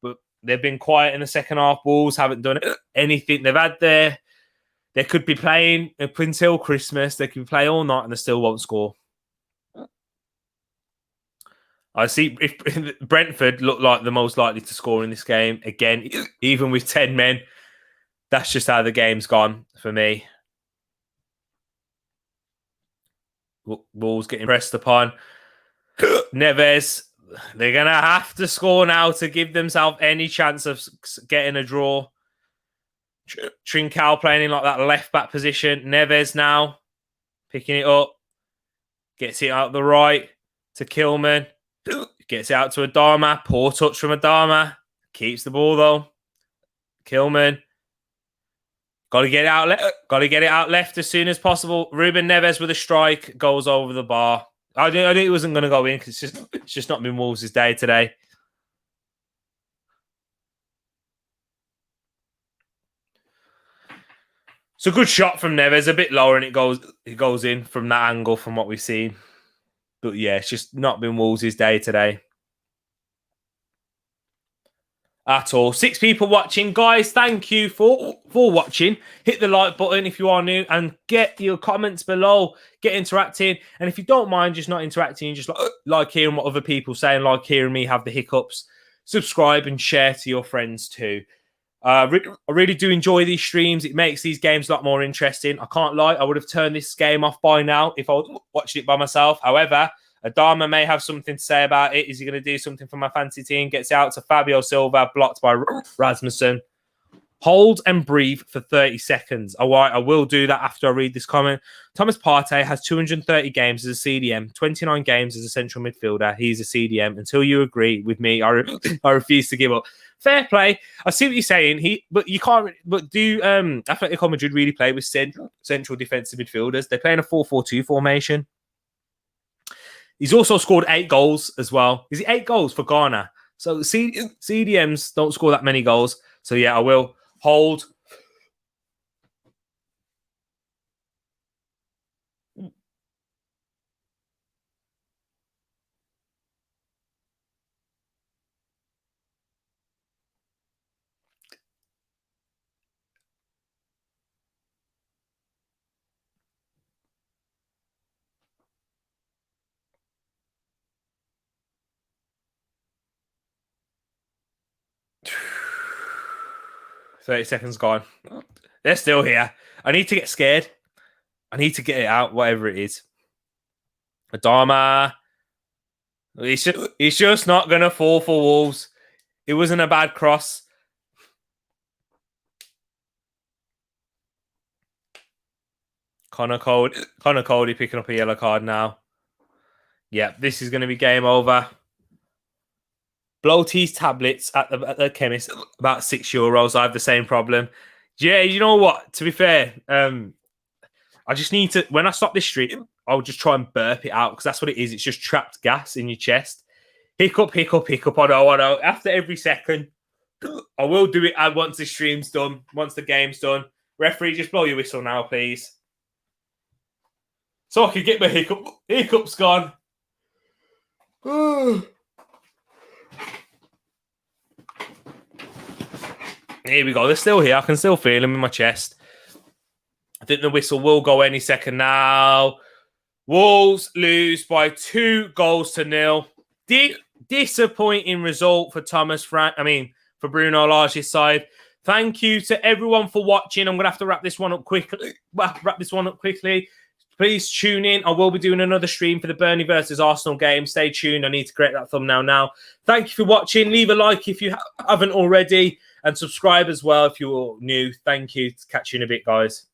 But they've been quiet in the second half. Wolves haven't done anything. They've had they could be playing up until Christmas. They can play all night and they still won't score. I see if Brentford look like the most likely to score in this game. Again, even with 10 men, that's just how the game's gone for me. Wolves getting pressed upon. Neves, they're going to have to score now to give themselves any chance of getting a draw. Trincao playing in like that left-back position. Neves now picking it up. Gets it out the right to Kilman. Gets it out to Adama. Poor touch from Adama. Keeps the ball though. Kilman. Got to get it out left. Got to get it out left as soon as possible. Ruben Neves with a strike goes over the bar. I knew it wasn't going to go in because it's just not been Wolves' day today. It's a good shot from Neves, a bit lower, and it goes in from that angle from what we've seen. But yeah, it's just not been Wolves' day today. At all. 6 people watching. Guys, thank you for watching. Hit the like button if you are new and get your comments below. Get interacting. And if you don't mind just not interacting, just like hearing what other people say and like hearing me have the hiccups, subscribe and share to your friends too. I really do enjoy these streams. It makes these games a lot more interesting. I can't lie. I would have turned this game off by now if I was watching it by myself. However, Adama may have something to say about it. Is he going to do something for my fantasy team? Gets out to Fabio Silva, blocked by Rasmussen. Hold and breathe for 30 seconds. All right, I will do that after I read this comment. Thomas Partey has 230 games as a CDM, 29 games as a central midfielder. He's a CDM. Until you agree with me, I refuse to give up. Fair play. I see what you're saying. But you can't. But do Atletico Madrid really play with central defensive midfielders? They play in a 4-4-2 formation. He's also scored 8 goals as well. Is it 8 goals for Ghana? So CDMs don't score that many goals. So yeah, I will hold. 30 seconds gone. They're still here. I need to get scared. I need to get it out, whatever it is. Adama. He's just not going to fall for Wolves. It wasn't a bad cross. Connor Cody picking up a yellow card now. Yeah, this is going to be game over. Bloaties tablets at the chemist, about €6. I have the same problem. Yeah, you know what? To be fair, I just need to, when I stop this stream, I'll just try and burp it out because that's what it is. It's just trapped gas in your chest. Hiccup, hiccup, hiccup. I know. After every second, I will do it once the stream's done, once the game's done. Referee, just blow your whistle now, please. So I can get my hiccup. Hiccup's gone. Here we go. They're still here. I can still feel them in my chest. I think the whistle will go any second now. Wolves lose by 2-0. Disappointing result for for Bruno Lage's side. Thank you to everyone for watching. I'm going to have to wrap this one up quickly. Please tune in. I will be doing another stream for the Burnley versus Arsenal game. Stay tuned. I need to create that thumbnail now. Thank you for watching. Leave a like if you haven't already. And subscribe as well if you're new. Thank you. Catch you in a bit, guys.